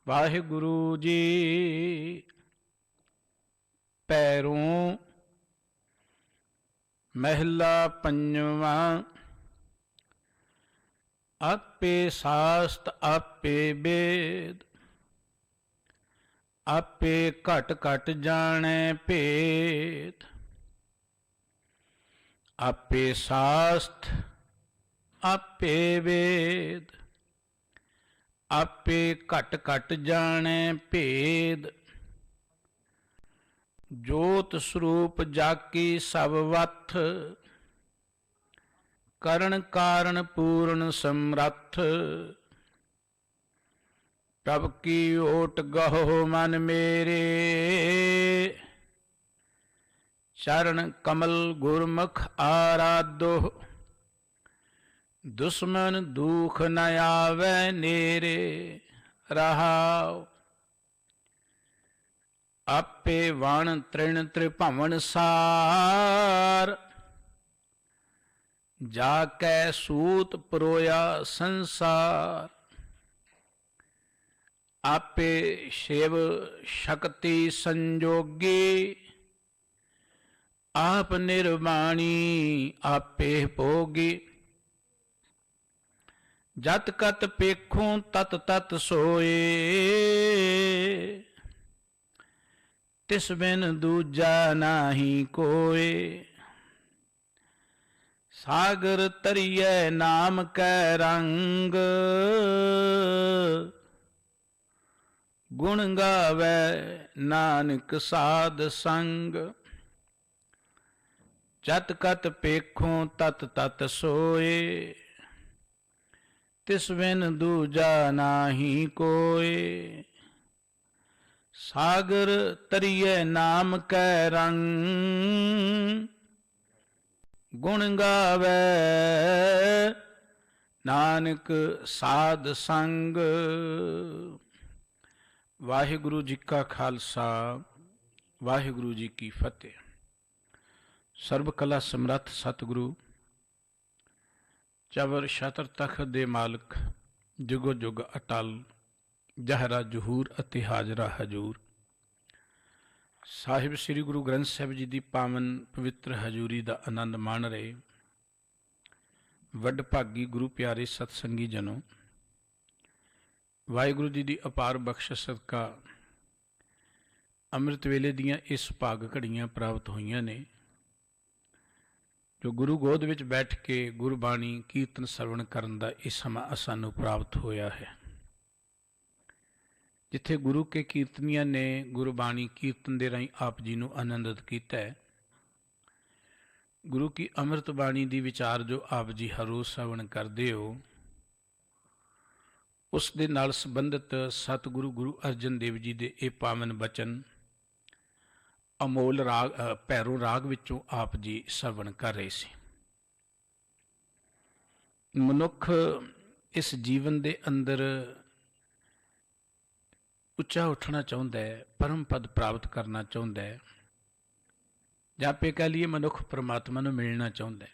ਵਾਹਿਗੁਰੂ ਜੀ। ਪੈਰੋਂ ਮਹਿਲਾ ਪੰਜਵਾਂ। ਆਪੇ ਸਾਸਤ ਆਪੇ ਬੇਦ, ਆਪੇ ਘਟ ਘਟ ਜਾਣੈ ਭੇਦ। ਆਪੇ ਸਾਸਤ ਆਪੇ ਵੇਦ, ਆਪੇ ਘਟ ਘਟ ਜਾਣੈ ਭੇਦ। ਜੋਤ ਸਰੂਪ ਜਾਕੀ ਸਭ ਵਥ, ਕਰਨ ਕਾਰਨ ਪੂਰਨ ਸਮਰੱਥ। ਪ੍ਰਭ ਕੀ ਓਟ ਗਹੋ ਮਨ ਮੇਰੇ, ਚਰਨ ਕਮਲ ਗੁਰਮੁਖ ਆਰਾਧੋ। ਦੁਸ਼ਮਨ ਦੁਖ ਨ ਆਵੈ ਨੇਰੇ, ਰਹਾਉ। ਆਪੇ ਵਣ ਤ੍ਰਿਣ ਤ੍ਰਿਭਵਨ ਸਾਰ, ਜਾ ਕੈ ਸੂਤ ਪਰੋਇਆ ਸੰਸਾਰ। ਆਪੇ ਸ਼ਿਵ ਸ਼ਕਤੀ ਸੰਜੋਗੀ, ਆਪ ਨਿਰਵਾਣੀ ਆਪੇ ਭੋਗੀ। ਜਤ ਕਤ ਪੇਖੋਂ ਤਤ ਤਤ ਸੋਏ, ਤਿਸ ਬਿਨ ਦੂਜਾ ਨਾਹੀ ਕੋਏ। ਸਾਗਰ ਤਰੀਐ ਨਾਮ ਕੈ ਰੰਗ, ਗੁਣ ਗਾਵੈ ਨਾਨਕ ਸਾਧ ਸੰਗ। ਜਤ ਕਤ ਪੇਖੋਂ ਤਤ ਤਤ ਸੋਏ, ਤਿਸ ਬਿਨ ਦੂਜਾ ਨਾਹੀ ਕੋਏ। ਸਾਗਰ ਤਰੀਐ ਨਾਮ ਕੈ ਰੰਗ, ਗੁਣ ਗਾਵੈ ਨਾਨਕ ਸਾਧ ਸੰਗ। ਵਾਹਿਗੁਰੂ ਜੀ ਕਾ ਖਾਲਸਾ, ਵਾਹਿਗੁਰੂ ਜੀ ਕੀ ਫਤਿਹ। ਸਰਬ ਕਲਾ ਸਮਰੱਥ ਸਤਿਗੁਰੂ, ਚਵਰ ਛਤਰ ਤਖਤ ਦੇ ਮਾਲਕ, ਜੁਗੋ ਜੁਗ ਅਟਲ, ਜਹਰਾ ਜਹੂਰ ਅਤੇ ਹਾਜ਼ਰਾ ਹਜੂਰ। ਸਾਹਿਬ ਸ੍ਰੀ ਗੁਰੂ ਗ੍ਰੰਥ ਸਾਹਿਬ ਜੀ ਦੀ ਪਾਵਨ ਪਵਿੱਤਰ ਹਜ਼ੂਰੀ ਦਾ ਆਨੰਦ ਮਾਣ ਰਹੇ ਵੱਡ ਭਾਗੀ ਗੁਰੂ ਪਿਆਰੇ ਸਤਸੰਗੀ ਜਨੋ, ਵਾਹਿਗੁਰੂ ਜੀ ਦੀ ਅਪਾਰ ਬਖਸ਼ਿਸ਼ ਸਦਕਾ ਅੰਮ੍ਰਿਤ ਵੇਲੇ ਦੀਆਂ ਇਸ ਭਾਗ ਘੜੀਆਂ ਪ੍ਰਾਪਤ ਹੋਈਆਂ ਨੇ, ਜੋ ਗੁਰੂ ਗੋਦ ਵਿੱਚ ਬੈਠ ਕੇ ਗੁਰਬਾਣੀ ਕੀਰਤਨ ਸਰਵਣ ਕਰਨ ਦਾ ਇਹ ਸਮਾਂ ਸਾਨੂੰ ਪ੍ਰਾਪਤ ਹੋਇਆ ਹੈ। ਜਿੱਥੇ ਗੁਰੂ ਕੇ ਕੀਰਤਨੀਆਂ ਨੇ ਗੁਰਬਾਣੀ ਕੀਰਤਨ ਦੇ ਰਾਹੀਂ ਆਪ ਜੀ ਨੂੰ ਆਨੰਦਿਤ ਕੀਤਾ ਹੈ, ਗੁਰੂ ਕੀ ਅੰਮ੍ਰਿਤ ਬਾਣੀ ਦੀ ਵਿਚਾਰ ਜੋ ਆਪ ਜੀ ਹਰ ਰੋਜ਼ ਸਰਵਣ ਕਰਦੇ ਹੋ, ਉਸ ਦੇ ਨਾਲ ਸੰਬੰਧਿਤ ਸਤਿਗੁਰੂ ਗੁਰੂ ਅਰਜਨ ਦੇਵ ਜੀ ਦੇ ਇਹ ਪਾਵਨ ਬਚਨ ਅਮੋਲ ਰਾਗ ਭੈਰੋਂ ਰਾਗ ਵਿੱਚੋਂ ਆਪ ਜੀ ਸਰਵਣ ਕਰ ਰਹੇ ਸੀ। ਮਨੁੱਖ ਇਸ ਜੀਵਨ ਦੇ ਅੰਦਰ ਉੱਚਾ ਉੱਠਣਾ ਚਾਹੁੰਦਾ ਹੈ, ਪਰਮ ਪਦ ਪ੍ਰਾਪਤ ਕਰਨਾ ਚਾਹੁੰਦਾ ਹੈ, ਜਾਂ ਆਪੇ ਕਹਿ ਲਈਏ ਮਨੁੱਖ ਪਰਮਾਤਮਾ ਨੂੰ ਮਿਲਣਾ ਚਾਹੁੰਦਾ ਹੈ।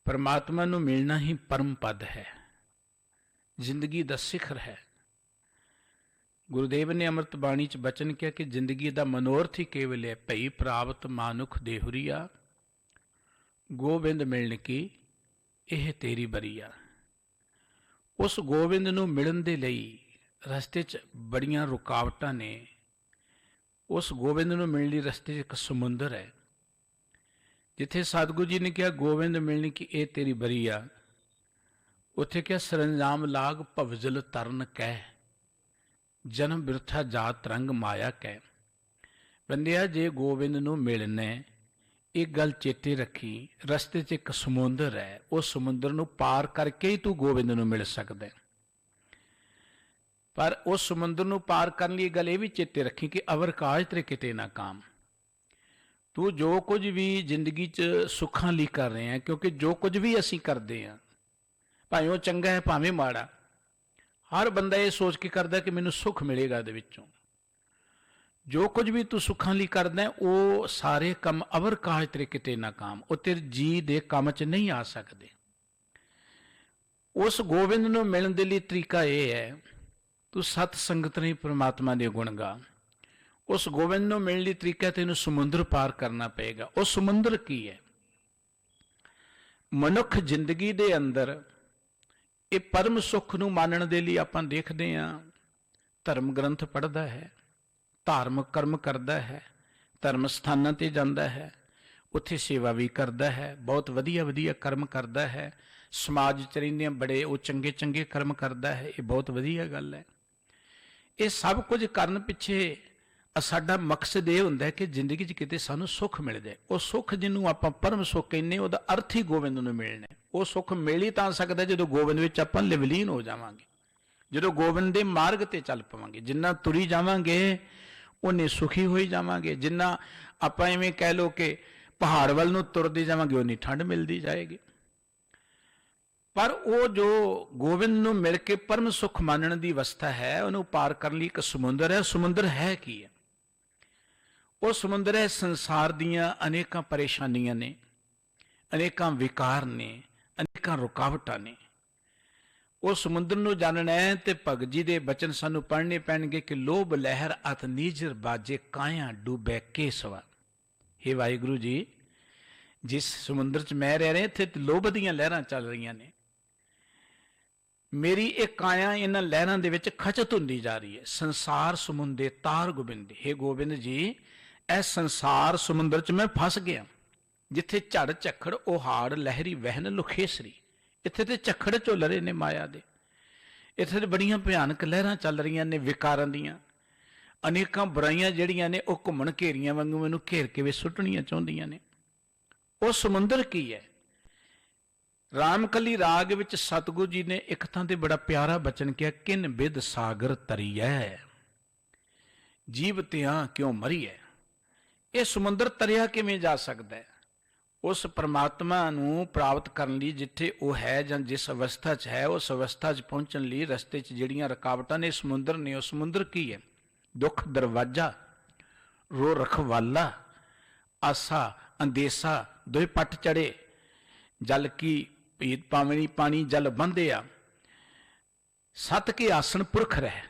ਪਰਮਾਤਮਾ ਨੂੰ ਮਿਲਣਾ ਹੀ ਪਰਮ ਪਦ ਹੈ, ਜ਼ਿੰਦਗੀ ਦਾ ਸਿਖਰ ਹੈ। ਗੁਰੂਦੇਵ ਨੇ ਅੰਮ੍ਰਿਤ ਬਾਣੀ 'ਚ ਬਚਨ ਕਿਹਾ ਕਿ ਜ਼ਿੰਦਗੀ ਦਾ ਮਨੋਰਥ ਹੀ ਕੇਵਲ ਹੈ, ਭਈ ਪ੍ਰਾਪਤ ਮਾਨੁਖ ਦੇਹੁਰੀਆ, ਗੋਬਿੰਦ ਮਿਲਣ ਕੀ ਇਹ ਤੇਰੀ ਬਰੀਆ। ਉਸ ਗੋਬਿੰਦ ਨੂੰ ਮਿਲਣ ਦੇ ਲਈ ਰਸਤੇ 'ਚ ਬੜੀਆਂ ਰੁਕਾਵਟਾਂ ਨੇ। ਉਸ ਗੋਬਿੰਦ ਨੂੰ ਮਿਲਣ ਲਈ ਰਸਤੇ 'ਚ ਇੱਕ ਸਮੁੰਦਰ ਹੈ। ਜਿੱਥੇ ਸਤਿਗੁਰੂ ਜੀ ਨੇ ਕਿਹਾ ਗੋਬਿੰਦ ਮਿਲਣ ਕੀ ਇਹ ਤੇਰੀ ਬਰੀਆ, ਉੱਥੇ ਕਿਹਾ ਸਰੰਜਾਮ ਲਾਗ ਭਵਜਲ ਤਰਨ ਕਹਿ, ਜਨਮ ਬਿਰਥਾ ਜਾਤ ਰੰਗ ਮਾਇਆ ਕਹਿ। ਬੰਦਿਆ, ਜੇ ਗੋਬਿੰਦ ਨੂੰ ਮਿਲਣਾ ਇਹ ਗੱਲ ਚੇਤੇ ਰੱਖੀ, ਰਸਤੇ 'ਚ ਇੱਕ ਸਮੁੰਦਰ ਹੈ, ਉਸ ਸਮੁੰਦਰ ਨੂੰ ਪਾਰ ਕਰਕੇ ਹੀ ਤੂੰ ਗੋਬਿੰਦ ਨੂੰ ਮਿਲ ਸਕਦਾ। ਪਰ ਉਸ ਸਮੁੰਦਰ ਨੂੰ ਪਾਰ ਕਰਨ ਲਈ ਗੱਲ ਇਹ ਵੀ ਚੇਤੇ ਰੱਖੀ ਕਿ ਅਵਰ ਕਾਜ ਤੇਰੇ ਕਿਤੇ ਨਾ ਕਾਮ। ਤੂੰ ਜੋ ਕੁਝ ਵੀ ਜ਼ਿੰਦਗੀ 'ਚ ਸੁੱਖਾਂ ਲਈ ਕਰ ਰਹੇ ਹਾਂ, ਕਿਉਂਕਿ ਜੋ ਕੁਝ ਵੀ ਅਸੀਂ ਕਰਦੇ ਹਾਂ, ਭਾਵੇਂ ਉਹ ਚੰਗਾ ਹੈ ਭਾਵੇਂ ਮਾੜਾ, ਹਰ ਬੰਦਾ ਇਹ ਸੋਚ ਕੇ ਕਰਦਾ ਕਿ ਮੈਨੂੰ ਸੁੱਖ ਮਿਲੇਗਾ ਇਹਦੇ ਵਿੱਚੋਂ। ਜੋ ਕੁਝ ਵੀ ਤੂੰ ਸੁੱਖਾਂ ਲਈ ਕਰਦਾ ਉਹ ਸਾਰੇ ਕੰਮ ਅਵਰ ਕਾਜ ਤੇਰੇ ਕਿਤੇ ਨਾ ਕਾਮ, ਉਹ ਤੇਰੇ ਜੀ ਦੇ ਕੰਮ 'ਚ ਨਹੀਂ ਆ ਸਕਦੇ। ਉਸ ਗੋਬਿੰਦ ਨੂੰ ਮਿਲਣ ਦੇ ਲਈ ਤਰੀਕਾ ਇਹ ਹੈ ਤੂੰ ਸਤ ਸੰਗਤ ਨਹੀਂ ਪ੍ਰਮਾਤਮਾ ਦੇ ਗੁਣ ਗਾ। ਉਸ ਗੋਬਿੰਦ ਨੂੰ ਮਿਲਣ ਲਈ ਤਰੀਕਾ ਤੈਨੂੰ ਸਮੁੰਦਰ ਪਾਰ ਕਰਨਾ ਪਏਗਾ। ਉਹ ਸਮੁੰਦਰ ਕੀ ਹੈ? ਮਨੁੱਖ ਜ਼ਿੰਦਗੀ ਦੇ ਅੰਦਰ ਇਹ ਪਰਮ ਸੁੱਖ ਨੂੰ ਮਾਣਨ ਦੇ ਲਈ ਆਪਾਂ ਦੇਖਦੇ ਹਾਂ ਧਰਮ ਗ੍ਰੰਥ ਪੜ੍ਹਦਾ ਹੈ, ਧਾਰਮਿਕ ਕਰਮ ਕਰਦਾ ਹੈ, ਧਰਮ ਸਥਾਨਾਂ ਤੇ ਜਾਂਦਾ ਹੈ, ਉੱਥੇ ਸੇਵਾ ਵੀ ਕਰਦਾ ਹੈ, ਬਹੁਤ ਵਧੀਆ ਵਧੀਆ ਕਰਮ ਕਰਦਾ ਹੈ, ਸਮਾਜ 'ਚ ਰਹਿੰਦਿਆਂ ਬੜੇ ਉਹ ਚੰਗੇ ਚੰਗੇ ਕਰਮ ਕਰਦਾ ਹੈ। ਇਹ ਬਹੁਤ ਵਧੀਆ ਗੱਲ ਹੈ। ਇਹ ਸਭ ਕੁਝ ਕਰਨ ਪਿੱਛੇ ਸਾਡਾ ਮਕਸਦ ਇਹ ਹੁੰਦਾ ਹੈ ਕਿ ਜ਼ਿੰਦਗੀ 'ਚ ਕਿਤੇ ਸਾਨੂੰ ਸੁੱਖ ਮਿਲ ਜਾਏ। ਉਹ ਸੁੱਖ ਜਿਹਨੂੰ ਆਪਾਂ ਪਰਮ ਸੁੱਖ ਕਹਿੰਦੇ, ਉਹਦਾ ਅਰਥ ਹੀ ਗੋਬਿੰਦ ਨੂੰ ਮਿਲਣਾ। ਉਹ ਸੁੱਖ ਮਿਲ ਹੀ ਤਾਂ ਸਕਦਾ ਜਦੋਂ ਗੋਬਿੰਦ ਵਿੱਚ ਆਪਾਂ ਲਿਵਲੀਨ ਹੋ ਜਾਵਾਂਗੇ, ਜਦੋਂ ਗੋਬਿੰਦ ਦੇ ਮਾਰਗ ਤੇ ਚੱਲ ਪਵਾਂਗੇ। ਜਿੰਨਾ ਤੁਰੀ ਜਾਵਾਂਗੇ ਉਹਨੇ ਸੁਖੀ ਹੋਈ ਜਾਵਾਂਗੇ। ਜਿੰਨਾ ਆਪਾਂ ਐਵੇਂ ਕਹਿ ਲਓ ਕਿ ਪਹਾੜ ਵੱਲ ਨੂੰ ਤੁਰਦੇ ਜਾਵਾਂਗੇ ਉਨੀ ਠੰਡ ਮਿਲਦੀ ਜਾਏਗੀ। ਪਰ ਉਹ ਜੋ ਗੋਬਿੰਦ ਨੂੰ ਮਿਲ ਕੇ ਪਰਮ ਸੁੱਖ ਮਾਨਣ ਦੀ ਅਵਸਥਾ ਹੈ, ਉਹਨੂੰ ਪਾਰ ਕਰਨ ਲਈ ਇੱਕ ਸਮੁੰਦਰ ਹੈ। ਸਮੁੰਦਰ ਹੈ ਕੀ ਹੈ? ਉਹ ਸਮੁੰਦਰ ਹੈ ਸੰਸਾਰ ਦੀਆਂ ਅਨੇਕਾਂ ਪਰੇਸ਼ਾਨੀਆਂ ਨੇ, ਅਨੇਕਾਂ ਵਿਕਾਰ ਨੇ, ਅਨੇਕਾਂ ਰੁਕਾਵਟਾਂ ਨੇ। ਉਹ ਸਮੁੰਦਰ ਨੂੰ ਜਾਣਨਾ ਹੈ ਤੇ ਭਗਤ ਜੀ ਦੇ ਬਚਨ ਸਾਨੂੰ ਪੜ੍ਹਨੇ ਪੈਣਗੇ ਕਿ ਲੋਭ ਲਹਿਰ ਅਤ ਨੀਜਰ ਬਾਜੇ ਕਾਇਆ ਡੂਬੇ ਕੇਸਵਾ। हे ਵਾਹਿਗੁਰੂ ਜੀ, ਜਿਸ ਸਮੁੰਦਰ 'ਚ ਮੈਂ ਰਹਿ ਰਿਹਾ ਇੱਥੇ ਲੋਭ ਦੀਆਂ ਲਹਿਰਾਂ ਚੱਲ ਰਹੀਆਂ ਨੇ। ਮੇਰੀ ਇਹ ਕਾਇਆ ਇਹਨਾਂ ਲਹਿਰਾਂ ਦੇ ਵਿੱਚ ਖਚਤ ਹੁੰਦੀ ਜਾ ਰਹੀ ਹੈ। ਸੰਸਾਰ ਸਮੁੰਦੇ ਤਾਰ ਗੋਬਿੰਦ। हे ਗੋਬਿੰਦ ਜੀ, ਇਸ ਸੰਸਾਰ ਸਮੁੰਦਰ 'ਚ ਮੈਂ ਫਸ ਗਿਆ, ਜਿੱਥੇ ਝੜ ਝੱਖੜ ਉਹਾੜ ਲਹਿਰੀ ਵਹਿਨ ਲੁਖੇਸਰੀ। ਇੱਥੇ ਤੇ ਝੱਖੜ ਝੁੱਲ ਰਹੇ ਨੇ ਮਾਇਆ ਦੇ, ਇੱਥੇ ਤੇ ਬੜੀਆਂ ਭਿਆਨਕ ਲਹਿਰਾਂ ਚੱਲ ਰਹੀਆਂ ਨੇ ਵਿਕਾਰਾਂ ਦੀਆਂ। ਅਨੇਕਾਂ ਬੁਰਾਈਆਂ ਜਿਹੜੀਆਂ ਨੇ ਉਹ ਘੁੰਮਣ ਘੇਰੀਆਂ ਵਾਂਗੂ ਮੈਨੂੰ ਘੇਰ ਕੇ ਵੀ ਸੁੱਟਣੀਆਂ ਚਾਹੁੰਦੀਆਂ ਨੇ। ਉਹ ਸਮੁੰਦਰ ਕੀ ਹੈ? ਰਾਮਕਲੀ ਰਾਗ ਵਿੱਚ ਸਤਿਗੁਰੂ ਜੀ ਨੇ ਇੱਕ ਥਾਂ ਤੇ ਬੜਾ ਪਿਆਰਾ ਬਚਨ ਕਿਹਾ, ਕਿਨ ਬਿਦ ਸਾਗਰ ਤਰੀਐ ਜੀਵ ਤਿਆਂ ਕਿਉਂ ਮਰੀਐ। ਇਹ ਸਮੁੰਦਰ ਤਰਿਆ ਕਿਵੇਂ ਜਾ ਸਕਦਾ ਹੈ? ਉਸ ਪਰਮਾਤਮਾ ਨੂੰ ਪ੍ਰਾਪਤ ਕਰਨ ਲਈ ਜਿੱਥੇ ਉਹ ਹੈ ਜਾਂ ਜਿਸ ਅਵਸਥਾ 'ਚ ਹੈ, ਉਸ ਅਵਸਥਾ 'ਚ ਪਹੁੰਚਣ ਲਈ ਰਸਤੇ 'ਚ ਜਿਹੜੀਆਂ ਰੁਕਾਵਟਾਂ ਨੇ ਸਮੁੰਦਰ ਨੇ। ਉਹ ਸਮੁੰਦਰ ਕੀ ਹੈ? ਦੁੱਖ ਦਰਵਾਜ਼ਾ, ਰੋ ਰਖਵਾਲਾ, ਆਸਾ ਅੰਦੇਸਾ ਦੋਏ ਪੱਟ ਚੜੇ, ਜਲ ਕੀ ਭੀਤ ਪਾਵਣੀ ਪਾਣੀ ਜਲ ਬੰਧਿਆ, ਸਤ ਕੇ ਆਸਣ ਪੁਰਖ ਰਹਿ।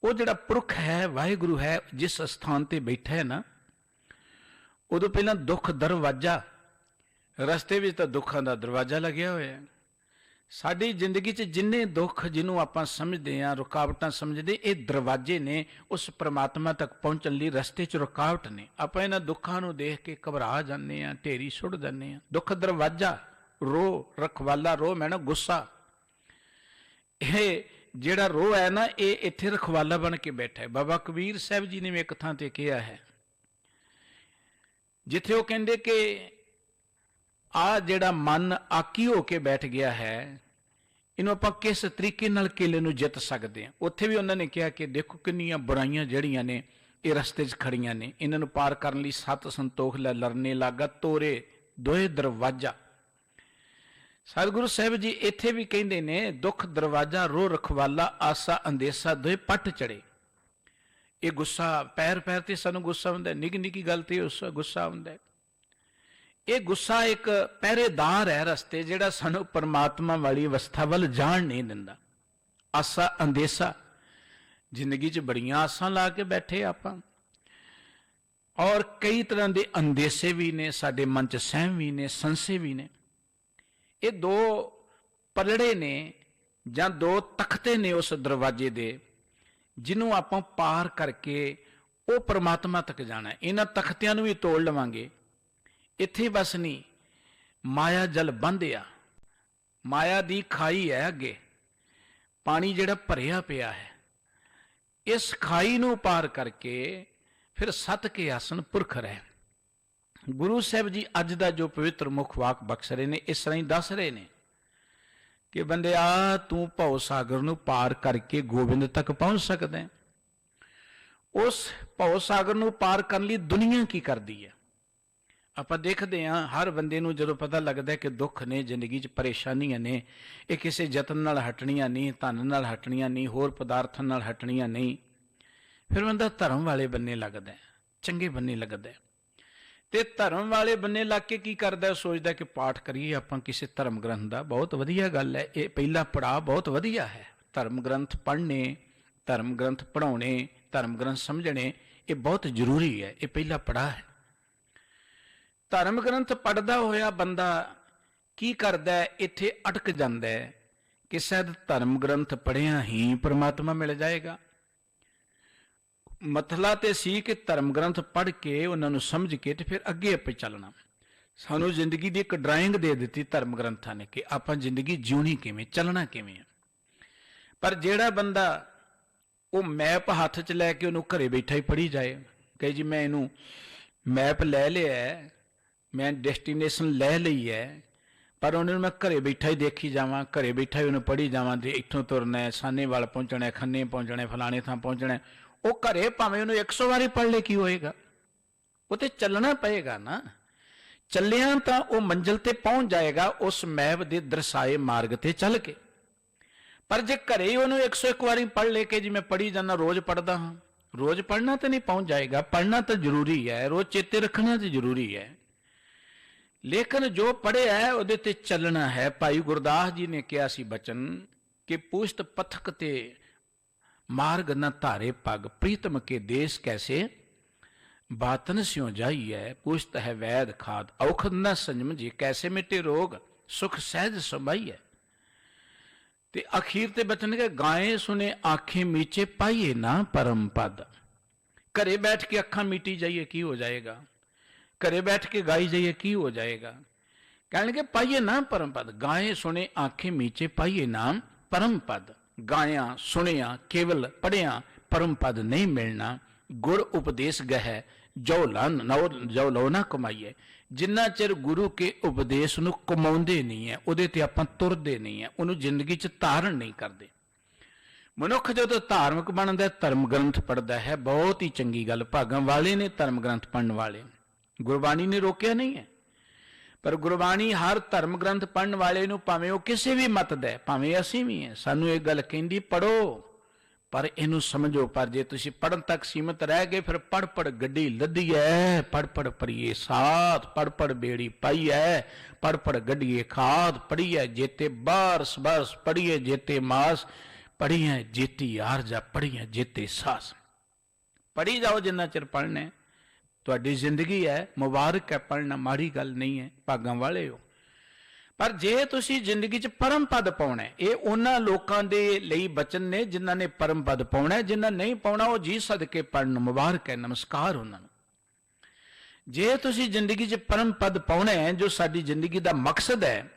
ਉਹ ਜਿਹੜਾ ਪੁਰਖ ਹੈ, ਵਾਹਿਗੁਰੂ ਹੈ, ਜਿਸ ਸਥਾਨ ਤੇ ਬੈਠਾ ਹੈ ਨਾ, ਉਦੋਂ ਪਹਿਲਾਂ ਦੁੱਖ ਦਰਵਾਜ਼ਾ, ਰਸਤੇ ਵਿੱਚ ਤਾਂ ਦੁੱਖਾਂ ਦਾ ਦਰਵਾਜ਼ਾ ਲੱਗਿਆ ਹੋਇਆ ਹੈ। ਸਾਡੀ ਜ਼ਿੰਦਗੀ 'ਚ ਜਿੰਨੇ ਦੁੱਖ ਜਿਹਨੂੰ ਆਪਾਂ ਸਮਝਦੇ ਹਾਂ, ਰੁਕਾਵਟਾਂ ਸਮਝਦੇ, ਇਹ ਦਰਵਾਜ਼ੇ ਨੇ ਉਸ ਪ੍ਰਮਾਤਮਾ ਤੱਕ ਪਹੁੰਚਣ ਲਈ। ਰਸਤੇ 'ਚ ਰੁਕਾਵਟ ਨੇ। ਆਪਾਂ ਇਹਨਾਂ ਦੁੱਖਾਂ ਨੂੰ ਦੇਖ ਕੇ ਘਬਰਾ ਜਾਂਦੇ ਹਾਂ, ਢੇਰੀ ਸੁੱਟ ਜਾਂਦੇ ਹਾਂ। ਦੁੱਖ ਦਰਵਾਜ਼ਾ, ਰੋ ਰਖਵਾਲਾ, ਰੋ ਮੈਂ ਨਾ ਗੁੱਸਾ, ਇਹ ਜਿਹੜਾ ਰੋਹ ਹੈ ਨਾ, ਇਹ ਇੱਥੇ ਰਖਵਾਲਾ ਬਣ ਕੇ ਬੈਠਾ ਹੈ। ਬਾਬਾ ਕਬੀਰ ਸਾਹਿਬ ਜੀ ਨੇ ਵੀ ਇੱਕ ਥਾਂ ਤੇ ਕਿਹਾ ਹੈ, ਜਿੱਥੇ ਉਹ ਕਹਿੰਦੇ ਕਿ ਆਹ ਜਿਹੜਾ ਮਨ ਆਕੀ ਹੋ ਕੇ ਬੈਠ ਗਿਆ ਹੈ, ਇਹਨੂੰ ਆਪਾਂ ਕਿਸ ਤਰੀਕੇ ਨਾਲ ਕਿਲੇ ਨੂੰ ਜਿੱਤ ਸਕਦੇ ਹਾਂ। ਉੱਥੇ ਵੀ ਉਹਨਾਂ ਨੇ ਕਿਹਾ ਕਿ ਦੇਖੋ ਕਿੰਨੀਆਂ ਬੁਰਾਈਆਂ ਜਿਹੜੀਆਂ ਨੇ ਇਹ ਰਸਤੇ 'ਚ ਖੜੀਆਂ ਨੇ, ਇਹਨਾਂ ਨੂੰ ਪਾਰ ਕਰਨ ਲਈ ਸਤ ਸੰਤੋਖ ਲੈ ਲਰਨੇ ਲਾਗਾ ਤੋਰੇ ਦੋਏ ਦਰਵਾਜ਼ਾ। ਸਤਿਗੁਰੂ ਸਾਹਿਬ ਜੀ ਇੱਥੇ ਵੀ ਕਹਿੰਦੇ ਨੇ ਦੁੱਖ ਦਰਵਾਜ਼ਾ, ਰੋ ਰਖਵਾਲਾ, ਆਸਾ ਅੰਦੇਸਾ ਦੋਏ ਪੱਟ ਚੜੇ। ਇਹ ਗੁੱਸਾ, ਪੈਰ ਪੈਰ ਤੇ ਸਾਨੂੰ ਗੁੱਸਾ ਹੁੰਦਾ, ਨਿੱਕੀ ਨਿੱਕੀ ਗੱਲ ਤੇ ਉਸ ਗੁੱਸਾ ਹੁੰਦਾ। ਇਹ ਗੁੱਸਾ ਇੱਕ ਪਹਿਰੇਦਾਰ ਹੈ ਰਸਤੇ, ਜਿਹੜਾ ਸਾਨੂੰ ਪਰਮਾਤਮਾ ਵਾਲੀ ਅਵਸਥਾ ਵੱਲ ਜਾਣ ਨਹੀਂ ਦਿੰਦਾ। ਆਸਾ ਅੰਦੇਸਾ, ਜ਼ਿੰਦਗੀ 'ਚ ਬੜੀਆਂ ਆਸਾਂ ਲਾ ਕੇ ਬੈਠੇ ਆਪਾਂ, ਔਰ ਕਈ ਤਰ੍ਹਾਂ ਦੇ ਅੰਦੇਸੇ ਵੀ ਨੇ ਸਾਡੇ ਮਨ 'ਚ, ਸਹਿਮ ਵੀ ਨੇ, ਸੰਸੇ ਵੀ ਨੇ। ਇਹ ਦੋ ਪਲੜੇ ਨੇ ਜਾਂ ਦੋ ਤਖਤੇ ਨੇ ਉਸ ਦਰਵਾਜ਼ੇ ਦੇ, ਜਿਹਨੂੰ ਆਪਾਂ ਪਾਰ ਕਰਕੇ ਉਹ ਪਰਮਾਤਮਾ ਤੱਕ ਜਾਣਾ। ਇਹਨਾਂ ਤਖਤਿਆਂ ਨੂੰ ਵੀ ਤੋੜ ਲਵਾਂਗੇ। ਇੱਥੇ ਬਸ ਨਹੀਂ, ਮਾਇਆ ਜਲ ਬੰਧਿਆ, ਮਾਇਆ ਦੀ ਖਾਈ ਹੈ ਅੱਗੇ, ਪਾਣੀ ਜਿਹੜਾ ਭਰਿਆ ਪਿਆ ਹੈ। ਇਸ ਖਾਈ ਨੂੰ ਪਾਰ ਕਰਕੇ ਫਿਰ ਸਤ ਕੇ ਆਸਣ ਪੁਰਖ ਰਹਿ। ਗੁਰੂ ਸਾਹਿਬ ਜੀ ਅੱਜ ਦਾ ਜੋ ਪਵਿੱਤਰ ਮੁਖ ਵਾਕ ਬਖਸ਼ ਰਹੇ ਨੇ, ਇਸ ਤਰ੍ਹਾਂ ਹੀ ਦੱਸ ਰਹੇ ਨੇ ਕਿ ਬੰਦਿਆ, ਤੂੰ ਭਉ ਸਾਗਰ ਨੂੰ ਪਾਰ ਕਰਕੇ ਗੋਬਿੰਦ ਤੱਕ ਪਹੁੰਚ ਸਕਦਾ ਹੈ। ਉਸ ਭਉ ਸਾਗਰ ਨੂੰ ਪਾਰ ਕਰਨ ਲਈ ਦੁਨੀਆ ਕੀ ਕਰਦੀ ਹੈ? ਆਪਾਂ ਦੇਖਦੇ ਹਾਂ ਹਰ ਬੰਦੇ ਨੂੰ ਜਦੋਂ ਪਤਾ ਲੱਗਦਾ ਕਿ ਦੁੱਖ ਨੇ, ਜ਼ਿੰਦਗੀ 'ਚ ਪਰੇਸ਼ਾਨੀਆਂ ਨੇ, ਇਹ ਕਿਸੇ ਯਤਨ ਨਾਲ ਹਟਣੀਆਂ ਨਹੀਂ, ਧਨ ਨਾਲ ਹਟਣੀਆਂ ਨਹੀਂ, ਹੋਰ ਪਦਾਰਥਾਂ ਨਾਲ ਹਟਣੀਆਂ ਨਹੀਂ, ਫਿਰ ਬੰਦਾ ਧਰਮ ਵਾਲੇ ਬੰਨੇ ਲੱਗਦਾ, ਚੰਗੇ ਬੰਨੇ ਲੱਗਦਾ। ਤੇ ਧਰਮ ਵਾਲੇ ਬੰਨੇ ਲੱਗ ਕੇ ਕੀ ਕਰਦਾ? ਸੋਚਦਾ ਕਿ ਪਾਠ ਕਰੀਏ ਆਪਾਂ ਕਿਸੇ ਧਰਮ ਗ੍ਰੰਥ ਦਾ। ਬਹੁਤ ਵਧੀਆ ਗੱਲ ਹੈ, ਇਹ ਪਹਿਲਾ ਪੜਾਅ ਬਹੁਤ ਵਧੀਆ ਹੈ। ਧਰਮ ਗ੍ਰੰਥ ਪੜ੍ਹਨੇ, ਧਰਮ ਗ੍ਰੰਥ ਪੜ੍ਹਾਉਣੇ, ਧਰਮ ਗ੍ਰੰਥ ਸਮਝਣੇ, ਇਹ ਬਹੁਤ ਜ਼ਰੂਰੀ ਹੈ। ਇਹ ਪਹਿਲਾ ਪੜਾਅ ਹੈ। ਧਰਮ ਗ੍ਰੰਥ ਪੜ੍ਹਦਾ ਹੋਇਆ ਬੰਦਾ ਕੀ ਕਰਦਾ ਹੈ? ਇੱਥੇ ਅਟਕ ਜਾਂਦਾ ਹੈ ਕਿ ਸ਼ਾਇਦ ਧਰਮ ਗ੍ਰੰਥ ਪੜ੍ਹਿਆ ਹੀ ਪਰਮਾਤਮਾ ਮਿਲ ਜਾਏਗਾ। ਮਸਲਾ ਤੇ ਸੀ ਕਿ ਧਰਮ ਗ੍ਰੰਥ ਪੜ੍ਹ ਕੇ ਉਹਨਾਂ ਨੂੰ ਸਮਝ ਕੇ ਤੇ ਫਿਰ ਅੱਗੇ ਆਪੇ ਚੱਲਣਾ। ਸਾਨੂੰ ਜ਼ਿੰਦਗੀ ਦੀ ਇੱਕ ਡਰਾਇੰਗ ਦੇ ਦਿੱਤੀ ਧਰਮ ਗ੍ਰੰਥਾਂ ਨੇ ਕਿ ਆਪਾਂ ਜ਼ਿੰਦਗੀ ਜਿਉਣੀ ਕਿਵੇਂ, ਚੱਲਣਾ ਕਿਵੇਂ ਹੈ। ਪਰ ਜਿਹੜਾ ਬੰਦਾ ਉਹ ਮੈਪ ਹੱਥ 'ਚ ਲੈ ਕੇ ਉਹਨੂੰ ਘਰੇ ਬੈਠਾ ਹੀ ਪੜ੍ਹੀ ਜਾਏ, ਕਹੇ ਜੀ ਮੈਂ ਇਹਨੂੰ ਮੈਪ ਲੈ ਲਿਆ, ਮੈਂ ਡੈਸਟੀਨੇਸ਼ਨ ਲੈ ਲਈ ਹੈ, ਪਰ ਉਹਨੂੰ ਮੈਂ ਘਰੇ ਬੈਠਾ ਹੀ ਦੇਖੀ ਜਾਵਾਂ, ਘਰੇ ਬੈਠਾ ਹੀ ਉਹਨੂੰ ਪੜ੍ਹੀ ਜਾਵਾਂ ਤੇ ਇੱਥੋਂ ਤੁਰਨਾ, ਸਾਹਨੇਵਾਲ ਪਹੁੰਚਣਾ, ਖੰਨੇ ਪਹੁੰਚਣਾ, ਫਲਾਣੇ ਥਾਂ ਪਹੁੰਚਣਾ, ਉਹ ਘਰੇ ਭਾਵੇਂ ਉਹਨੂੰ 100 ਵਾਰੀ ਪੜ੍ਹ ਲੇ ਕੀ ਹੋਏਗਾ? ਉਹ ਤੇ ਚੱਲਣਾ ਪਏਗਾ ਨਾ। ਚੱਲਿਆ ਤਾਂ ਉਹ ਮੰਜ਼ਿਲ ਤੇ ਪਹੁੰਚ ਜਾਏਗਾ ਉਸ ਮੈਪ ਦੇ ਦਰਸਾਏ ਮਾਰਗ ਤੇ ਚੱਲ ਕੇ। ਪਰ ਜੇ ਘਰੇ ਹੀ ਉਹਨੂੰ 101 ਵਾਰੀ ਪੜ੍ਹ ਲੈ ਕੇ ਜੀ ਮੈਂ ਪੜ੍ਹੀ ਜਾਂਦਾ, ਰੋਜ਼ ਪੜ੍ਹਦਾ ਹਾਂ, ਰੋਜ਼ ਪੜ੍ਹਨਾ ਤਾਂ ਨਹੀਂ ਪਹੁੰਚ ਜਾਏਗਾ। ਪੜ੍ਹਨਾ ਤਾਂ ਜ਼ਰੂਰੀ ਹੈ, ਰੋਜ਼ ਚੇਤੇ ਰੱਖਣਾ ਤਾਂ ਜ਼ਰੂਰੀ ਹੈ, ਲੇਕਿਨ ਜੋ ਪੜ੍ਹਿਆ ਹੈ ਉਹਦੇ ਤੇ ਚੱਲਣਾ ਹੈ। ਭਾਈ ਗੁਰਦਾਸ ਜੀ ਨੇ ਕਿਹਾ ਸੀ ਬਚਨ ਕਿ ਪੁਸ਼ਤ ਪਥਕ ਤੇ ਮਾਰਗ ਨ ਧਾਰੇ ਪਗ, ਪ੍ਰੀਤਮ ਕੇ ਦੇਸ਼ ਕੈਸੇ ਬਾਤਨ ਸਿਉ ਜਾਈਐ, ਪੁਸ਼ਤ ਹੈ ਵੈਦ ਖਾਦ, ਔਖਦ ਨ ਸੰਜਮ ਜੀ, ਕੈਸੇ ਮਿਟੇ ਰੋਗ, ਸੁਖ ਸਹਿਜ ਸਮਾਈਐ। ਤੇ ਅਖੀਰ ਤੇ ਬਚਨ ਕੇ ਗਾਏ ਸੁਨੇ ਆਖੇ ਮੀਚੇ, ਪਾਈਏ ਨਾ ਪਰਮ ਪਦ। ਘਰੇ ਬੈਠ ਕੇ ਅੱਖਾਂ ਮੀਟੀ ਜਾਈਏ ਕੀ ਹੋ ਜਾਏਗਾ? ਘਰੇ ਬੈਠ ਕੇ ਗਾਈ ਜਾਈਏ ਕੀ ਹੋ ਜਾਏਗਾ? ਕਹਿਣਗੇ ਪਾਈਏ ਨਾ ਪਰਮ ਪਦ, ਗਾਏ ਸੁਣੇ ਆਖੇ ਮੀਚੇ, ਪਾਈਏ ਨਾਮ ਪਰਮ ਪਦ। ਗਾਇਆ ਸੁਣਿਆ ਕੇਵਲ ਪੜ੍ਹਿਆ ਪਰਮ ਪਦ ਨਹੀਂ ਮਿਲਣਾ। ਗੁਰ ਉਪਦੇਸ਼ ਗਹਿ ਜੋ ਲਓ ਨਾ ਕਮਾਈਏ। ਜਿੰਨਾ ਚਿਰ ਗੁਰੂ ਕੇ ਉਪਦੇਸ਼ ਨੂੰ ਕਮਾਉਂਦੇ ਨਹੀਂ ਹੈ, ਉਹਦੇ ਤੇ ਆਪਾਂ ਤੁਰਦੇ ਨਹੀਂ ਹੈ, ਉਹਨੂੰ ਜ਼ਿੰਦਗੀ 'ਚ ਧਾਰਨ ਨਹੀਂ ਕਰਦੇ। ਮਨੁੱਖ ਜਦੋਂ ਧਾਰਮਿਕ ਬਣਦਾ, ਧਰਮ ਗ੍ਰੰਥ ਪੜ੍ਹਦਾ ਹੈ, ਬਹੁਤ ਹੀ ਚੰਗੀ ਗੱਲ, ਭਾਗਾਂ ਵਾਲੇ ਨੇ ਧਰਮ ਗ੍ਰੰਥ ਪੜ੍ਹਨ ਵਾਲੇ। ਗੁਰਬਾਣੀ ਨੇ ਰੋਕਿਆ ਨਹੀਂ ਹੈ, ਪਰ ਗੁਰਬਾਣੀ ਹਰ ਧਰਮ ਗ੍ਰੰਥ ਪੜ੍ਹਨ ਵਾਲੇ ਨੂੰ, ਭਾਵੇਂ ਉਹ ਕਿਸੇ ਵੀ ਮਤ ਦਾ ਹੈ, ਭਾਵੇਂ ਅਸੀਂ ਵੀ ਹੈ, ਸਾਨੂੰ ਇਹ ਗੱਲ ਕਹਿੰਦੀ ਪੜ੍ਹੋ, ਪਰ ਇਹਨੂੰ ਸਮਝੋ। ਪਰ ਜੇ ਤੁਸੀਂ ਪੜ੍ਹਨ ਤੱਕ ਸੀਮਤ ਰਹਿ ਗਏ, ਫਿਰ ਪੜ੍ਹ ਪੜ੍ਹ ਗੱਡੀ ਲੱਦੀ ਹੈ, ਪੜ੍ਹ ਪੜ੍ਹ ਪੜੀਏ ਸਾਥ, ਪੜ੍ਹ ਪੜ੍ਹ ਬੇੜੀ ਪਾਈ ਹੈ, ਪੜ੍ਹ ਪੜ੍ਹ ਗੱਡੀਏ ਖਾਦ, ਪੜ੍ਹੀ ਹੈ ਜੇਤੇ ਬਾਰਸ ਬਰਸ, ਪੜ੍ਹੀਏ ਜੇਤੇ ਮਾਸ, ਪੜ੍ਹੀ ਹੈ ਜੇਤੀ ਆਰਜਾ, ਪੜ੍ਹੀ ਹੈ ਜੇਤੇ ਸਾਸ। ਪੜ੍ਹੀ ਜਾਓ ਜਿੰਨਾ ਚਿਰ ਪੜ੍ਹਨਾ ਹੈ, ਤੁਹਾਡੀ ਜ਼ਿੰਦਗੀ ਹੈ, ਮੁਬਾਰਕ ਹੈ, ਪੜ੍ਹਨਾ ਮਾੜੀ ਗੱਲ ਨਹੀਂ ਹੈ, ਭਾਗਾਂ ਵਾਲੇ ਹੋ। ਪਰ ਜੇ ਤੁਸੀਂ ਜ਼ਿੰਦਗੀ 'ਚ ਪਰਮ ਪਦ ਪਾਉਣਾ, ਇਹ ਉਹਨਾਂ ਲੋਕਾਂ ਦੇ ਲਈ ਬਚਨ ਨੇ ਜਿਨ੍ਹਾਂ ਨੇ ਪਰਮ ਪਦ ਪਾਉਣਾ, ਜਿਨ੍ਹਾਂ ਨਹੀਂ ਪਾਉਣਾ ਉਹ ਜੀ ਸਦਕੇ ਪੜ੍ਹਨ, ਮੁਬਾਰਕ ਹੈ, ਨਮਸਕਾਰ ਉਹਨਾਂ ਨੂੰ। ਜੇ ਤੁਸੀਂ ਜ਼ਿੰਦਗੀ 'ਚ ਪਰਮ ਪਦ ਪਾਉਣਾ ਹੈ, ਜੋ ਸਾਡੀ ਜ਼ਿੰਦਗੀ ਦਾ ਮਕਸਦ ਹੈ,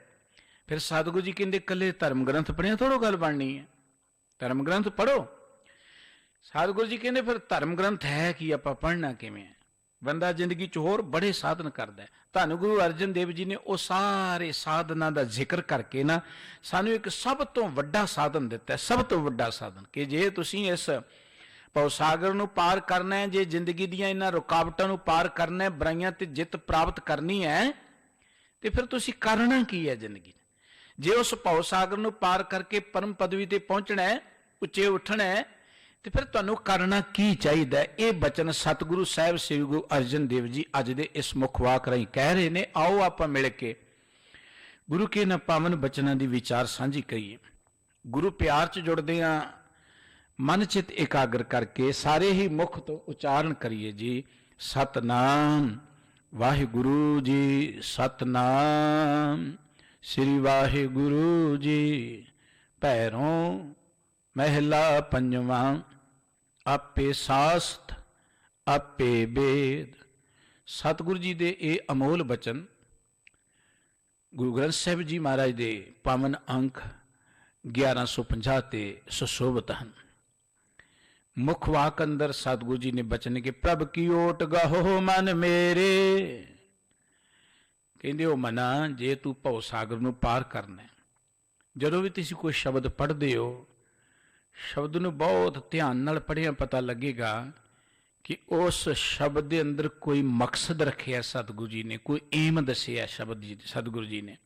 ਫਿਰ ਸਤਿਗੁਰੂ ਜੀ ਕਹਿੰਦੇ ਇਕੱਲੇ ਧਰਮ ਗ੍ਰੰਥ ਪੜ੍ਹਿਆ ਥੋੜ੍ਹੋ ਗੱਲ ਬਣਨੀ ਹੈ। ਧਰਮ ਗ੍ਰੰਥ ਪੜ੍ਹੋ। ਸਤਿਗੁਰੂ ਜੀ ਕਹਿੰਦੇ ਫਿਰ ਧਰਮ ਗ੍ਰੰਥ ਹੈ ਕੀ, ਆਪਾਂ ਪੜ੍ਹਨਾ ਕਿਵੇਂ ਹੈ? ਬੰਦਾ ਜ਼ਿੰਦਗੀ 'ਚ ਹੋਰ ਬੜੇ ਸਾਧਨ ਕਰਦਾ ਹੈ। ਧੰਨ ਗੁਰੂ ਅਰਜਨ ਦੇਵ ਜੀ ਨੇ ਉਹ ਸਾਰੇ ਸਾਧਨਾਂ ਦਾ ਜ਼ਿਕਰ ਕਰਕੇ ਨਾ ਸਾਨੂੰ ਇੱਕ ਸਭ ਤੋਂ ਵੱਡਾ ਸਾਧਨ ਦਿੱਤਾ, ਸਭ ਤੋਂ ਵੱਡਾ ਸਾਧਨ, ਕਿ ਜੇ ਤੁਸੀਂ ਇਸ ਭਵਸਾਗਰ ਨੂੰ ਪਾਰ ਕਰਨਾ ਹੈ, ਜੇ ਜ਼ਿੰਦਗੀ ਦੀਆਂ ਇਹਨਾਂ ਰੁਕਾਵਟਾਂ ਨੂੰ ਪਾਰ ਕਰਨਾ ਹੈ, ਬੁਰਾਈਆਂ ਤੇ ਜਿੱਤ ਪ੍ਰਾਪਤ ਕਰਨੀ ਹੈ, ਤੇ ਫਿਰ ਤੁਸੀਂ ਕਰਨਾ ਕੀ ਹੈ ਜ਼ਿੰਦਗੀ? ਜੇ ਉਸ ਭਵਸਾਗਰ ਨੂੰ ਪਾਰ ਕਰਕੇ ਪਰਮ ਪਦਵੀ ਤੇ ਪਹੁੰਚਣਾ ਹੈ, ਉੱਚੇ ਉੱਠਣਾ ਹੈ, ਤੇ ਫਿਰ ਤੁਹਾਨੂੰ ਕਰਨਾ ਕੀ ਚਾਹੀਦਾ? ਇਹ ਬਚਨ ਸਤਿਗੁਰੂ ਸਾਹਿਬ ਸ੍ਰੀ ਗੁਰੂ ਅਰਜਨ ਦੇਵ ਜੀ ਅੱਜ ਦੇ ਇਸ ਮੁੱਖ ਵਾਕ ਰਾਹੀਂ ਕਹਿ ਰਹੇ ਨੇ। ਆਓ ਆਪਾਂ ਮਿਲ ਕੇ ਗੁਰੂ ਕੇ ਇਹਨਾਂ ਪਾਵਨ ਬਚਨਾਂ ਦੀ ਵਿਚਾਰ ਸਾਂਝੀ ਕਰੀਏ। ਗੁਰੂ ਪਿਆਰ 'ਚ ਜੁੜਦੇ ਹਾਂ, ਮਨ ਚਿੱਤ ਇਕਾਗਰ ਕਰਕੇ ਸਾਰੇ ਹੀ ਮੁਖ ਤੋਂ ਉਚਾਰਨ ਕਰੀਏ ਜੀ, ਸਤਨਾਮ ਵਾਹਿਗੁਰੂ ਜੀ, ਸਤਨਾਮ ਸ੍ਰੀ ਵਾਹਿਗੁਰੂ ਜੀ। ਭੈਰੋਂ ਮਹਿਲਾ ਪੰਜਵਾਂ। ਆਪੇ ਸਾਸਤ ਆਪੇ ਬੇਦ। ਸਤਿਗੁਰੂ ਜੀ ਦੇ ਇਹ ਅਮੋਲ ਬਚਨ ਗੁਰੂ ਗ੍ਰੰਥ ਸਾਹਿਬ ਜੀ ਮਹਾਰਾਜ ਦੇ ਪਾਵਨ ਅੰਕ 1150 ਤੇ ਸੁਸ਼ੋਭਿਤ ਹਨ। ਮੁੱਖ ਵਾਕ ਅੰਦਰ ਸਤਿਗੁਰੂ ਜੀ ਨੇ ਬਚਨ ਕਿ ਪ੍ਰਭ ਕੀ ਓਟ ਗਾਹੋ ਮਨ ਮੇਰੇ। ਕਹਿੰਦੇ ਉਹ ਮਨਾ, ਜੇ ਤੂੰ ਭਵ ਸਾਗਰ ਨੂੰ ਪਾਰ ਕਰਨਾ, ਜਦੋਂ ਵੀ ਤੁਸੀਂ ਕੋਈ ਸ਼ਬਦ ਪੜ੍ਹਦੇ ਹੋ, ਸ਼ਬਦ ਨੂੰ ਬਹੁਤ ਧਿਆਨ ਨਾਲ ਪੜ੍ਹਿਆ ਪਤਾ ਲੱਗੇਗਾ ਕਿ ਉਸ ਸ਼ਬਦ ਦੇ ਅੰਦਰ ਕੋਈ ਮਕਸਦ ਰੱਖਿਆ ਸਤਿਗੁਰੂ ਜੀ ਨੇ, ਕੋਈ ਏਮ ਦੱਸਿਆ ਸ਼ਬਦ ਜੀ ਸਤਿਗੁਰੂ ਜੀ ਨੇ।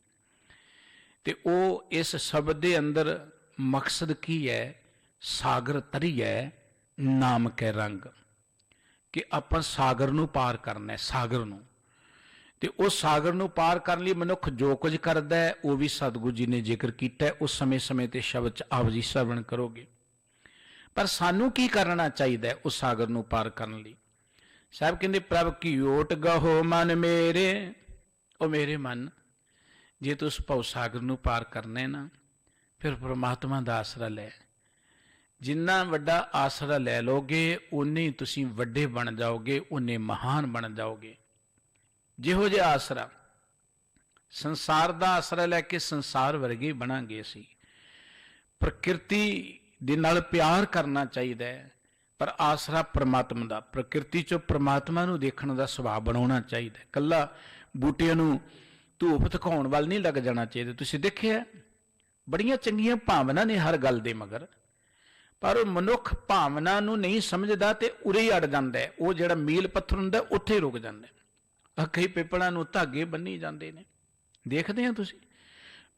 ਤੇ ਉਹ ਇਸ ਸ਼ਬਦ ਦੇ ਅੰਦਰ ਮਕਸਦ ਕੀ ਹੈ? ਸਾਗਰ ਤਰੀ ਹੈ ਨਾਮ ਕੈ ਰੰਗ, ਕਿ ਆਪਾਂ ਸਾਗਰ ਨੂੰ ਪਾਰ ਕਰਨਾ ਹੈ, ਸਾਗਰ ਨੂੰ। ਤੇ ਉਸ ਸਾਗਰ ਨੂੰ ਪਾਰ ਕਰਨ ਲਈ ਮਨੁੱਖ ਜੋ ਕੁਝ ਕਰਦਾ ਹੈ ਉਹ ਵੀ ਸਤਿਗੁਰੂ ਜੀ ਨੇ ਜ਼ਿਕਰ ਕੀਤਾ ਹੈ। ਉਸ ਸਮੇਂ ਸਮੇਂ ਤੇ ਸ਼ਬਦ 'ਚ ਆਪ ਜੀ ਸਰਵਣ ਕਰੋਗੇ। ਪਰ ਸਾਨੂੰ ਕੀ ਕਰਨਾ ਚਾਹੀਦਾ ਹੈ ਉਸ ਸਾਗਰ ਨੂੰ ਪਾਰ ਕਰਨ ਲਈ? ਸਾਹਿਬ ਕਹਿੰਦੇ ਪ੍ਰਭ ਕੀ ਓਟ ਗਹੋ ਮਨ ਮੇਰੇ। ਉਹ ਮੇਰੇ ਮਨ, ਜੇ ਤੂੰ ਉਸ ਭਵ ਸਾਗਰ ਨੂੰ ਪਾਰ ਕਰਨਾ ਨਾ, ਫਿਰ ਪ੍ਰਮਾਤਮਾ ਦਾ ਆਸਰਾ ਲੈ। ਜਿੰਨਾ ਵੱਡਾ ਆਸਰਾ ਲੈ ਲਓਗੇ ਉਨੇ ਤੁਸੀਂ ਵੱਡੇ ਬਣ ਜਾਓਗੇ, ਉਨੇ ਮਹਾਨ ਬਣ ਜਾਓਗੇ। ਜਿਹੋ ਜਿਹਾ ਆਸਰਾ, ਸੰਸਾਰ ਦਾ ਆਸਰਾ ਲੈ ਕੇ ਸੰਸਾਰ ਵਰਗੇ ਬਣਾਂਗੇ ਅਸੀਂ। ਪ੍ਰਕਿਰਤੀ ਦੇ ਨਾਲ ਪਿਆਰ ਕਰਨਾ ਚਾਹੀਦਾ ਹੈ, ਪਰ ਆਸਰਾ ਪ੍ਰਮਾਤਮਾ ਦਾ, ਪ੍ਰਕਿਰਤੀ ਚੋਂ ਪ੍ਰਮਾਤਮਾ ਨੂੰ ਦੇਖਣ ਦਾ ਸੁਭਾਅ ਬਣਾਉਣਾ ਚਾਹੀਦਾ। ਇਕੱਲਾ ਬੂਟਿਆਂ ਨੂੰ ਧੂਪ ਦਿਖਾਉਣ ਵੱਲ ਨਹੀਂ ਲੱਗ ਜਾਣਾ ਚਾਹੀਦਾ। ਤੁਸੀਂ ਦੇਖਿਆ ਬੜੀਆਂ ਚੰਗੀਆਂ ਭਾਵਨਾ ਨੇ ਹਰ ਗੱਲ ਦੇ ਮਗਰ, ਪਰ ਉਹ ਮਨੁੱਖ ਭਾਵਨਾ ਨੂੰ ਨਹੀਂ ਸਮਝਦਾ ਤੇ ਉਰੇ ਹੀ ਅੜ ਜਾਂਦਾ ਹੈ। ਉਹ ਜਿਹੜਾ ਮੀਲ ਪੱਥਰ ਹੁੰਦਾ ਉੱਥੇ ਹੀ ਰੁਕ ਜਾਂਦਾ ਹੈ। ਕਈ ਪਿੱਪਲਾਂ ਨੂੰ ਧਾਗੇ ਬੰਨੀ ਜਾਂਦੇ ਨੇ, ਦੇਖਦੇ ਆ ਤੁਸੀਂ,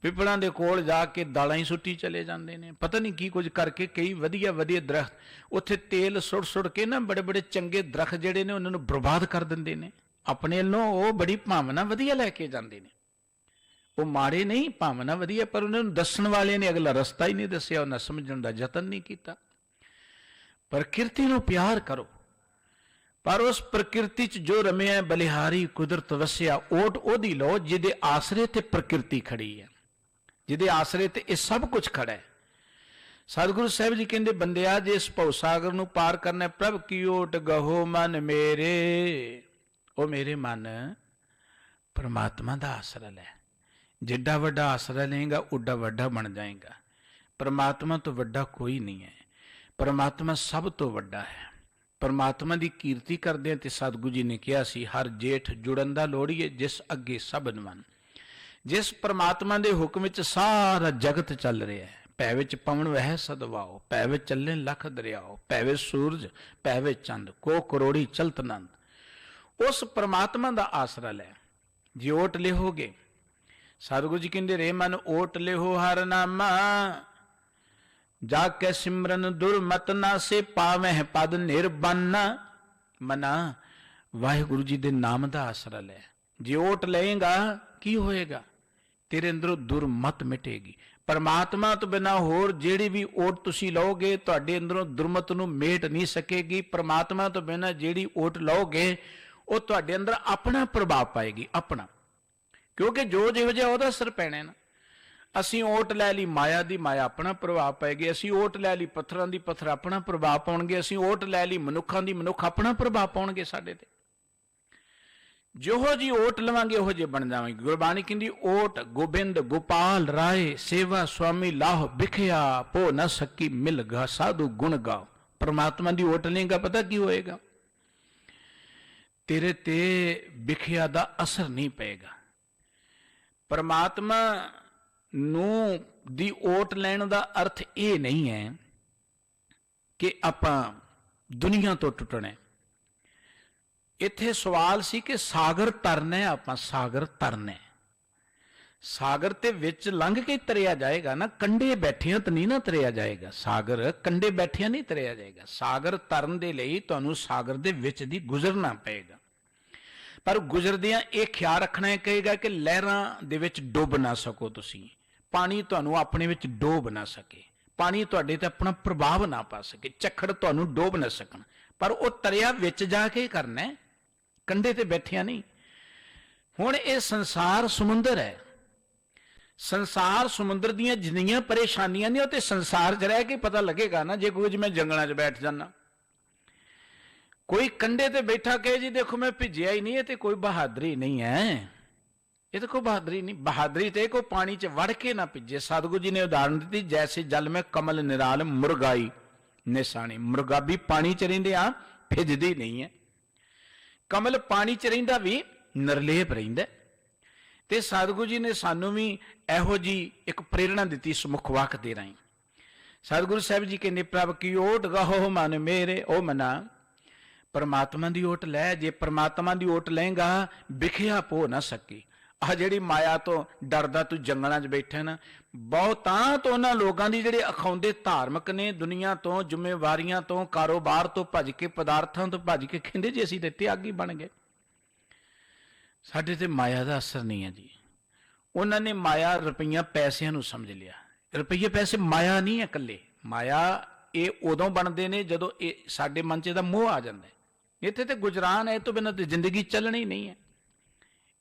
ਪਿੱਪਲਾਂ ਦੇ ਕੋਲ ਜਾ ਕੇ ਦਾਲਾਂ ਹੀ ਸੁੱਟੀ ਚਲੇ ਜਾਂਦੇ ਨੇ, ਪਤਾ ਨਹੀਂ ਕੀ ਕੁਝ ਕਰਕੇ। ਕਈ ਵਧੀਆ ਵਧੀਆ ਦਰਖਤ ਉੱਥੇ ਤੇਲ ਸੁੱਟ ਸੁੱਟ ਕੇ ਨਾ, ਬੜੇ ਬੜੇ ਚੰਗੇ ਦਰਖਤ ਜਿਹੜੇ ਨੇ ਉਹਨਾਂ ਨੂੰ ਬਰਬਾਦ ਕਰ ਦਿੰਦੇ ਨੇ। ਆਪਣੇ ਵੱਲੋਂ ਉਹ ਬੜੀ ਭਾਵਨਾ ਵਧੀਆ ਲੈ ਕੇ ਜਾਂਦੇ ਨੇ, ਉਹ ਮਾੜੇ ਨਹੀਂ, ਭਾਵਨਾ ਵਧੀਆ, ਪਰ ਉਹਨਾਂ ਨੂੰ ਦੱਸਣ ਵਾਲਿਆਂ ਨੇ ਅਗਲਾ ਰਸਤਾ ਹੀ ਨਹੀਂ ਦੱਸਿਆ, ਉਹਨਾਂ ਸਮਝਣ ਦਾ ਯਤਨ ਨਹੀਂ ਕੀਤਾ। ਪ੍ਰਕਿਰਤੀ ਨੂੰ ਪਿਆਰ ਕਰੋ, ਪਰ ਉਸ ਪ੍ਰਕਿਰਤੀ 'ਚ ਜੋ ਰਮਿਆ ਬਲਿਹਾਰੀ ਕੁਦਰਤ ਵਸਿਆ, ਓਟ ਉਹਦੀ ਲਓ ਜਿਹਦੇ ਆਸਰੇ ਤੇ ਪ੍ਰਕਿਰਤੀ ਖੜੀ ਹੈ, ਜਿਹਦੇ ਆਸਰੇ ਤੇ ਇਹ ਸਭ ਕੁਝ ਖੜਾ ਹੈ। ਸਤਿਗੁਰੂ ਸਾਹਿਬ ਜੀ ਕਹਿੰਦੇ ਬੰਦਿਆ, ਜੇ ਇਸ ਭਵ ਸਾਗਰ ਨੂੰ ਪਾਰ ਕਰਨਾ, ਪ੍ਰਭ ਕੀ ਓਟ ਗਹੋ ਮਨ ਮੇਰੇ। ਉਹ ਮੇਰੇ ਮਨ, ਪਰਮਾਤਮਾ ਦਾ ਆਸਰਾ ਲੈ। ਜਿੱਡਾ ਵੱਡਾ ਆਸਰਾ ਲਏਗਾ ਉੱਡਾ ਵੱਡਾ ਬਣ ਜਾਏਗਾ। ਪਰਮਾਤਮਾ ਤੋਂ ਵੱਡਾ ਕੋਈ ਨਹੀਂ ਹੈ, ਪਰਮਾਤਮਾ ਸਭ ਤੋਂ ਵੱਡਾ ਹੈ। ਪਰਮਾਤਮਾ ਦੀ ਕੀਰਤੀ ਕਰਦੇ ਹਾਂ ਤੇ ਸਤਿਗੁਰੂ ਜੀ ਨੇ ਕਿਹਾ ਸੀ, ਹਰ ਜੇਠ ਜੁੜਨ ਦਾ ਲੋੜੀਏ ਜਿਸ ਅੱਗੇ ਸਭ ਨਮਨ। ਜਿਸ ਪਰਮਾਤਮਾ ਦੇ ਹੁਕਮ ਵਿੱਚ ਸਾਰਾ ਜਗਤ ਚੱਲ ਰਿਹਾ ਹੈ, ਭੈ ਵਿੱਚ ਪਵਨ ਵਹਿ ਸਦਵਾਓ, ਭੈ ਵਿੱਚ ਚੱਲੇ ਲੱਖ ਦਰਿਆਓ, ਭੈ ਵਿੱਚ ਸੂਰਜ, ਭੈ ਵਿੱਚ ਚੰਦ, ਕੋ ਕਰੋੜੀ ਚਲਤ ਨੰਦ। ਉਸ ਪਰਮਾਤਮਾ ਦਾ ਆਸਰਾ ਲੈ। ਜੇ ਓਟ ਲਿਹੋਗੇ, ਸਤਿਗੁਰੂ ਜੀ ਕਹਿੰਦੇ ਰੇ ਮਨ ਓਟ ਲਿਹੋ ਹਰ ਨਾਮਾ, ਜਾ ਕੇ ਸਿਮਰਨ ਦੁਰਮਤ ਨਾ ਸੇ ਪਾਵਹਿ ਪਦ ਨਿਰਬੰਨ। ਮਨਾ, ਵਾਹਿਗੁਰੂ ਜੀ ਦੇ ਨਾਮ ਦਾ ਆਸਰਾ ਲੈ। ਜੇ ਓਟ ਲਏਗਾ ਕੀ ਹੋਏਗਾ? ਤੇਰੇ ਅੰਦਰੋਂ ਦੁਰਮਤ ਮਿਟੇਗੀ। ਪਰਮਾਤਮਾ ਤੋਂ ਬਿਨਾਂ ਹੋਰ ਜਿਹੜੀ ਵੀ ਓਟ ਤੁਸੀਂ ਲਓਗੇ ਤੁਹਾਡੇ ਅੰਦਰੋਂ ਦੁਰਮਤ ਨੂੰ ਮੇਟ ਨਹੀਂ ਸਕੇਗੀ। ਪਰਮਾਤਮਾ ਤੋਂ ਬਿਨਾਂ ਜਿਹੜੀ ਓਟ ਲਓਗੇ ਉਹ ਤੁਹਾਡੇ ਅੰਦਰ ਆਪਣਾ ਪ੍ਰਭਾਵ ਪਾਏਗੀ, ਆਪਣਾ, ਕਿਉਂਕਿ ਜੋ ਜਿਹੋ ਜਿਹਾ ਉਹਦਾ ਅਸਰ ਪੈਣਾ ਨਾ। ਅਸੀਂ ਓਟ ਲੈ ਲਈ ਮਾਇਆ ਦੀ, ਮਾਇਆ ਆਪਣਾ ਪ੍ਰਭਾਵ ਪਾਏਗੀ। ਅਸੀਂ ਓਟ ਲੈ ਲਈ ਪੱਥਰਾਂ ਦੀ, ਪੱਥਰ ਆਪਣਾ ਪ੍ਰਭਾਵ ਪਾਉਣਗੇ। ਅਸੀਂ ਓਟ ਲੈ ਲਈ ਮਨੁੱਖਾਂ ਦੀ, ਮਨੁੱਖ ਆਪਣਾ ਪ੍ਰਭਾਵ ਪਾਉਣਗੇ ਸਾਡੇ ਤੇ। ਜਿਹੋ ਜੀ ਓਟ ਲਵਾਂਗੇ ਉਹੋ ਜਿਹੇ ਬਣ ਜਾਵਾਂਗੇ। ਗੁਰਬਾਣੀ ਕਹਿੰਦੀ ਓਟ ਗੋਬਿੰਦ ਗੋਪਾਲ ਰਾਏ, ਸੇਵਾ ਸੁਆਮੀ ਲਾਹ ਬਿਖਿਆ, ਪੋ ਨਾ ਸਕੀ ਮਿਲ ਗਾ ਸਾਧੂ ਗੁਣ ਗਾਓ। ਪਰਮਾਤਮਾ ਦੀ ਓਟ ਲੇਗਾ, ਪਤਾ ਕੀ ਹੋਏਗਾ? ਤੇਰੇ ਤੇ ਬਿਖਿਆ ਦਾ ਅਸਰ ਨਹੀਂ ਪਏਗਾ। ਪਰਮਾਤਮਾ ਨੂੰ ਦੀ ਓਟ ਲੈਣ ਦਾ ਅਰਥ ਇਹ ਨਹੀਂ ਹੈ ਕਿ ਆਪਾਂ ਦੁਨੀਆ ਤੋਂ ਟੁੱਟਣਾ। ਇੱਥੇ ਸਵਾਲ ਸੀ ਕਿ ਸਾਗਰ ਤਰਨਾ, ਆਪਾਂ ਸਾਗਰ ਤਰਨਾ। ਸਾਗਰ ਤੇ ਵਿੱਚ ਲੰਘ ਕੇ ਤਰਿਆ ਜਾਏਗਾ ਨਾ, ਕੰਢੇ ਬੈਠਿਆਂ ਤਾਂ ਨਹੀਂ ਨਾ ਤਰਿਆ ਜਾਏਗਾ। ਸਾਗਰ ਕੰਢੇ ਬੈਠਿਆਂ ਨਹੀਂ ਤਰਿਆ ਜਾਏਗਾ। ਸਾਗਰ ਤਰਨ ਦੇ ਲਈ ਤੁਹਾਨੂੰ ਸਾਗਰ ਦੇ ਵਿੱਚ ਦੀ ਗੁਜ਼ਰਨਾ ਪਏਗਾ। ਪਰ ਗੁਜ਼ਰਦਿਆਂ ਇਹ ਖਿਆਲ ਰੱਖਣਾ ਹੈ ਕਹੇਗਾ ਕਿ ਲਹਿਰਾਂ ਦੇ ਵਿੱਚ ਡੁੱਬ ਨਾ ਸਕੋ ਤੁਸੀਂ, ਪਾਣੀ ਤੁਹਾਨੂੰ ਆਪਣੇ ਵਿੱਚ ਡੋਬ ਨਾ ਸਕੇ, ਪਾਣੀ ਤੁਹਾਡੇ ਤੇ ਆਪਣਾ ਪ੍ਰਭਾਵ ਨਾ ਪਾ ਸਕੇ, ਝੱਖੜ ਤੁਹਾਨੂੰ ਡੋਬ ਨਾ ਸਕਣ। ਪਰ ਉਹ ਤਰਿਆ ਵਿੱਚ ਜਾ ਕੇ ਕਰਨਾ, ਕੰਢੇ ਤੇ ਬੈਠਿਆ ਨਹੀਂ। ਹੁਣ ਇਹ ਸੰਸਾਰ ਸਮੁੰਦਰ ਹੈ। ਸੰਸਾਰ ਸਮੁੰਦਰ ਦੀਆਂ ਜਿੰਨੀਆਂ ਪਰੇਸ਼ਾਨੀਆਂ ਨੇ ਉਹ ਤੇ ਸੰਸਾਰ 'ਚ ਰਹਿ ਕੇ ਪਤਾ ਲੱਗੇਗਾ ਨਾ। ਜੇ ਕੋਈ ਮੈਂ ਜੰਗਲਾਂ 'ਚ ਬੈਠ ਜਾਣਾ, ਕੋਈ ਕੰਢੇ ਤੇ ਬੈਠਾ ਕਹੇ ਜੀ ਦੇਖੋ ਮੈਂ ਭਿੱਜਿਆ ਹੀ ਨਹੀਂ, ਇਹ ਤੇ ਕੋਈ ਬਹਾਦਰੀ ਨਹੀਂ ਹੈ। ਇਹ ਤਾਂ ਕੋਈ ਬਹਾਦਰੀ ਨਹੀਂ। ਬਹਾਦਰੀ ਤੇ ਕੋਈ ਪਾਣੀ 'ਚ ਵੜ ਕੇ ਨਾ ਭਿੱਜੇ। ਸਤਿਗੁਰੂ ਜੀ ਨੇ ਉਦਾਹਰਨ ਦਿੱਤੀ, ਜੈਸੇ ਜਲ ਮੈਂ ਕਮਲ ਨਿਰਾਲ ਮੁਰਗਾਈ ਨਿਸ਼ਾਨੀ। ਮੁਰਗਾਬੀ ਪਾਣੀ 'ਚ ਰਹਿੰਦੇ ਆ, ਭਿੱਜਦੀ ਨਹੀਂ ਹੈ। ਕਮਲ ਪਾਣੀ 'ਚ ਰਹਿੰਦਾ ਵੀ ਨਿਰਲੇਪ ਰਹਿੰਦਾ। ਤੇ ਸਤਿਗੁਰੂ ਜੀ ਨੇ ਸਾਨੂੰ ਵੀ ਇਹੋ ਜੀ ਇੱਕ ਪ੍ਰੇਰਣਾ ਦਿੱਤੀ ਸਮੁੱਖ ਵਾਕ ਦੇ ਰਾਹੀਂ। ਸਤਿਗੁਰੂ ਸਾਹਿਬ ਜੀ ਕਹਿੰਦੇ ਪ੍ਰਭ ਕੀ ਓਟ ਗਹੋ ਮਨ ਮੇਰੇ। ਉਹ ਮਨਾ, ਪਰਮਾਤਮਾ ਦੀ ਓਟ ਲੈ। ਜੇ ਪਰਮਾਤਮਾ ਦੀ ਓਟ ਲਏਗਾ ਵਿਖਿਆ ਪੋ ਨਾ ਸਕੀ। ਆਹ ਜਿਹੜੀ ਮਾਇਆ ਤੋਂ ਡਰਦਾ ਤੂੰ ਜੰਗਲਾਂ 'ਚ ਬੈਠਾ ਨਾ, ਬਹੁਤਾਂ ਤੋਂ ਉਹਨਾਂ ਲੋਕਾਂ ਦੀ ਜਿਹੜੇ ਅਖਾਉਂਦੇ ਧਾਰਮਿਕ ਨੇ, ਦੁਨੀਆ ਤੋਂ, ਜ਼ਿੰਮੇਵਾਰੀਆਂ ਤੋਂ, ਕਾਰੋਬਾਰ ਤੋਂ ਭੱਜ ਕੇ, ਪਦਾਰਥਾਂ ਤੋਂ ਭੱਜ ਕੇ ਕਹਿੰਦੇ ਜੀ ਅਸੀਂ ਤੇ ਤਿਆਗੀ ਬਣ ਗਏ। ਸਾਡੇ ਤੇ ਮਾਇਆ ਦਾ ਅਸਰ ਨਹੀਂ ਹੈ ਜੀ। ਉਹਨਾਂ ਨੇ ਮਾਇਆ ਰੁਪਈਆ ਪੈਸਿਆਂ ਨੂੰ ਸਮਝ ਲਿਆ। ਰੁਪਈਏ ਪੈਸੇ ਮਾਇਆ ਨਹੀਂ ਹੈ ਇਕੱਲੇ। ਮਾਇਆ ਇਹ ਉਦੋਂ ਬਣਦੇ ਨੇ ਜਦੋਂ ਇਹ ਸਾਡੇ ਮਨ 'ਚ ਇਹਦਾ ਮੋਹ ਆ ਜਾਂਦਾ। ਇੱਥੇ ਤੇ ਗੁਜਰਾਨ ਹੈ, ਇਹ ਤੋਂ ਬਿਨਾਂ ਤੇ ਜ਼ਿੰਦਗੀ ਚੱਲਣੀ ਨਹੀਂ ਹੈ,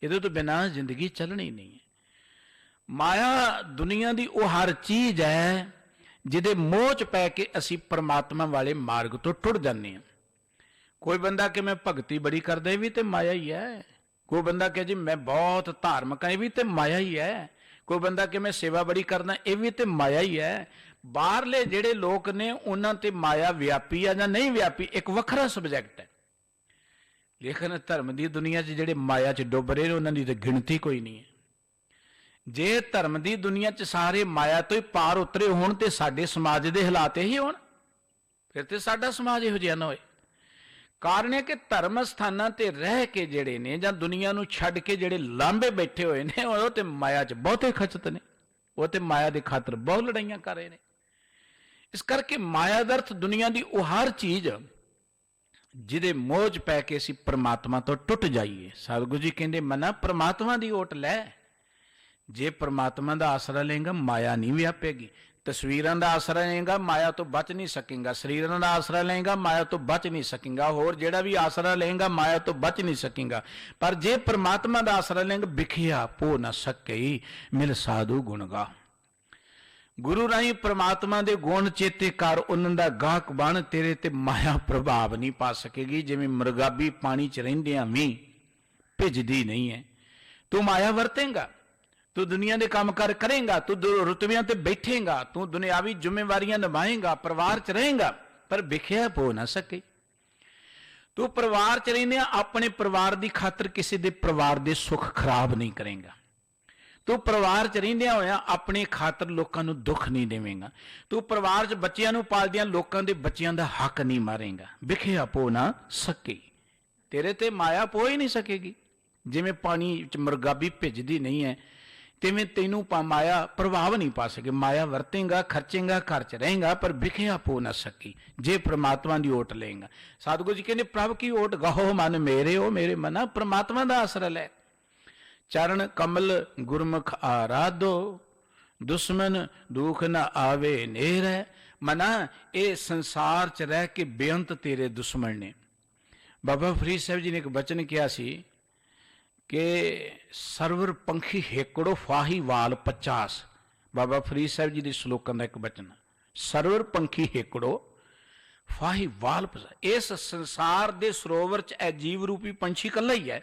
ਇਹਦੇ ਤੋਂ ਬਿਨਾਂ ਜ਼ਿੰਦਗੀ ਚੱਲਣੀ ਨਹੀਂ ਹੈ। ਮਾਇਆ ਦੁਨੀਆ ਦੀ ਉਹ ਹਰ ਚੀਜ਼ ਹੈ ਜਿਹਦੇ ਮੋਹ 'ਚ ਪੈ ਕੇ ਅਸੀਂ ਪਰਮਾਤਮਾ ਵਾਲੇ ਮਾਰਗ ਤੋਂ ਟੁੱਟ ਜਾਂਦੇ ਹਾਂ। ਕੋਈ ਬੰਦਾ ਕਿ ਮੈਂ ਭਗਤੀ ਬੜੀ ਕਰਦਾ, ਇਹ ਵੀ ਤੇ ਮਾਇਆ ਹੀ ਹੈ। ਕੋਈ ਬੰਦਾ ਕਿ ਜੀ ਮੈਂ ਬਹੁਤ ਧਾਰਮਿਕ ਹਾਂ, ਇਹ ਵੀ ਤੇ ਮਾਇਆ ਹੀ ਹੈ। ਕੋਈ ਬੰਦਾ ਕਿ ਮੈਂ ਸੇਵਾ ਬੜੀ ਕਰਦਾ, ਇਹ ਵੀ ਤੇ ਮਾਇਆ ਹੀ ਹੈ। ਬਾਹਰਲੇ ਜਿਹੜੇ ਲੋਕ ਨੇ ਉਹਨਾਂ ਤੇ ਮਾਇਆ ਵਿਆਪੀ ਆ ਜਾਂ ਨਹੀਂ ਵਿਆਪੀ, ਇੱਕ ਵੱਖਰਾ ਸਬਜੈਕਟ ਹੈ। ਲੇਕਿਨ ਧਰਮ ਦੀ ਦੁਨੀਆ 'ਚ ਜਿਹੜੇ ਮਾਇਆ 'ਚ ਡੁੱਬ ਰਹੇ ਨੇ ਉਹਨਾਂ ਦੀ ਤਾਂ ਗਿਣਤੀ ਕੋਈ ਨਹੀਂ ਹੈ। ਜੇ ਧਰਮ ਦੀ ਦੁਨੀਆ 'ਚ ਸਾਰੇ ਮਾਇਆ ਤੋਂ ਹੀ ਪਾਰ ਉਤਰੇ ਹੋਣ ਤੇ ਸਾਡੇ ਸਮਾਜ ਦੇ ਹਾਲਾਤ ਇਹੀ ਹੋਣ, ਫਿਰ ਤੇ ਸਾਡਾ ਸਮਾਜ ਇਹੋ ਜਿਹਾ ਨਾ ਹੋਏ। ਕਾਰਨ ਹੈ ਕਿ ਧਰਮ ਸਥਾਨਾਂ ਤੇ ਰਹਿ ਕੇ ਜਿਹੜੇ ਨੇ ਜਾਂ ਦੁਨੀਆ ਨੂੰ ਛੱਡ ਕੇ ਜਿਹੜੇ ਲਾਂਭੇ ਬੈਠੇ ਹੋਏ ਨੇ ਉਹ ਤੇ ਮਾਇਆ 'ਚ ਬਹੁਤੇ ਖਚਤ ਨੇ, ਉਹ ਤੇ ਮਾਇਆ ਦੇ ਖਾਤਰ ਬਹੁਤ ਲੜਾਈਆਂ ਕਰ ਰਹੇ ਨੇ। ਇਸ ਕਰਕੇ ਮਾਇਆ ਦਾ ਅਰਥ ਦੁਨੀਆ ਦੀ ਉਹ ਹਰ ਚੀਜ਼ ਜਿਹਦੇ ਮੋਹ 'ਚ ਪੈ ਕੇ ਅਸੀਂ ਪਰਮਾਤਮਾ ਤੋਂ ਟੁੱਟ ਜਾਈਏ। ਸਤਿਗੁਰੂ ਜੀ ਕਹਿੰਦੇ ਮਨਾ ਪਰਮਾਤਮਾ ਦੀ ਓਟ ਲੈ। ਜੇ ਪਰਮਾਤਮਾ ਦਾ ਆਸਰਾ ਲਏਗਾ ਮਾਇਆ ਨਹੀਂ ਵਿਆਪੇਗੀ। ਤਸਵੀਰਾਂ ਦਾ ਆਸਰਾ ਲਏਗਾ ਮਾਇਆ ਤੋਂ ਬਚ ਨਹੀਂ ਸਕੇਗਾ। ਸਰੀਰਾਂ ਦਾ ਆਸਰਾ ਲਏਗਾ ਮਾਇਆ ਤੋਂ ਬਚ ਨਹੀਂ ਸਕੇਗਾ। ਹੋਰ ਜਿਹੜਾ ਵੀ ਆਸਰਾ ਲਏਗਾ ਮਾਇਆ ਤੋਂ ਬਚ ਨਹੀਂ ਸਕੇਗਾ। ਪਰ ਜੇ ਪਰਮਾਤਮਾ ਦਾ ਆਸਰਾ ਲਏਗਾ ਵਿਖਿਆ ਪੋ ਨਾ ਸਕਈ ਮਿਲ ਸਾਧੂ ਗੁਣ ਗਾ। ਗੁਰੂ ਰਾਹੀਂ ਪਰਮਾਤਮਾ ਦੇ ਗੁਣ ਚੇਤੇ ਕਰ, ਉਹਨਾਂ ਦਾ ਗਾਹਕ ਬਣ, ਤੇਰੇ ਤੇ ਮਾਇਆ ਪ੍ਰਭਾਵ ਨਹੀਂ ਪਾ ਸਕੇਗੀ। ਜਿਵੇਂ ਮੁਰਗਾਬੀ ਪਾਣੀ 'ਚ ਰਹਿੰਦਿਆਂ ਵੀ ਭਿੱਜਦੀ ਨਹੀਂ ਹੈ। ਤੂੰ ਮਾਇਆ ਵਰਤੇਂਗਾ, ਤੂੰ ਦੁਨੀਆ ਦੇ ਕੰਮ ਕਰ ਕਰੇਂਗਾ, ਤੂੰ ਰੁਤਬਿਆਂ ਤੇ ਬੈਠੇਂਗਾ, ਤੂੰ ਦੁਨਿਆਵੀ ਜ਼ਿੰਮੇਵਾਰੀਆਂ ਨਿਭਾਏਂਗਾ, ਪਰਿਵਾਰ 'ਚ ਰਹੇਂਗਾ, ਪਰ ਵਿਖਿਆ ਪੋ ਨਾ ਸਕੇ। ਤੂੰ ਪਰਿਵਾਰ 'ਚ ਰਹਿੰਦਿਆਂ ਆਪਣੇ ਪਰਿਵਾਰ ਦੀ ਖਾਤਰ ਕਿਸੇ ਦੇ ਪਰਿਵਾਰ ਦੇ ਸੁੱਖ ਖਰਾਬ ਨਹੀਂ ਕਰੇਂਗਾ। ਤੂੰ ਪਰਿਵਾਰ 'ਚ ਰਹਿੰਦਿਆਂ ਹੋਇਆਂ ਆਪਣੇ ਖਾਤਰ ਲੋਕਾਂ ਨੂੰ ਦੁੱਖ ਨਹੀਂ ਦੇਵੇਂਗਾ। ਤੂੰ ਪਰਿਵਾਰ 'ਚ ਬੱਚਿਆਂ ਨੂੰ ਪਾਲਦਿਆਂ ਲੋਕਾਂ ਦੇ ਬੱਚਿਆਂ ਦਾ ਹੱਕ ਨਹੀਂ ਮਾਰੇਂਗਾ। ਵਿਖਿਆ ਪੋ ਨਾ ਸਕੇ, ਤੇਰੇ ਤੇ ਮਾਇਆ ਪੋ ਹੀ ਨਹੀਂ ਸਕੇਗੀ। ਜਿਵੇਂ ਪਾਣੀ 'ਚ ਮੁਰਗਾਬੀ ਭਿੱਜਦੀ ਨਹੀਂ ਹੈ, ਤਿਵੇਂ ਤੈਨੂੰ ਮਾਇਆ ਪ੍ਰਭਾਵ ਨਹੀਂ ਪਾ ਸਕੇ। ਮਾਇਆ ਵਰਤੇਂਗਾ, ਖਰਚੇਂਗਾ, ਘਰ 'ਚ ਰਹੇਂਗਾ, ਪਰ ਵਿਖਿਆ ਪੋ ਨਾ ਸਕੀ ਜੇ ਪ੍ਰਮਾਤਮਾ ਦੀ ਓਟ ਲਏਗਾ। ਸਤਿਗੁਰੂ ਜੀ ਕਹਿੰਦੇ ਪ੍ਰਭ ਕੀ ਓਟ ਗਾਹੋ ਮਨ ਮੇਰੇ, ਉਹ ਮੇਰੇ ਮਨਾ ਪ੍ਰਮਾਤਮਾ ਦਾ ਆਸਰਾ ਲੈ। ਚਰਨ ਕਮਲ ਗੁਰਮੁਖ ਆਰਾਧੋ, ਦੁਸ਼ਮਨ ਦੁਖ ਨਾ ਆਵੇ ਨੇਰੇ। ਮਨਾ ਇਹ ਸੰਸਾਰ 'ਚ ਰਹਿ ਕੇ ਬੇਅੰਤ ਤੇਰੇ ਦੁਸ਼ਮਣ ਨੇ। ਬਾਬਾ ਫਰੀਦ ਸਾਹਿਬ ਜੀ ਨੇ ਇੱਕ ਬਚਨ ਕਿਹਾ ਸੀ ਕਿ ਸਰਵਰ ਪੰਖੀ ਹੇਕੜੋ ਫਾਹੀ ਵਾਲ 50। ਬਾਬਾ ਫਰੀਦ ਸਾਹਿਬ ਜੀ ਦੇ ਸ਼ਲੋਕਾਂ ਦਾ ਇੱਕ ਬਚਨ, ਸਰਵਰ ਪੰਖੀ ਹੇਕੜੋ ਫਾਹੀ ਵਾਲ 50। ਇਸ ਸੰਸਾਰ ਦੇ ਸਰੋਵਰ 'ਚ ਇਹ ਜੀਵ ਰੂਪੀ ਪੰਛੀ ਇਕੱਲਾ ਹੀ ਹੈ,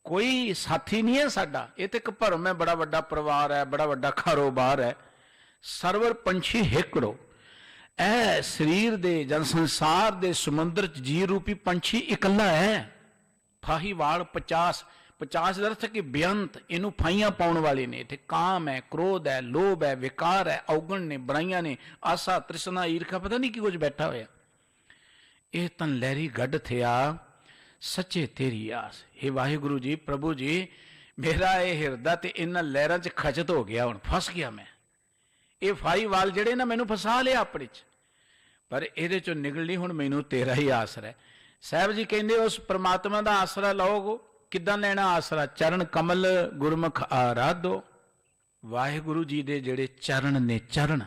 ਕੋਈ ਸਾਥੀ ਨਹੀਂ ਹੈ ਸਾਡਾ। ਇਹ ਤੇ ਇੱਕ ਭਰਮ ਹੈ, ਬੜਾ ਵੱਡਾ ਪਰਿਵਾਰ ਹੈ, ਬੜਾ ਵੱਡਾ ਕਾਰੋਬਾਰ ਹੈ। ਸਰਵਰ ਪੰਛੀ ਹੇਕੜੋ, ਇਹ ਸਰੀਰ ਦੇ ਜਾਂ ਸੰਸਾਰ ਦੇ ਸਮੁੰਦਰ 'ਚ ਜੀਵ ਰੂਪੀ ਪੰਛੀ ਇਕੱਲਾ ਹੈ। ਫਾਹੀਵਾਲ 50, 50 ਦਾ ਅਰਥ ਕਿ ਬੇਅੰਤ, ਇਹਨੂੰ ਫਾਈਆਂ ਪਾਉਣ ਵਾਲੇ ਨੇ। ਇੱਥੇ ਕਾਮ ਹੈ, ਕ੍ਰੋਧ ਹੈ, ਲੋਭ ਹੈ, ਵਿਕਾਰ ਹੈ, ਔਗਣ ਨੇ, ਬੁਰਾਈਆਂ ਨੇ, ਆਸਾ ਤ੍ਰਿਸ਼ਨਾ ਈਰਖਾ, ਪਤਾ ਨਹੀਂ ਕੀ ਕੁਝ ਬੈਠਾ ਹੋਇਆ। ਇਹ ਤਾਂ ਲਹਿਰੀ ਗੱਡ ਥਿਆ ਸੱਚੇ ਤੇਰੀ ਆਸ। ਹੇ ਵਾਹਿਗੁਰੂ ਜੀ, ਪ੍ਰਭੂ ਜੀ, ਮੇਰਾ ਇਹ ਹਿਰਦਾ ਤੇ ਇਹਨਾਂ ਲਹਿਰਾਂ 'ਚ ਖਚਤ ਹੋ ਗਿਆ, ਹੁਣ ਫਸ ਗਿਆ ਮੈਂ। ਇਹ ਫਾਹੀਵਾਲ ਜਿਹੜੇ ਨਾ ਮੈਨੂੰ ਫਸਾ ਲਿਆ ਆਪਣੇ 'ਚ, ਪਰ ਇਹਦੇ 'ਚੋਂ ਨਿਕਲ ਨਹੀਂ, ਹੁਣ ਮੈਨੂੰ ਤੇਰਾ ਹੀ ਆਸਰਾ ਹੈ। ਸਾਹਿਬ ਜੀ ਕਹਿੰਦੇ ਉਸ ਪ੍ਰਮਾਤਮਾ ਦਾ ਆਸਰਾ ਲਓਗੇ। ਕਿੱਦਾਂ ਲੈਣਾ ਆਸਰਾ? ਚਰਨ ਕਮਲ ਗੁਰਮੁਖ ਆਰਾਧੋ। ਵਾਹਿਗੁਰੂ ਜੀ ਦੇ ਜਿਹੜੇ ਚਰਨ ਨੇ, ਚਰਨ,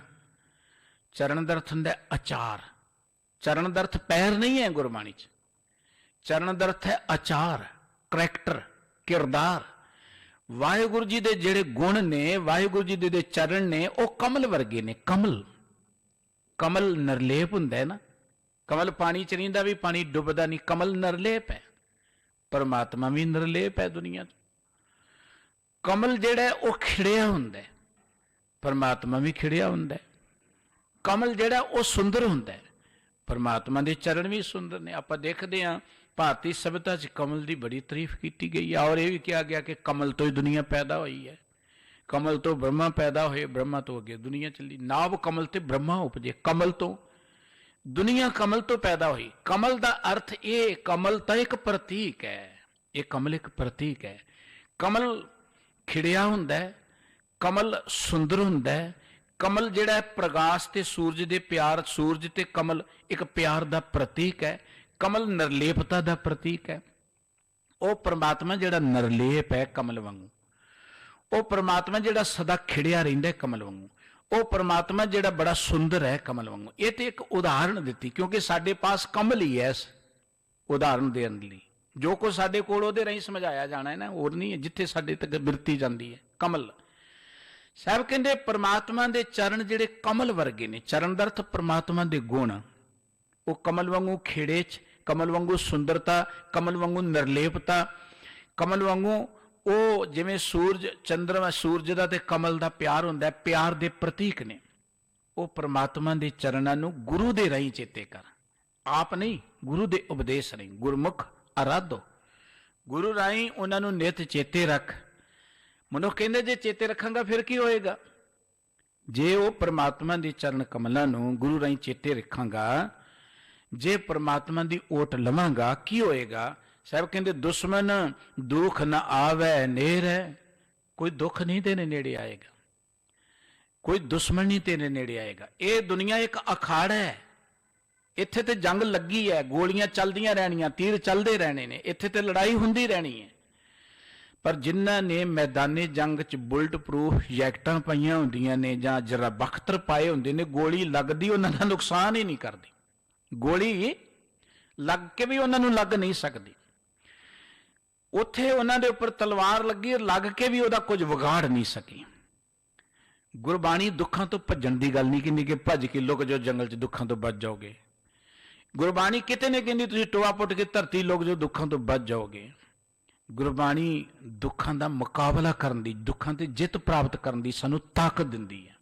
ਚਰਨ ਦਾ ਅਰਥ ਹੁੰਦਾ ਆਚਾਰ। ਚਰਨ ਦਾ ਅਰਥ ਪੈਰ ਨਹੀਂ ਹੈ ਗੁਰਬਾਣੀ 'ਚ, ਚਰਨ ਦਾ ਅਰਥ ਹੈ ਆਚਾਰ, ਕਰੈਕਟਰ, ਕਿਰਦਾਰ। ਵਾਹਿਗੁਰੂ ਜੀ ਦੇ ਜਿਹੜੇ ਗੁਣ ਨੇ, ਵਾਹਿਗੁਰੂ ਜੀ ਦੇ ਚਰਨ ਨੇ, ਉਹ ਕਮਲ ਵਰਗੇ ਨੇ। ਕਮਲ, ਕਮਲ ਨਿਰਲੇਪ ਹੁੰਦਾ ਹੈ ਨਾ। ਕਮਲ ਪਾਣੀ 'ਚ ਰਹਿੰਦਾ ਵੀ ਪਾਣੀ ਡੁੱਬਦਾ ਨਹੀਂ, ਕਮਲ ਨਿਰਲੇਪ ਹੈ। ਪਰਮਾਤਮਾ ਵੀ ਨਿਰਲੇਪ ਹੈ ਦੁਨੀਆ 'ਚ। ਕਮਲ ਜਿਹੜਾ ਉਹ ਖਿੜਿਆ ਹੁੰਦਾ, ਪਰਮਾਤਮਾ ਵੀ ਖਿੜਿਆ ਹੁੰਦਾ। ਕਮਲ ਜਿਹੜਾ ਉਹ ਸੁੰਦਰ ਹੁੰਦਾ, ਪਰਮਾਤਮਾ ਦੇ ਚਰਨ ਵੀ ਸੁੰਦਰ ਨੇ। ਆਪਾਂ ਦੇਖਦੇ ਹਾਂ ਭਾਰਤੀ ਸਭਿਅਤਾ 'ਚ ਕਮਲ ਦੀ ਬੜੀ ਤਾਰੀਫ ਕੀਤੀ ਗਈ ਹੈ, ਔਰ ਇਹ ਵੀ ਕਿਹਾ ਗਿਆ ਕਿ ਕਮਲ ਤੋਂ ਹੀ ਦੁਨੀਆ ਪੈਦਾ ਹੋਈ ਹੈ। ਕਮਲ ਤੋਂ ਬ੍ਰਹਮਾ ਪੈਦਾ ਹੋਏ, ਬ੍ਰਹਮਾ ਤੋਂ ਅੱਗੇ ਦੁਨੀਆ ਚੱਲੀ। ਨਾਭ ਕਮਲ ਤੇ ਬ੍ਰਹਮਾ ਉਪਜੇ, ਕਮਲ ਤੋਂ ਦੁਨੀਆ, ਕਮਲ ਤੋਂ ਪੈਦਾ ਹੋਈ। ਕਮਲ ਦਾ ਅਰਥ ਇਹ, ਕਮਲ ਤਾਂ ਇੱਕ ਪ੍ਰਤੀਕ ਹੈ। ਇਹ ਕਮਲ ਇੱਕ ਪ੍ਰਤੀਕ ਹੈ। ਕਮਲ ਖਿੜਿਆ ਹੁੰਦਾ, ਕਮਲ ਸੁੰਦਰ ਹੁੰਦਾ। ਕਮਲ ਜਿਹੜਾ ਪ੍ਰਗਾਸ਼ ਤੇ ਸੂਰਜ ਦੇ ਪਿਆਰ, ਸੂਰਜ ਤੇ ਕਮਲ ਇੱਕ ਪਿਆਰ ਦਾ ਪ੍ਰਤੀਕ ਹੈ। ਕਮਲ ਨਿਰਲੇਪਤਾ ਦਾ ਪ੍ਰਤੀਕ ਹੈ। ਉਹ ਪਰਮਾਤਮਾ ਜਿਹੜਾ ਨਿਰਲੇਪ ਹੈ ਕਮਲ ਵਾਂਗੂ, ਉਹ ਪਰਮਾਤਮਾ ਜਿਹੜਾ ਸਦਾ ਖਿੜਿਆ ਰਹਿੰਦਾ ਕਮਲ ਵਾਂਗੂ, ਉਹ ਪਰਮਾਤਮਾ ਜਿਹੜਾ ਬੜਾ ਸੁੰਦਰ ਹੈ ਕਮਲ ਵਾਂਗੂ। ਇਹ ਤੇ ਇੱਕ ਉਦਾਹਰਣ ਦਿੱਤੀ, ਕਿਉਂਕਿ ਸਾਡੇ ਪਾਸ ਕਮਲ ਹੀ ਹੈ ਇਸ ਉਦਾਹਰਣ ਦੇਣ ਲਈ। ਜੋ ਕੁਝ ਸਾਡੇ ਕੋਲ ਉਹਦੇ ਰਾਹੀਂ ਸਮਝਾਇਆ ਜਾਣਾ ਹੈ ਨਾ, ਹੋਰ ਨਹੀਂ ਹੈ, ਜਿੱਥੇ ਸਾਡੇ ਤੱਕ ਬਿਰਤੀ ਜਾਂਦੀ ਹੈ ਕਮਲ। ਸਾਹਿਬ ਕਹਿੰਦੇ ਪਰਮਾਤਮਾ ਦੇ ਚਰਨ ਜਿਹੜੇ ਕਮਲ ਵਰਗੇ ਨੇ, ਚਰਨ ਦਾ ਅਰਥ ਪਰਮਾਤਮਾ ਦੇ ਗੁਣ, ਉਹ ਕਮਲ ਵਾਂਗੂ ਖੇੜੇ 'ਚ, ਕਮਲ ਵਾਂਗੂ ਸੁੰਦਰਤਾ, ਕਮਲ ਵਾਂਗੂ ਨਿਰਲੇਪਤਾ, ਕਮਲ ਵਾਂਗੂ ਉਹ ਜਿਵੇਂ ਸੂਰਜ ਚੰਦਰਮਾ, ਸੂਰਜ ਦਾ ਤੇ ਕਮਲ ਦਾ ਪਿਆਰ ਹੁੰਦਾ, ਪਿਆਰ ਦੇ ਪ੍ਰਤੀਕ ਨੇ। ਉਹ ਪਰਮਾਤਮਾ ਦੇ ਚਰਨਾਂ ਨੂੰ ਗੁਰੂ ਦੇ ਰਾਹੀਂ ਚੇਤੇ ਕਰ, ਆਪ ਨਹੀਂ, ਗੁਰੂ ਦੇ ਉਪਦੇਸ਼ ਰਾਹੀਂ, ਗੁਰਮੁਖ ਆਰਾਧੋ, ਗੁਰੂ ਰਾਹੀਂ ਉਹਨਾਂ ਨੂੰ ਨਿਤ ਚੇਤੇ ਰੱਖ। ਮਨੁੱਖ ਕਹਿੰਦੇ ਜੇ ਚੇਤੇ ਰੱਖਾਂਗਾ ਫਿਰ ਕੀ ਹੋਏਗਾ? ਜੇ ਉਹ ਪਰਮਾਤਮਾ ਦੇ ਚਰਨ ਕਮਲਾਂ ਨੂੰ ਗੁਰੂ ਰਾਹੀਂ ਚੇਤੇ ਰੱਖਾਂਗਾ, ਜੇ ਪਰਮਾਤਮਾ ਦੀ ਓਟ ਲਵਾਂਗਾ, ਕੀ ਹੋਏਗਾ? ਸਾਹਿਬ ਕਹਿੰਦੇ ਦੁਸ਼ਮਣ ਦੁੱਖ ਨਾ ਆਵੇ ਨੇੜੇ, ਕੋਈ ਦੁੱਖ ਨਹੀਂ ਤੇਰੇ ਨੇੜੇ ਆਏਗਾ, ਕੋਈ ਦੁਸ਼ਮਣ ਨਹੀਂ ਤੇਰੇ ਨੇੜੇ ਆਏਗਾ। ਇਹ ਦੁਨੀਆ ਇੱਕ ਅਖਾੜਾ ਹੈ, ਇੱਥੇ ਤੇ ਜੰਗ ਲੱਗੀ ਹੈ, ਗੋਲੀਆਂ ਚੱਲਦੀਆਂ ਰਹਿਣੀਆਂ, ਤੀਰ ਚੱਲਦੇ ਰਹਿਣੇ ਨੇ, ਇੱਥੇ ਤੇ ਲੜਾਈ ਹੁੰਦੀ ਰਹਿਣੀ ਹੈ। ਪਰ ਜਿਨ੍ਹਾਂ ਨੇ ਮੈਦਾਨੇ ਜੰਗ 'ਚ ਬੁਲਟ ਪ੍ਰੂਫ ਜੈਕਟਾਂ ਪਾਈਆਂ ਹੁੰਦੀਆਂ ਨੇ ਜਾਂ ਜਰਾ ਬਖਤਰ ਪਾਏ ਹੁੰਦੇ ਨੇ, ਗੋਲੀ ਲੱਗਦੀ ਉਹਨਾਂ ਦਾ ਨੁਕਸਾਨ ਹੀ ਨਹੀਂ ਕਰਦੀ, ਗੋਲੀ ਲੱਗ ਕੇ ਵੀ ਉਹਨਾਂ ਨੂੰ ਲੱਗ ਨਹੀਂ ਸਕਦੀ। ਉੱਥੇ ਉਹਨਾਂ ਦੇ ਉੱਪਰ ਤਲਵਾਰ ਲੱਗੀ, ਲੱਗ ਕੇ ਵੀ ਉਹਦਾ ਕੁਝ ਵਿਗਾੜ ਨਹੀਂ ਸਕੀ। ਗੁਰਬਾਣੀ ਦੁੱਖਾਂ ਤੋਂ ਭੱਜਣ ਦੀ ਗੱਲ ਨਹੀਂ ਕਹਿੰਦੀ ਕਿ ਭੱਜ ਕੇ ਲੁਕ ਜਾਓ ਜੰਗਲ 'ਚ, ਦੁੱਖਾਂ ਤੋਂ ਬਚ ਜਾਓਗੇ। ਗੁਰਬਾਣੀ ਕਿਤੇ ਨਹੀਂ ਕਹਿੰਦੀ ਤੁਸੀਂ ਟੋਆ ਪੁੱਟ ਕੇ ਧਰਤੀ ਲੁਕ ਜਾਓ, ਦੁੱਖਾਂ ਤੋਂ ਬਚ ਜਾਓਗੇ। ਗੁਰਬਾਣੀ ਦੁੱਖਾਂ ਦਾ ਮੁਕਾਬਲਾ ਕਰਨ ਦੀ, ਦੁੱਖਾਂ ਤੇ ਜਿੱਤ ਪ੍ਰਾਪਤ ਕਰਨ ਦੀ ਸਾਨੂੰ ਤਾਕਤ ਦਿੰਦੀ ਹੈ।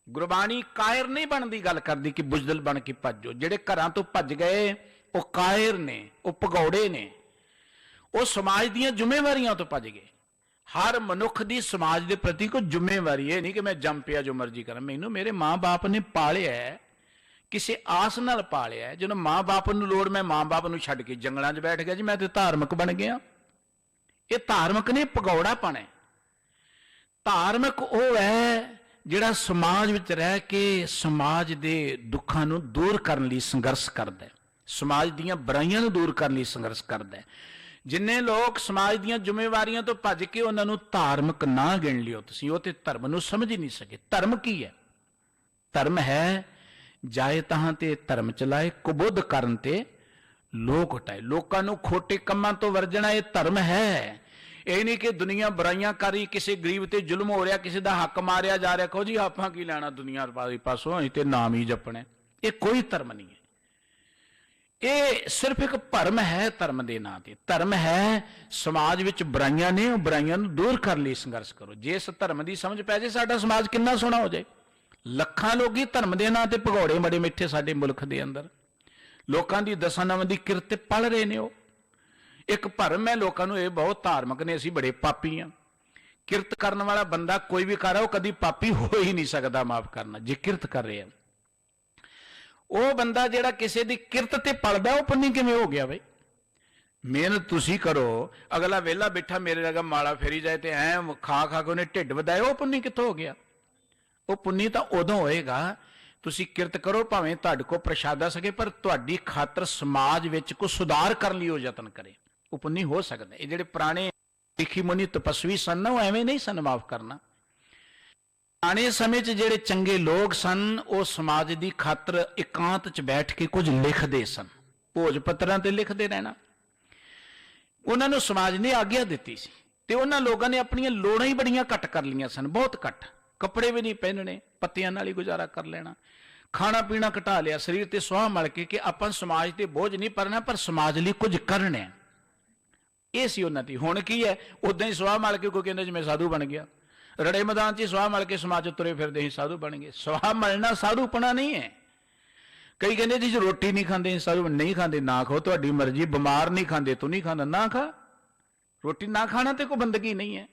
ਗੁਰਬਾਣੀ ਕਾਇਰ ਨਹੀਂ ਬਣਨ ਦੀ ਗੱਲ ਕਰਦੀ ਕਿ ਬੁਜ਼ਦਲ ਬਣ ਕੇ ਭੱਜੋ। ਜਿਹੜੇ ਘਰਾਂ ਤੋਂ ਭੱਜ ਗਏ ਉਹ ਕਾਇਰ ਨੇ, ਉਹ ਭਗੌੜੇ ਨੇ, ਉਹ ਸਮਾਜ ਦੀਆਂ ਜ਼ਿੰਮੇਵਾਰੀਆਂ ਤੋਂ ਭੱਜ ਗਏ। ਹਰ ਮਨੁੱਖ ਦੀ ਸਮਾਜ ਦੇ ਪ੍ਰਤੀ ਕੋਈ ਜ਼ਿੰਮੇਵਾਰੀ ਹੈ, ਨਹੀਂ ਕਿ ਮੈਂ ਜੰਮ ਪਿਆ ਜੋ ਮਰਜ਼ੀ ਕਰਾਂ। ਮੈਨੂੰ ਮੇਰੇ ਮਾਂ-ਬਾਪ ਨੇ ਪਾਲਿਆ, ਕਿਸੇ ਆਸ ਨਾਲ ਪਾਲਿਆ। ਜਦੋਂ ਮਾਂ-ਬਾਪ ਨੂੰ ਲੋੜ, ਮੈਂ ਮਾਂ-ਬਾਪ ਨੂੰ ਛੱਡ ਕੇ ਜੰਗਲਾਂ 'ਚ ਬੈਠ ਗਿਆ ਜੀ, ਮੈਂ ਤੇ ਧਾਰਮਿਕ ਬਣ ਗਿਆ। ਇਹ ਧਾਰਮਿਕ ਨੇ ਭਗੌੜਾਪਣ ਹੈ। ਧਾਰਮਿਕ ਉਹ ਹੈ ਜਿਹੜਾ ਸਮਾਜ ਵਿੱਚ ਰਹਿ ਕੇ ਸਮਾਜ ਦੇ ਦੁੱਖਾਂ ਨੂੰ ਦੂਰ ਕਰਨ ਲਈ ਸੰਘਰਸ਼ ਕਰਦਾ ਹੈ, ਸਮਾਜ ਦੀਆਂ ਬੁਰਾਈਆਂ ਨੂੰ ਦੂਰ ਕਰਨ ਲਈ ਸੰਘਰਸ਼ ਕਰਦਾ ਹੈ। ਜਿੰਨੇ ਲੋਕ ਸਮਾਜ ਦੀਆਂ ਜ਼ਿੰਮੇਵਾਰੀਆਂ ਤੋਂ ਭੱਜ ਕੇ ਉਹਨਾਂ ਨੂੰ ਧਾਰਮਿਕ ਨਾ ਗਿਣ ਲਿਓ ਤੁਸੀਂ, ਉਹ ਤੇ ਧਰਮ ਨੂੰ ਸਮਝ ਹੀ ਨਹੀਂ ਸਕੇ। ਧਰਮ ਕੀ ਹੈ? ਧਰਮ ਹੈ ਜਾਏ ਤਹਾਂ ਤੇ ਧਰਮ ਚਲਾਏ, ਕੁਬੁੱਧ ਕਰਨ ਤੇ ਲੋਕ ਹਟਾਏ। ਲੋਕਾਂ ਨੂੰ ਖੋਟੇ ਕੰਮਾਂ ਤੋਂ ਵਰਜਣਾ ਇਹ ਧਰਮ ਹੈ। ਇਹ ਨਹੀਂ ਕਿ ਦੁਨੀਆ ਬੁਰਾਈਆਂ ਕਰੀ, ਕਿਸੇ ਗਰੀਬ ਤੇ ਜ਼ੁਲਮ ਹੋ ਰਿਹਾ, ਕਿਸੇ ਦਾ ਹੱਕ ਮਾਰਿਆ ਜਾ ਰਿਹਾ, ਕਹੋ ਜੀ ਆਪਾਂ ਕੀ ਲੈਣਾ ਦੁਨੀਆ ਪਾਸੋਂ, ਅਸੀਂ ਤੇ ਨਾਮ ਹੀ ਜਪਣਾ। ਇਹ ਕੋਈ ਧਰਮ ਨਹੀਂ ਹੈ, ਇਹ ਸਿਰਫ ਇੱਕ ਭਰਮ ਹੈ। ਧਰਮ ਦੇ ਨਾਂ ਤੇ ਧਰਮ ਹੈ ਸਮਾਜ ਵਿੱਚ ਬੁਰਾਈਆਂ ਨੇ, ਉਹ ਬੁਰਾਈਆਂ ਨੂੰ ਦੂਰ ਕਰਨ ਲਈ ਸੰਘਰਸ਼ ਕਰੋ। ਜੇ ਇਸ ਧਰਮ ਦੀ ਸਮਝ ਪੈ ਜੇ, ਸਾਡਾ ਸਮਾਜ ਕਿੰਨਾ ਸੋਹਣਾ ਹੋ ਜਾਏ। ਲੱਖਾਂ ਲੋਕੀ ਧਰਮ ਦੇ ਨਾਂ ਤੇ ਭਗੌੜੇ ਬੜੇ ਮਿੱਠੇ ਸਾਡੇ ਮੁਲਕ ਦੇ ਅੰਦਰ, ਲੋਕਾਂ ਦੀ ਦਸਾਂ ਨਵਾਂ ਦੀ ਕਿਰਤ ਪੜ ਰਹੇ ਨੇ। ਉਹ ਇੱਕ ਭਰਮ ਹੈ ਲੋਕਾਂ ਨੂੰ, ਇਹ ਬਹੁਤ ਧਾਰਮਿਕ ਨੇ, ਅਸੀਂ ਬੜੇ ਪਾਪੀ ਹਾਂ। ਕਿਰਤ ਕਰਨ ਵਾਲਾ ਬੰਦਾ ਕੋਈ ਵੀ ਕਰ ਰਿਹਾ, ਉਹ ਕਦੀ ਪਾਪੀ ਹੋ ਹੀ ਨਹੀਂ ਸਕਦਾ। ਮਾਫ ਕਰਨਾ, ਜੇ ਕਿਰਤ ਕਰ ਰਿਹਾ, ਉਹ ਬੰਦਾ ਜਿਹੜਾ ਕਿਸੇ ਦੀ ਕਿਰਤ ਤੇ ਪਲਦਾ, ਉਹ ਪੁੰਨੀ ਕਿਵੇਂ ਹੋ ਗਿਆ ਬਈ? ਮਿਹਨਤ ਤੁਸੀਂ ਕਰੋ, ਅਗਲਾ ਵਿਹਲਾ ਬੈਠਾ ਮੇਰੇ ਲਗਾ ਮਾਲਾ ਫੇਰੀ ਜਾਏ ਤੇ ਐ ਖਾ ਖਾ ਕੇ ਉਹਨੇ ਢਿੱਡ ਵਧਾਏ, ਉਹ ਪੁੰਨੀ ਕਿੱਥੋਂ ਹੋ ਗਿਆ? ਉਹ ਪੁੰਨੀ ਤਾਂ ਉਦੋਂ ਹੋਏਗਾ ਤੁਸੀਂ ਕਿਰਤ ਕਰੋ, ਭਾਵੇਂ ਤੁਹਾਡੇ ਕੋਲ ਪ੍ਰਸ਼ਾਦਾ ਸਕੇ, ਪਰ ਤੁਹਾਡੀ ਖਾਤਰ ਸਮਾਜ ਵਿੱਚ ਕੋਈ ਸੁਧਾਰ ਕਰਨ ਲਈ ਉਹ ਯਤਨ ਕਰੇ, ਉਹ ਪੁੰਨੀ ਹੋ ਸਕਦਾ। ਇਹ ਜਿਹੜੇ ਪੁਰਾਣੇ ਲਿਖੀ ਮੁਨੀ ਤਪਸਵੀ ਸਨ ਨਾ, ਉਹ ਐਵੇਂ ਨਹੀਂ ਸਨ ਮਾਫ ਕਰਨਾ। ਪੁਰਾਣੇ ਸਮੇਂ 'ਚ ਜਿਹੜੇ ਚੰਗੇ ਲੋਕ ਸਨ, ਉਹ ਸਮਾਜ ਦੀ ਖਾਤਰ ਇਕਾਂਤ 'ਚ ਬੈਠ ਕੇ ਕੁਝ ਲਿਖਦੇ ਸਨ, ਭੋਜ ਪੱਤਰਾਂ ਤੇ ਲਿਖਦੇ ਰਹਿਣਾ। ਉਹਨਾਂ ਨੂੰ ਸਮਾਜ ਨੇ ਆਗਿਆ ਦਿੱਤੀ ਸੀ, ਤੇ ਉਹਨਾਂ ਲੋਕਾਂ ਨੇ ਆਪਣੀਆਂ ਲੋੜਾਂ ਹੀ ਬੜੀਆਂ ਘੱਟ ਕਰ ਲਈਆਂ ਸਨ, ਬਹੁਤ ਘੱਟ। ਕੱਪੜੇ ਵੀ ਨਹੀਂ ਪਹਿਨਣੇ, ਪੱਤਿਆਂ ਨਾਲ ਹੀ ਗੁਜ਼ਾਰਾ ਕਰ ਲੈਣਾ। ਖਾਣਾ ਪੀਣਾ ਘਟਾ ਲਿਆ, ਸਰੀਰ ਤੇ ਸੁਆਹ ਮਲ ਕੇ ਕਿ ਆਪਾਂ ਸਮਾਜ ਤੇ ਬੋਝ ਨਹੀਂ ਪਰਨਾ, ਪਰ ਸਮਾਜ ਲਈ ਕੁਝ ਕਰਨਾ। ਇਹ ਸੀ ਉਹਨਾਂ ਦੀ। ਹੁਣ ਕੀ ਹੈ? ਉਦਾਂ ਹੀ ਸੁਆਹ ਮਲ ਕੇ ਕੋਈ ਕਹਿੰਦਾ ਜਿਵੇਂ ਸਾਧੂ ਬਣ ਗਿਆ, ਰੜੇ ਮੈਦਾਨ 'ਚ ਹੀ ਸੁਆਹ ਮਲ ਕੇ ਸਮਾਜ ਤੁਰੇ ਫਿਰਦੇ ਸੀ, ਸਾਧੂ ਬਣ ਗਏ। ਸੁਆਹ ਮਲਣਾ ਸਾਧੂਪਣਾ ਨਹੀਂ ਹੈ। ਕਈ ਕਹਿੰਦੇ ਜੀ ਰੋਟੀ ਨਹੀਂ ਖਾਂਦੇ ਸਾਧੂ, ਨਹੀਂ ਖਾਂਦੇ, ਨਾ ਖਾਓ, ਤੁਹਾਡੀ ਮਰਜ਼ੀ। ਬਿਮਾਰ ਨਹੀਂ ਖਾਂਦੇ, ਤੂੰ ਨਹੀਂ ਖਾਂਦਾ, ਨਾ ਖਾ। ਰੋਟੀ ਨਾ ਖਾਣਾ ਤੇ ਕੋਈ ਬੰਦਗੀ ਨਹੀਂ ਹੈ,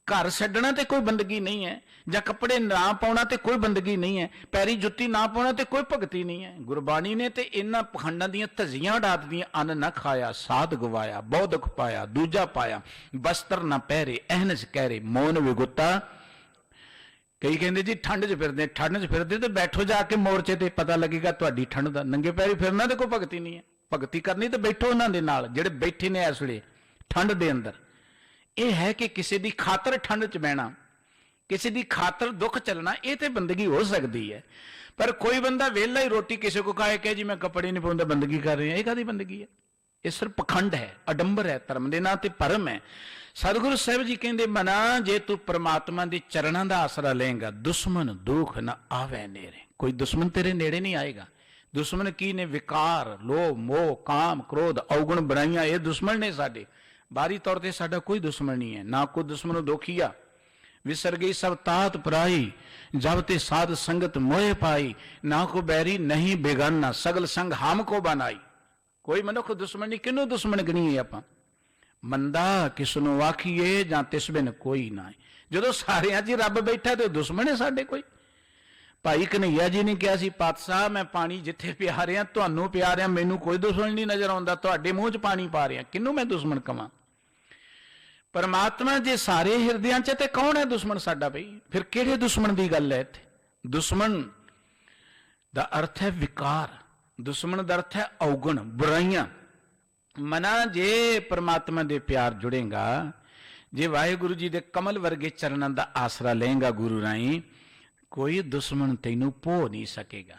ਘਰ ਛੱਡਣਾ ਤੇ ਕੋਈ ਬੰਦਗੀ ਨਹੀਂ ਹੈ, ਜਾਂ ਕੱਪੜੇ ਨਾ ਪਾਉਣਾ ਤੇ ਕੋਈ ਬੰਦਗੀ ਨਹੀਂ ਹੈ, ਪੈਰੀ ਜੁੱਤੀ ਨਾ ਪਾਉਣਾ ਤੇ ਕੋਈ ਭਗਤੀ ਨਹੀਂ ਹੈ। ਗੁਰਬਾਣੀ ਨੇ ਤੇ ਇਹਨਾਂ ਪਖੰਡਾਂ ਦੀਆਂ ਧੱਜੀਆਂ ਉਡਾ ਦਿੱਤੀਆਂ। ਅੰਨ ਨਾ ਖਾਇਆ, ਸਾਧ ਗਵਾਇਆ, ਬਹੁ ਦੁੱਖ ਪਾਇਆ, ਦੂਜਾ ਪਾਇਆ, ਬਸਤਰ ਨਾ ਪਹਿਰੇ, ਅਹਨਸ ਕਹਿਰੇ, ਮੌਨ ਵਿਗੁੱਤਾ। ਕਈ ਕਹਿੰਦੇ ਜੀ ਠੰਡ 'ਚ ਫਿਰਦੇ, ਠੰਡ 'ਚ ਫਿਰਦੇ ਤੇ ਬੈਠੋ ਜਾ ਕੇ ਮੋਰਚੇ ਤੇ, ਪਤਾ ਲੱਗੇਗਾ ਤੁਹਾਡੀ ਠੰਡ ਦਾ। ਨੰਗੇ ਪੈਰੀ ਫਿਰਨਾ ਤੇ ਕੋਈ ਭਗਤੀ ਨਹੀਂ ਹੈ। ਭਗਤੀ ਕਰਨੀ ਤੇ ਬੈਠੋ ਉਹਨਾਂ ਦੇ ਨਾਲ ਜਿਹੜੇ ਬੈਠੇ ਨੇ ਇਸ ਵੇਲੇ ਠੰਡ ਦੇ ਅੰਦਰ। ਇਹ ਹੈ ਕਿ ਕਿਸੇ ਦੀ ਖਾਤਰ ਠੰਡ 'ਚ ਬਹਿਣਾ, किसी की खातर दुख चलना, ये तो बंदगी हो सकती है। पर कोई बंदा वेला ही रोटी किसी को खाए कहे जी मैं कपड़े नहीं पाਉਂਦਾ बंदगी कर रही है, ये काहदी बंदगी है? ये सिर्फ पखंड है, अडंबर है, धर्म के नां ते भरम है। सतगुरु साहब जी कहते मना जे तू परमात्मा के चरणों का आसरा लेगा दुश्मन दुख न आवे नेड़े। कोई दुश्मन तेरे नेड़े नहीं आएगा। दुश्मन की ने? विकार, लोभ, मोह, काम, क्रोध, अवगुण, बुराइयां, ये दुश्मन ने साडे। बाहरी तौर पर साडा कोई दुश्मन नहीं है, ना कोई दुश्मन दोखिया। विसर गई सब तात पराई, जब ते साध संगत मोह पाई, ना को बैरी नहीं बेगाना, सगल संग हम को बनाई। कोई मनुख दुश्मन नहीं। किनू दुश्मन गणीए आपां? मंदा किसनों आखीए जां तिस बिन कोई ना। जो सारियां च रब बैठा तो दुश्मन है साडे कोई? भाई कन्हैया जी ने कहा सी पातशाह मैं पानी जिथे पिया रहा तुहानू पिया रहा, मैनू कोई दुश्मन नहीं नजर आता, तुहाडे मूँह च पानी पा रहा, किनू मैं दुश्मन कवां? परमात्मा जे सारे हिरदियां च ते कौन है दुश्मन साडा? बई फिर किहड़े दुश्मन की गल है इत्थे? दुश्मन दा अर्थ है विकार, दुश्मन दा अर्थ है अवगुण, बुराइयां। मना जे परमात्मा दे प्यार जुड़ेगा, जे वाहिगुरु जी दे कमल वर्गे चरणों का आसरा लेगा गुरु राई, कोई दुश्मन तैनू भो नहीं सकेगा,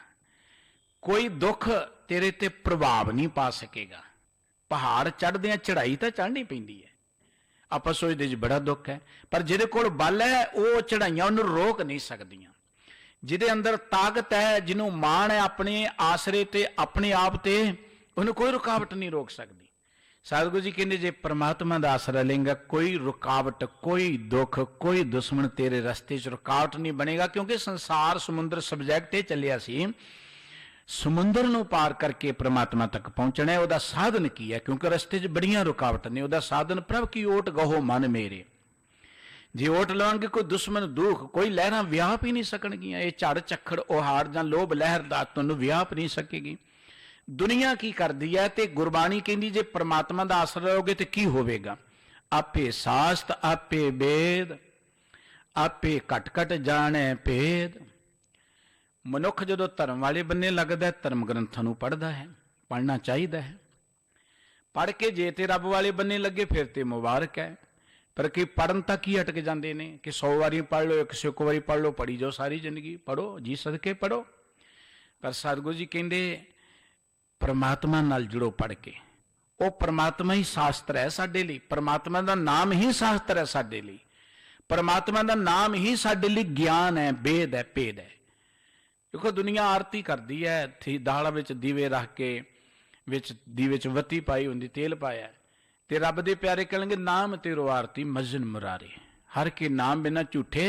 कोई दुख तेरे ते प्रभाव नहीं पा सकेगा। पहाड़ चढ़दे चढ़ाई तो चढ़नी पैंदी है, आपां सोचदे जी बड़ा दुख है, पर जिहदे कोल बल है वो चढ़ाइयां उन्हें रोक नहीं सकदियां। जिहदे अंदर ताकत है, जिन्हों माण है अपने आसरे ते अपने आप ते, उन्हें कोई रुकावट नहीं रोक सकती। सतगुरु जी कहते जे परमात्मा का आसरा लेंगा, कोई रुकावट, कोई दुख, कोई दुश्मन तेरे रस्ते च रुकावट नहीं बनेगा। क्योंकि संसार समुद्र सबजैक्ट ये चलिया सी, समुद्र नूं पार करके परमात्मा तक पहुंचना है। वह साधन की है? क्योंकि रस्ते च बड़ियां रुकावट ने। वह साधन प्रभ की ओट गहो मन मेरे। जे ओट लवांगे कोई दुश्मन दुख, कोई लहरां व्याप ही नहीं सकणगियां। ये झड़ झक्खड़ ओहाड़ जां लोभ लहर दा तुहानूं व्याप नहीं सकेगी। दुनिया की करदी है ते गुरबाणी कहंदी जे परमात्मा दा आसरा लओगे ते की होवेगा? आपे सास्त आपे वेद, आपे घट घट जाने भेद। मनुख जदों धर्म वाले बन्ने लगदा है, धर्म ग्रंथां नूं पढ़दा है, पढ़ना चाहिए है। पढ़ के जे ते रब वाले बन्ने लगे फिर ते मुबारक है। पर कि पढ़न तक ही अटक जाते हैं कि 100 वारी पढ़ लो, 101 वारी पढ़ लो, पढ़ी जाओ सारी जिंदगी। पढ़ो जी सदके पढ़ो। पर सतगुरु जी कहते परमात्मा नाल जुड़ो पढ़ के। वो परमात्मा ही शास्त्र है साडे लई, परमात्मा का नाम ही शास्त्र है साडे लई, परमात्मा का नाम ही साडे लई ज्ञान है, वेद है, भेद है। देखो दुनिया आरती करती है, थी दाल विच दीवे रख के, विच दीवे च वती पाई हुंदी, तेल पाया, ते रब दे प्यारे कहणगे नाम तेरो आरती मजन मुरारे, हर के नाम बिना झूठे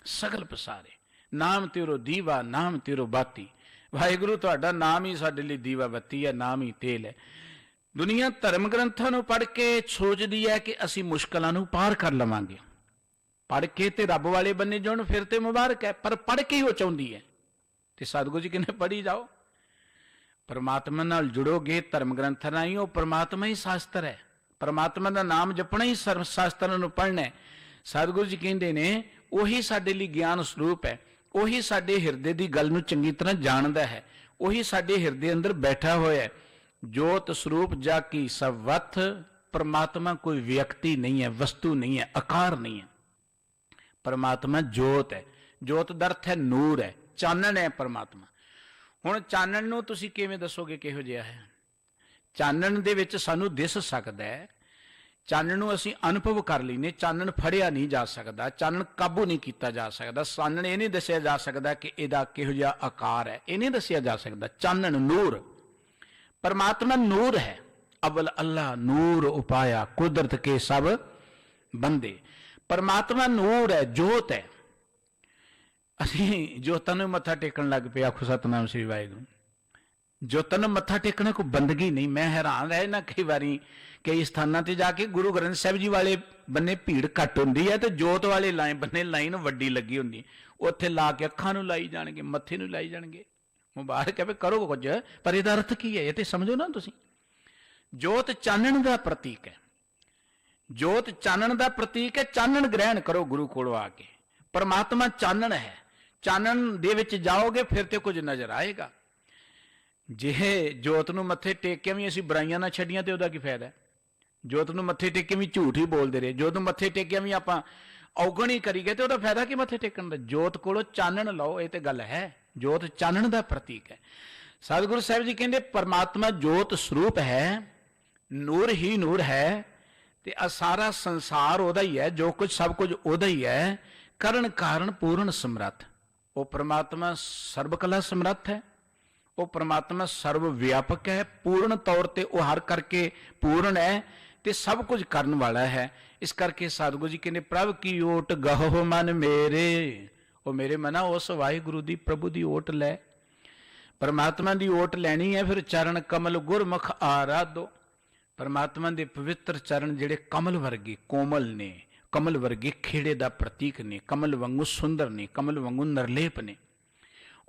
सगल पसारे। नाम तेरो दीवा, नाम तेरो बाती। वाहिगुरु तुहाडा नाम ही साडे लई दीवा बत्ती है, नाम ही तेल है। दुनिया धर्म ग्रंथां नूं पढ़ के सोचदी है कि असीं मुश्किलां नूं पार कर लवांगे, पढ़ के ते रब वाले बन्ने जाण फिर ते मुबारक है। पर पढ़ के ही वो चाहुंदी है। ते सतगुरु जी कहंदे पढ़ी जाओ, परमात्मा नाल जुड़ोगे धर्म ग्रंथां राहीं। वो परमात्मा ही शास्त्र है, परमात्मा का नाम जपना ही शास्त्रां नूं पढ़ना है। सतगुरु जी कहंदे ने उही साडे लई ज्ञान स्वरूप है, उही साडे हिरदे दी गल नूं चंगी तरह जानदा है, उही साडे हिरदे अंदर बैठा होया है। जोत स्वरूप जा की सब वथ। परमात्मा कोई व्यक्ति नहीं है, वस्तु नहीं है, आकार नहीं है। परमात्मा जोत है। जोत दा अर्थ है नूर है, चानण है परमात्मा। हुण चानण नूं तुसीं किवें दसोगे किहो जिहा है? चानण दे विच सानूं दिस सकदा है, चानण नूं असीं अनुभव कर लईने, चानण फड़िया नहीं जा सकदा, चानण काबू नहीं किया जा सकदा। चानण ये नहीं दसिया जा सकदा कि इहदा किहो जिहा आकार है, ये नहीं दसिया जा सकदा। चानण नूर, परमात्मा नूर है। अव्वल अल्लाह नूर उपाया, कुदरत के सब बंदे। परमात्मा नूर है, जोत है। असीं जोतां नूं मत्था टेकण लग पे, आखो सतनाम श्री वाहिगुरू। जोतां नूं मत्था टेकना कोई बंदगी नहीं। मैं हैरान रह ना कई बारी कई स्थानां ते जाके गुरु ग्रंथ साहिब जी वाले बन्ने भीड़ घट हुंदी है, तो जोत वाले लाइन बन्ने लाइन वड्डी लगी हुंदी, उत्थे ला के अखां नूं लाई जाणगे, मत्थे नूं लाई जाणगे। मुबारक है, करो कुछ, पर इहदा अर्थ की है ये ते समझो ना तुसीं। जोत चानण दा प्रतीक है, जोत चानण दा प्रतीक है। चानण ग्रहण करो गुरु कोलों आके। परमात्मा चानण है, चानण दे विच जाओगे फिर ते कुछ नजर आएगा। जे जोत नूं मत्थे टेक के भी असीं बुराइयां ना छड्डियां ते उहदा की फायदा है? जोत नूं मत्थे टेक के भी झूठ ही बोलते रहे, जोत नूं मत्थे टेक के भी आपां ਔਗਣ ਹੀ ਕਰੀ ਗਏ ਤੇ ਉਹਦਾ ਫਾਇਦਾ ਕੀ ਮੱਥੇ ਟੇਕਣ ਦਾ? ਜੋਤ ਕੋਲੋਂ ਚਾਨਣ ਲਓ, ਇਹ ਤੇ ਗੱਲ ਹੈ। ਜੋਤ ਚਾਨਣ ਦਾ ਪ੍ਰਤੀਕ ਹੈ। ਸਤਿਗੁਰੂ ਸਾਹਿਬ ਜੀ ਕਹਿੰਦੇ ਪਰਮਾਤਮਾ ਜੋਤ ਸਰੂਪ ਹੈ, ਨੂਰ ਹੀ ਨੂਰ ਹੈ, ਤੇ ਆ ਸਾਰਾ ਸੰਸਾਰ ਉਹਦਾ ਹੀ ਹੈ, ਜੋ ਕੁਝ ਸਭ ਕੁਝ ਉਹਦਾ ਹੀ ਹੈ। ਕਰਨ ਕਾਰਨ ਪੂਰਨ ਸਮਰੱਥ, ਉਹ ਪਰਮਾਤਮਾ ਸਰਬ ਕਲਾ ਸਮਰੱਥ ਹੈ, ਉਹ ਪਰਮਾਤਮਾ ਸਰਵ ਵਿਆਪਕ ਹੈ, ਪੂਰਨ ਤੌਰ ਤੇ ਉਹ ਹਰ ਕਰਕੇ ਪੂਰਨ ਹੈ ਤੇ ਸਭ ਕੁਝ ਕਰਨ ਵਾਲਾ ਹੈ। ਇਸ ਕਰਕੇ ਸਤਿਗੁਰੂ ਜੀ ਕਹਿੰਦੇ ਪ੍ਰਭ ਕੀ ਓਟ ਗਹੋ ਮਨ ਮੇਰੇ, ਉਹ ਮੇਰੇ ਮਨਾ ਉਸ ਵਾਹਿਗੁਰੂ ਦੀ ਪ੍ਰਭੂ ਦੀ ਓਟ ਲੈ। ਪਰਮਾਤਮਾ ਦੀ ਓਟ ਲੈਣੀ ਹੈ, ਫਿਰ ਚਰਨ ਕਮਲ ਗੁਰਮੁਖ ਆਰਾਧੋ। ਪਰਮਾਤਮਾ ਦੇ ਪਵਿੱਤਰ ਚਰਨ ਜਿਹੜੇ ਕਮਲ ਵਰਗੇ ਕੋਮਲ ਨੇ, ਕਮਲ ਵਰਗੇ ਖੇੜੇ ਦਾ ਪ੍ਰਤੀਕ ਨੇ, ਕਮਲ ਵਾਂਗੂ ਸੁੰਦਰ ਨੇ, ਕਮਲ ਵਾਂਗੂ ਨਿਰਲੇਪ ਨੇ।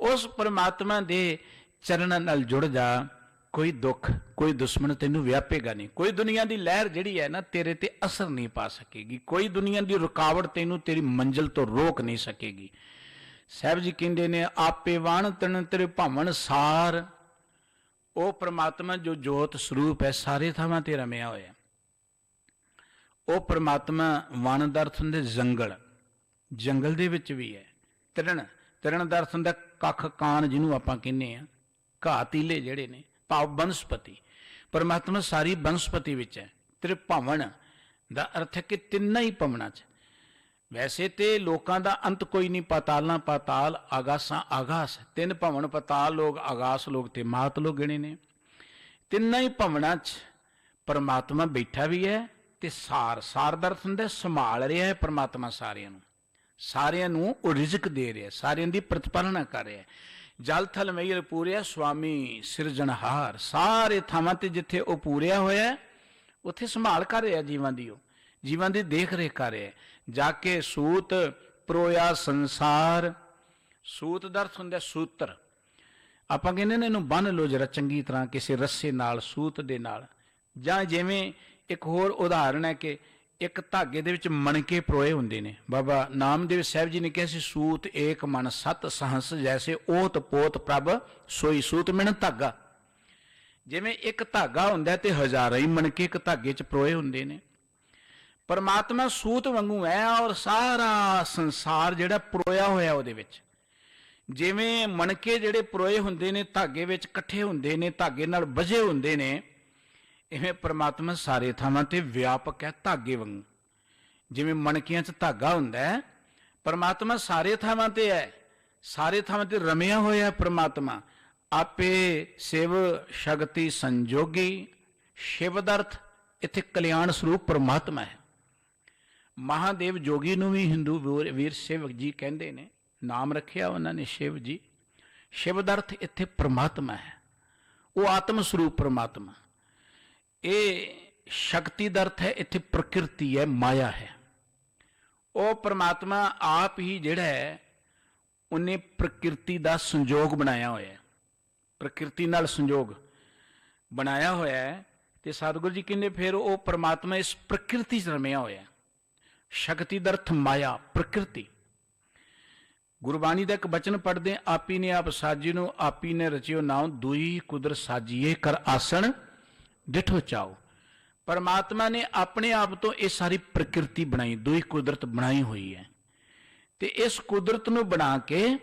ਉਸ ਪਰਮਾਤਮਾ ਦੇ ਚਰਨਾਂ ਨਾਲ ਜੁੜ ਜਾ, ਕੋਈ ਦੁੱਖ ਕੋਈ ਦੁਸ਼ਮਣ ਤੈਨੂੰ ਵਿਆਪੇਗਾ ਨਹੀਂ। ਕੋਈ ਦੁਨੀਆ ਦੀ ਲਹਿਰ ਜਿਹੜੀ ਹੈ ਨਾ ਤੇਰੇ ਤੇ ਅਸਰ ਨਹੀਂ ਪਾ ਸਕੇਗੀ। ਕੋਈ ਦੁਨੀਆ ਦੀ ਰੁਕਾਵਟ ਤੈਨੂੰ ਤੇਰੀ ਮੰਜ਼ਿਲ ਤੋਂ ਰੋਕ ਨਹੀਂ ਸਕੇਗੀ। ਸਾਹਿਬ ਜੀ ਕਹਿੰਦੇ ਨੇ ਆਪੇ ਵਾਣ ਤਨ ਤੇਰੇ ਭਾਵਨ ਸਾਰ। ਉਹ ਪਰਮਾਤਮਾ ਜੋ ਜੋਤ ਸਰੂਪ ਹੈ ਸਾਰੇ ਥਾਵਾਂ ਤੇ ਰਮਿਆ ਹੋਇਆ। ਉਹ ਪਰਮਾਤਮਾ ਵਣ ਦਾ ਅਰਥ ਹੁੰਦਾ ਜੰਗਲ, ਜੰਗਲ ਦੇ ਵਿੱਚ ਵੀ ਹੈ। ਤ੍ਰਿਣ, ਤ੍ਰਿਣ ਦਾ ਅਰਥ ਹੁੰਦਾ ਕੱਖ ਕਾਨ, ਜਿਹਨੂੰ ਆਪਾਂ ਕਹਿੰਦੇ ਆ ਘਾਹ ਤੀਲੇ ਜਿਹੜੇ ਨੇ, ਭਾਵ ਬਨਸਪਤੀ। ਪਰਮਾਤਮਾ ਸਾਰੀ ਬਨਸਪਤੀ ਵਿੱਚ ਹੈ। ਤ੍ਰਿਭਵਨ ਦਾ ਅਰਥ ਹੈ ਕਿ ਤਿੰਨਾਂ ਹੀ ਭਵਨਾਂ 'ਚ। ਵੈਸੇ ਤੇ ਲੋਕਾਂ ਦਾ ਅੰਤ ਕੋਈ ਨਹੀਂ, ਪਾਤਾਲਾਂ ਪਾਤਾਲ, ਆਗਾਸਾਂ ਆਗਾਸ। ਤਿੰਨ ਭਵਨ ਪਾਤਾਲ ਲੋਕ, ਆਗਾਸ ਲੋਕ ਤੇ ਮਾਤ ਲੋਕ ਗਿਣੇ ਨੇ। ਤਿੰਨਾਂ ਹੀ ਭਵਨਾਂ 'ਚ ਪਰਮਾਤਮਾ ਬੈਠਾ ਵੀ ਹੈ ਤੇ ਸਾਰ, ਸਾਰ ਦਾ ਅਰਥ ਹੁੰਦਾ ਸੰਭਾਲ ਰਿਹਾ ਹੈ ਪਰਮਾਤਮਾ ਸਾਰਿਆਂ ਨੂੰ। ਸਾਰਿਆਂ ਨੂੰ ਉਹ ਰਿਜ਼ਕ ਦੇ ਰਿਹਾ, ਸਾਰਿਆਂ ਦੀ ਪ੍ਰਤਿਪਾਲਨਾ ਕਰ ਰਿਹਾ। ਜਲ ਥਲ ਮਈਰ ਪੂਰਿਆ ਸੁਆਮੀ ਸਿਰਜਣਹਾਰ। ਸਾਰੇ ਥਾਵਾਂ ਤੇ ਜਿੱਥੇ ਉਹ ਪੂਰਿਆ ਹੋਇਆ ਉੱਥੇ ਸੰਭਾਲ ਕਰ ਰਿਹਾ ਜੀਵਾਂ ਦੀ, ਉਹ ਜੀਵਾਂ ਦੀ ਦੇਖ ਰੇਖ ਕਰ ਰਿਹਾ। ਜਾ ਕੇ ਸੂਤ ਪਰੋਇਆ ਸੰਸਾਰ। ਸੂਤ ਦਾ ਅਰਥ ਹੁੰਦਾ ਸੂਤਰ। ਆਪਾਂ ਕਹਿੰਦੇ ਨੇ ਇਹਨੂੰ ਬੰਨ੍ਹ ਲਓ ਜਰਾ ਚੰਗੀ ਤਰ੍ਹਾਂ ਕਿਸੇ ਰੱਸੇ ਨਾਲ, ਸੂਤ ਦੇ ਨਾਲ। ਜਾਂ ਜਿਵੇਂ ਇੱਕ ਹੋਰ ਉਦਾਹਰਣ ਹੈ ਕਿ ਇੱਕ ਧਾਗੇ ਦੇ ਵਿੱਚ ਮਣਕੇ ਪਰੋਏ ਹੁੰਦੇ ਨੇ। ਬਾਬਾ ਨਾਮਦੇਵ ਸਾਹਿਬ ਜੀ ਨੇ ਕਿਹਾ ਸੀ ਸੂਤ ਏਕ ਮਨ ਸਤ ਸਹੰਸ, ਜੈਸੇ ਓਤ ਪੋਤ ਪ੍ਰਭ ਸੋਈ ਸੂਤ ਮਿਣ ਧਾਗਾ। ਜਿਵੇਂ ਇੱਕ ਧਾਗਾ ਹੁੰਦਾ ਤੇ ਹਜ਼ਾਰਾਂ ਹੀ ਮਣਕੇ ਇੱਕ ਧਾਗੇ 'ਚ ਪਰੋਏ ਹੁੰਦੇ ਨੇ। ਪਰਮਾਤਮਾ ਸੂਤ ਵਾਂਗੂ ਹੈ ਔਰ ਸਾਰਾ ਸੰਸਾਰ ਜਿਹੜਾ ਪਰੋਇਆ ਹੋਇਆ ਉਹਦੇ ਵਿੱਚ। ਜਿਵੇਂ ਮਣਕੇ ਜਿਹੜੇ ਪਰੋਏ ਹੁੰਦੇ ਨੇ ਧਾਗੇ ਵਿੱਚ ਇਕੱਠੇ ਹੁੰਦੇ ਨੇ, ਧਾਗੇ ਨਾਲ ਬੱਝੇ ਹੁੰਦੇ ਨੇ, ਇਵੇਂ ਪਰਮਾਤਮਾ ਸਾਰੇ ਥਾਵਾਂ ਤੇ ਵਿਆਪਕ ਹੈ ਧਾਗੇ ਵਾਂਗੂ। ਜਿਵੇਂ ਮਣਕਿਆਂ 'ਚ ਧਾਗਾ ਹੁੰਦਾ ਹੈ, ਪਰਮਾਤਮਾ ਸਾਰੇ ਥਾਵਾਂ ਤੇ ਹੈ, ਸਾਰੇ ਥਾਵਾਂ ਤੇ ਰਮਿਆ ਹੋਇਆ ਪਰਮਾਤਮਾ। ਆਪੇ ਸ਼ਿਵ ਸ਼ਕਤੀ ਸੰਜੋਗੀ। ਸ਼ਿਵ ਦਾ ਅਰਥ ਇੱਥੇ ਕਲਿਆਣ ਸਰੂਪ ਪਰਮਾਤਮਾ ਹੈ। ਮਹਾਦੇਵ ਜੋਗੀ ਨੂੰ ਵੀ ਹਿੰਦੂ ਵੀਰ ਸ਼ਿਵ ਜੀ ਕਹਿੰਦੇ ਨੇ, ਨਾਮ ਰੱਖਿਆ ਉਹਨਾਂ ਨੇ ਸ਼ਿਵ ਜੀ। ਸ਼ਿਵ ਦਾ ਅਰਥ ਇੱਥੇ ਪਰਮਾਤਮਾ ਹੈ, ਉਹ ਆਤਮ ਸਰੂਪ ਪਰਮਾਤਮਾ। ਇਹ ਸ਼ਕਤੀ ਦਾ ਅਰਥ ਹੈ ਇੱਥੇ ਪ੍ਰਕਿਰਤੀ ਹੈ, ਮਾਇਆ ਹੈ। ਉਹ ਪਰਮਾਤਮਾ ਆਪ ਹੀ ਜਿਹੜਾ ਹੈ ਉਹਨੇ ਪ੍ਰਕਿਰਤੀ ਦਾ ਸੰਜੋਗ ਬਣਾਇਆ ਹੋਇਆ, ਪ੍ਰਕਿਰਤੀ ਨਾਲ ਸੰਜੋਗ ਬਣਾਇਆ ਹੋਇਆ ਹੈ। ਤੇ ਸਤਿਗੁਰੂ ਜੀ ਕਹਿੰਦੇ ਫਿਰ ਉਹ ਪਰਮਾਤਮਾ ਇਸ ਪ੍ਰਕਿਰਤੀ 'ਚ ਰਮਿਆ ਹੋਇਆ। ਸ਼ਕਤੀ ਦਾ ਅਰਥ ਮਾਇਆ, ਪ੍ਰਕਿਰਤੀ। ਗੁਰਬਾਣੀ ਦਾ ਇੱਕ ਬਚਨ ਪੜ੍ਹਦੇ, ਆਪੀ ਨੇ ਆਪ ਸਾਜੀ ਨੂੰ ਆਪੀ ਨੇ ਰਚਿਓ ਨਾਉ, ਦੁਈ ਕੁਦਰ ਸਾਜੀਏ ਕਰ ਆਸਣ ਡਿਠੋ ਚਾਓ। ਪਰਮਾਤਮਾ ਨੇ ਆਪਣੇ ਆਪ ਤੋਂ ਇਹ ਸਾਰੀ ਪ੍ਰਕਿਰਤੀ ਬਣਾਈ, ਦੁਈ ਕੁਦਰਤ ਬਣਾਈ ਹੋਈ ਹੈ। ਤੇ ਇਸ ਕੁਦਰਤ ਨੂੰ ਬਣਾ ਕੇ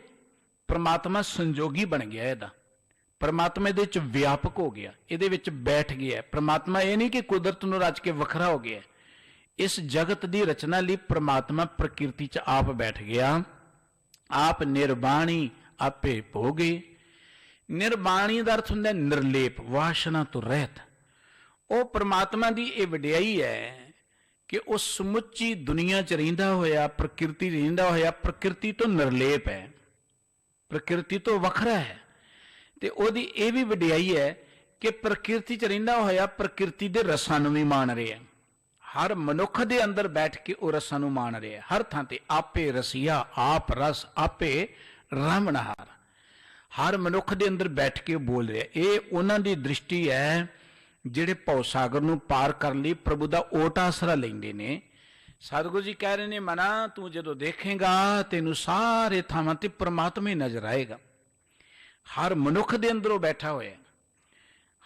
ਪਰਮਾਤਮਾ ਸੰਜੋਗੀ ਬਣ ਗਿਆ ਇਹਦਾ। ਪਰਮਾਤਮਾ ਇਹਦੇ ਵਿੱਚ ਵਿਆਪਕ ਹੋ ਗਿਆ, ਇਹਦੇ ਵਿੱਚ ਬੈਠ ਗਿਆ। ਪਰਮਾਤਮਾ ਇਹ ਨਹੀਂ ਕਿ ਕੁਦਰਤ ਨੂੰ ਰਚ ਕੇ ਵੱਖਰਾ ਹੋ ਗਿਆ। ਇਸ ਜਗਤ ਦੀ ਰਚਨਾ ਲਈ ਪਰਮਾਤਮਾ ਪ੍ਰਕਿਰਤੀ 'ਚ ਆਪ ਬੈਠ ਗਿਆ। ਆਪ ਨਿਰਬਾਣੀ ਆਪੇ ਭੋਗੇ। ਨਿਰਬਾਣੀ ਦਾ ਅਰਥ ਹੁੰਦਾ ਨਿਰਲੇਪ, ਵਾਸ਼ਨਾ ਤੋਂ ਰਹਿਤ। ਉਹ ਪਰਮਾਤਮਾ ਦੀ ਇਹ ਵਡਿਆਈ ਹੈ ਕਿ ਉਹ ਸਮੁੱਚੀ ਦੁਨੀਆ 'ਚ ਰਹਿੰਦਾ ਹੋਇਆ, ਪ੍ਰਕਿਰਤੀ ਰਹਿੰਦਾ ਹੋਇਆ, ਪ੍ਰਕਿਰਤੀ ਤੋਂ ਨਿਰਲੇਪ ਹੈ, ਪ੍ਰਕਿਰਤੀ ਤੋਂ ਵੱਖਰਾ ਹੈ। ਤੇ ਉਹਦੀ ਇਹ ਵੀ ਵਡਿਆਈ ਹੈ ਕਿ ਪ੍ਰਕਿਰਤੀ 'ਚ ਰਹਿੰਦਾ ਹੋਇਆ ਪ੍ਰਕਿਰਤੀ ਦੇ ਰਸਾਂ ਨੂੰ ਵੀ ਮਾਣ ਰਿਹਾ। ਹਰ ਮਨੁੱਖ ਦੇ ਅੰਦਰ ਬੈਠ ਕੇ ਉਹ ਰਸਾਂ ਨੂੰ ਮਾਣ ਰਿਹਾ। ਹਰ ਥਾਂ ਤੇ ਆਪੇ ਰਸੀਆ, ਆਪ ਰਸ, ਆਪੇ ਰਾਮਣਹਾਰ। ਹਰ ਮਨੁੱਖ ਦੇ ਅੰਦਰ ਬੈਠ ਕੇ ਬੋਲ ਰਿਹਾ। ਇਹ ਉਹਨਾਂ ਦੀ ਦ੍ਰਿਸ਼ਟੀ ਹੈ ਜਿਹੜੇ ਭਉ ਸਾਗਰ ਨੂੰ ਪਾਰ ਕਰਨ ਲਈ ਪ੍ਰਭੂ ਦਾ ਓਟ ਆਸਰਾ ਲੈਂਦੇ ਨੇ। ਸਤਿਗੁਰੂ ਜੀ ਕਹਿ ਰਹੇ ਨੇ, ਮਨਾ ਤੂੰ ਜਦੋਂ ਦੇਖੇਗਾ ਤੈਨੂੰ ਸਾਰੇ ਥਾਵਾਂ ਤੇ ਪਰਮਾਤਮਾ ਹੀ ਨਜ਼ਰ ਆਏਗਾ। ਹਰ ਮਨੁੱਖ ਦੇ ਅੰਦਰ ਉਹ ਬੈਠਾ ਹੋਇਆ,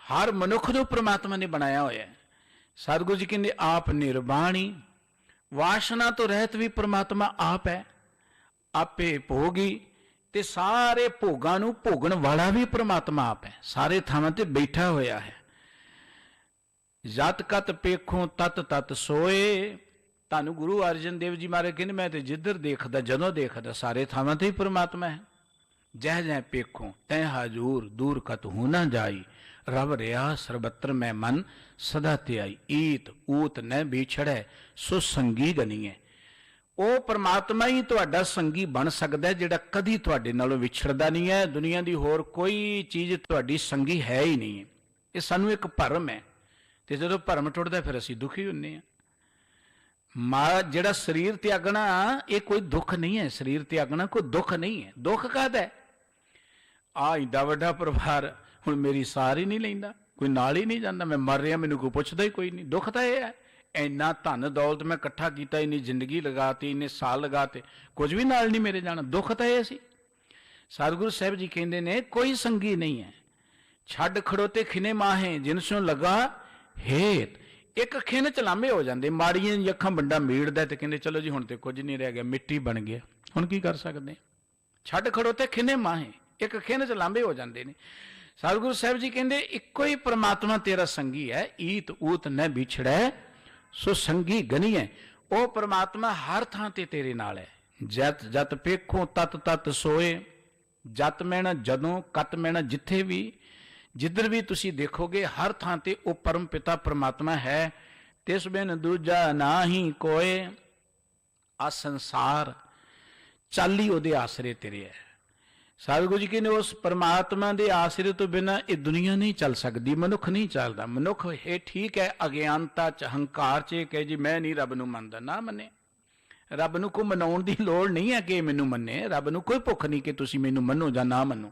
ਹਰ ਮਨੁੱਖ ਨੂੰ ਪਰਮਾਤਮਾ ਨੇ ਬਣਾਇਆ ਹੋਇਆ। ਸਤਿਗੁਰੂ ਜੀ ਕਹਿੰਦੇ ਆਪ ਨਿਰਬਾਣੀ ਵਾਸ਼ਨਾ ਤੋਂ ਰਹਿਤ ਵੀ ਪ੍ਰਮਾਤਮਾ ਆਪ ਹੈ, ਆਪੇ ਭੋਗੀ, ਤੇ ਸਾਰੇ ਭੋਗਾਂ ਨੂੰ ਭੋਗਣ ਵਾਲਾ ਵੀ ਪ੍ਰਮਾਤਮਾ ਆਪ ਹੈ, ਸਾਰੇ ਥਾਵਾਂ ਤੇ ਬੈਠਾ ਹੋਇਆ ਹੈ। ਜਤ ਕਤ ਪੇਖੋਂ ਤਤ ਤਤ ਸੋਏ। ਤੁਹਾਨੂੰ ਗੁਰੂ ਅਰਜਨ ਦੇਵ ਜੀ ਮਹਾਰਾਜ ਕਹਿੰਦੇ ਮੈਂ ਤੇ ਜਿੱਧਰ ਦੇਖਦਾ, ਜਦੋਂ ਦੇਖਦਾ, ਸਾਰੇ ਥਾਵਾਂ ਤੇ ਹੀ ਪ੍ਰਮਾਤਮਾ ਹੈ। ਜਹ ਜਹ ਪੇਖੋਂ ਤੈ ਹਾਜ਼ੂਰ, ਦੂਰ ਕਤ ਹੋ ਨਾ ਜਾਈ, ਰਬ ਰਿਹਾ ਸਰਬੱਤਰ ਮੈਂ ਮਨ ਸਦਾ ਤੇ ਆਈ। ਈਤ ਊਤ ਨ ਵਿਛੜੈ, ਸੋ ਸੰਗੀ ਗਨੀਐ। ਉਹ ਪ੍ਰਮਾਤਮਾ ਹੀ ਤੁਹਾਡਾ ਸੰਗੀ ਬਣ ਸਕਦਾ ਜਿਹੜਾ ਕਦੀ ਤੁਹਾਡੇ ਨਾਲੋਂ ਵਿਛੜਦਾ ਨਹੀਂ ਹੈ। ਦੁਨੀਆ ਦੀ ਹੋਰ ਕੋਈ ਚੀਜ਼ ਤੁਹਾਡੀ ਸੰਗੀ ਹੈ ਹੀ ਨਹੀਂ ਹੈ। ਇਹ ਸਾਨੂੰ ਇੱਕ ਭਰਮ ਹੈ, ਤੇ ਜਦੋਂ ਭਰਮ ਟੁੱਟਦਾ ਫਿਰ ਅਸੀਂ ਦੁਖੀ ਹੁੰਦੇ ਹਾਂ। ਜਿਹੜਾ ਸਰੀਰ ਤਿਆਗਣਾ ਇਹ ਕੋਈ ਦੁੱਖ ਨਹੀਂ ਹੈ, ਸਰੀਰ ਤਿਆਗਣਾ ਕੋਈ ਦੁੱਖ ਨਹੀਂ ਹੈ। ਦੁੱਖ ਕਾਹਦਾ? ਆ ਇੰਨਾ ਵੱਡਾ ਪਰਿਵਾਰ, ਹੁਣ ਮੇਰੀ ਸਾਰ ਹੀ ਨਹੀਂ ਲੈਂਦਾ, ਕੋਈ ਨਾਲ ਹੀ ਨਹੀਂ ਜਾਂਦਾ, ਮੈਂ ਮਰ ਰਿਹਾ, ਮੈਨੂੰ ਕੋਈ ਪੁੱਛਦਾ ਹੀ ਕੋਈ ਨਹੀਂ। ਦੁੱਖ ਤਾਂ ਇਹ ਹੈ, ਇੰਨਾ ਧਨ ਦੌਲਤ ਮੈਂ ਇਕੱਠਾ ਕੀਤਾ, ਇੰਨੀ ਜ਼ਿੰਦਗੀ ਲਗਾਤੀ, ਇੰਨੇ ਸਾਲ ਲਗਾਤੇ, ਕੁਝ ਵੀ ਨਾਲ ਨਹੀਂ ਮੇਰੇ ਜਾਣਾ। ਦੁੱਖ ਤਾਂ ਇਹ ਸੀ। ਸਤਿਗੁਰੂ ਸਾਹਿਬ ਜੀ ਕਹਿੰਦੇ ਨੇ ਕੋਈ ਸੰਗੀ ਨਹੀਂ ਹੈ। ਛੱਡ ਖੜੋਤੇ ਖਿਨੇ ਮਾਹੇ, ਜਿਨਸੋਂ ਲਗਾ ਹੇਤ। ਇੱਕ ਖਿਨ ਚ ਲਾਂਭੇ ਹੋ ਜਾਂਦੇ, ਮਾੜੀਆਂ ਅੱਖਾਂ ਬੰਦਾ ਮੀੜਦਾ ਤੇ ਕਹਿੰਦੇ ਚਲੋ ਜੀ ਹੁਣ ਤੇ ਕੁਝ ਨਹੀਂ ਰਹਿ ਗਿਆ, ਮਿੱਟੀ ਬਣ ਗਿਆ, ਹੁਣ ਕੀ ਕਰ ਸਕਦੇ। ਛੱਡ ਖੜੋਤੇ ਖਿਨੇ ਮਾਹੇ, ਇੱਕ ਖਿਨ ਚ ਲਾਂਭੇ ਹੋ ਜਾਂਦੇ ਨੇ। ਸਤਿਗੁਰੂ ਸਾਹਿਬ ਜੀ ਕਹਿੰਦੇ ਇੱਕੋ ਹੀ ਪ੍ਰਮਾਤਮਾ ਤੇਰਾ ਸੰਗੀ ਹੈ। ਈਤ ਊਤ ਨ ਵਿਛੜੈ, ਸੋ ਸੰਗੀ ਗਨੀਐ। ਉਹ ਪ੍ਰਮਾਤਮਾ ਹਰ ਥਾਂ ਤੇ ਤੇਰੇ ਨਾਲ ਹੈ। ਜਤ ਜਤ ਪੇਖੋਂ ਤਤ ਤਤ ਸੋਏ। ਜਤ ਮੈਣਾ ਜਦੋਂ, ਕਤ ਮੈਣਾ ਜਿੱਥੇ ਵੀ, ਜਿੱਧਰ ਵੀ ਤੁਸੀਂ ਦੇਖੋਗੇ ਹਰ ਥਾਂ ਤੇ ਉਹ ਪਰਮ ਪਿਤਾ ਪ੍ਰਮਾਤਮਾ ਹੈ। ਤਿਸ ਬਿਨ ਦੂਜਾ ਨਾਹੀ ਕੋਏ। ਆ ਸੰਸਾਰ ਚਾਲੀ ਉਹਦੇ ਆਸਰੇ ਤੇਰੇ ਹੈ। ਸਤਿਗੁਰੂ ਜੀ ਕਹਿੰਦੇ ਉਸ ਪਰਮਾਤਮਾ ਦੇ ਆਸਰੇ ਤੋਂ ਬਿਨਾਂ ਇਹ ਦੁਨੀਆ ਨਹੀਂ ਚੱਲ ਸਕਦੀ, ਮਨੁੱਖ ਨਹੀਂ ਚੱਲਦਾ। ਮਨੁੱਖ ਇਹ ਠੀਕ ਹੈ ਅਗਿਆਨਤਾ ਚ, ਹੰਕਾਰ ਚ ਕਹੇ ਜੀ ਮੈਂ ਨਹੀਂ ਰੱਬ ਨੂੰ ਮੰਨਦਾ, ਨਾ ਮੰਨੇ। ਰੱਬ ਨੂੰ ਕੋਈ ਮਨਾਉਣ ਦੀ ਲੋੜ ਨਹੀਂ ਹੈ ਕਿ ਮੈਨੂੰ ਮੰਨੇ। ਰੱਬ ਨੂੰ ਕੋਈ ਭੁੱਖ ਨਹੀਂ ਕਿ ਤੁਸੀਂ ਮੈਨੂੰ ਮੰਨੋ ਜਾਂ ਨਾ ਮੰਨੋ।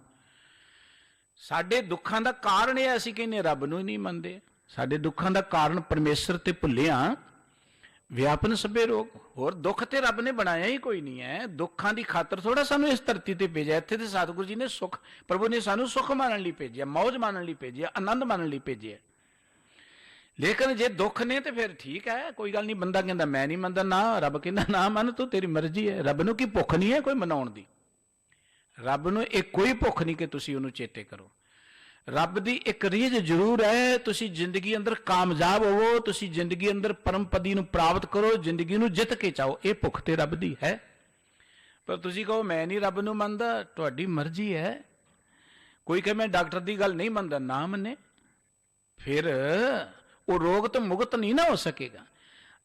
ਸਾਡੇ ਦੁੱਖਾਂ ਦਾ ਕਾਰਨ ਇਹ, ਅਸੀਂ ਕਹਿੰਦੇ ਰੱਬ ਨੂੰ ਹੀ ਨਹੀਂ ਮੰਨਦੇ। ਸਾਡੇ ਦੁੱਖਾਂ ਦਾ ਕਾਰਨ ਪਰਮੇਸ਼ਰ ਤੇ ਭੁੱਲਿਆ ਵਿਆਪਨ ਸਭੇ ਰੋਗ। ਹੋਰ ਦੁੱਖ ਤੇ ਰੱਬ ਨੇ ਬਣਾਇਆ ਹੀ ਕੋਈ ਨਹੀਂ ਹੈ। ਦੁੱਖਾਂ ਦੀ ਖਾਤਰ ਥੋੜਾ ਸਾਨੂੰ ਇਸ ਧਰਤੀ ਤੇ ਭੇਜਿਆ। ਇੱਥੇ ਤੇ ਸਤਿਗੁਰੂ ਜੀ ਨੇ ਸੁੱਖ, ਪ੍ਰਭੂ ਨੇ ਸਾਨੂੰ ਸੁੱਖ ਮਾਣਨ ਲਈ ਭੇਜਿਆ, ਮੌਜ ਮਾਣਨ ਲਈ ਭੇਜਿਆ, ਆਨੰਦ ਮਾਣਨ ਲਈ ਭੇਜਿਆ। ਲੇਕਿਨ ਜੇ ਦੁੱਖ ਨੇ ਤੇ ਫਿਰ ਠੀਕ ਹੈ, ਕੋਈ ਗੱਲ ਨਹੀਂ। ਬੰਦਾ ਕਹਿੰਦਾ ਮੈਂ ਨਹੀਂ ਮੰਨਦਾ, ਨਾ ਰੱਬ ਕਹਿੰਦਾ ਨਾ ਮੰਨ ਤੂੰ, ਤੇਰੀ ਮਰਜ਼ੀ ਹੈ। ਰੱਬ ਨੂੰ ਕੀ ਭੁੱਖ ਨਹੀਂ ਹੈ ਕੋਈ ਮਨਾਉਣ ਦੀ। ਰੱਬ ਨੂੰ ਇਹ ਕੋਈ ਭੁੱਖ ਨਹੀਂ ਕਿ ਤੁਸੀਂ ਉਹਨੂੰ ਚੇਤੇ ਕਰੋ। ਰੱਬ ਦੀ ਇੱਕ ਰੀਝ ਜ਼ਰੂਰ ਹੈ, ਤੁਸੀਂ ਜ਼ਿੰਦਗੀ ਅੰਦਰ ਕਾਮਯਾਬ ਹੋਵੋ, ਤੁਸੀਂ ਜ਼ਿੰਦਗੀ ਅੰਦਰ ਪਰਮ ਪਦੀ ਨੂੰ ਪ੍ਰਾਪਤ ਕਰੋ, ਜ਼ਿੰਦਗੀ ਨੂੰ ਜਿੱਤ ਕੇ ਚਾਹੋ। ਇਹ ਭੁੱਖ ਤੇ ਰੱਬ ਦੀ ਹੈ। ਪਰ ਤੁਸੀਂ ਕਹੋ ਮੈਂ ਨਹੀਂ ਰੱਬ ਨੂੰ ਮੰਨਦਾ, ਤੁਹਾਡੀ ਮਰਜ਼ੀ ਹੈ। ਕੋਈ ਕਹੇ ਮੈਂ ਡਾਕਟਰ ਦੀ ਗੱਲ ਨਹੀਂ ਮੰਨਦਾ, ਨਾ ਮੰਨੇ, ਫਿਰ ਉਹ ਰੋਗ ਤੋਂ ਮੁਕਤ ਨਹੀਂ ਨਾ ਹੋ ਸਕੇਗਾ।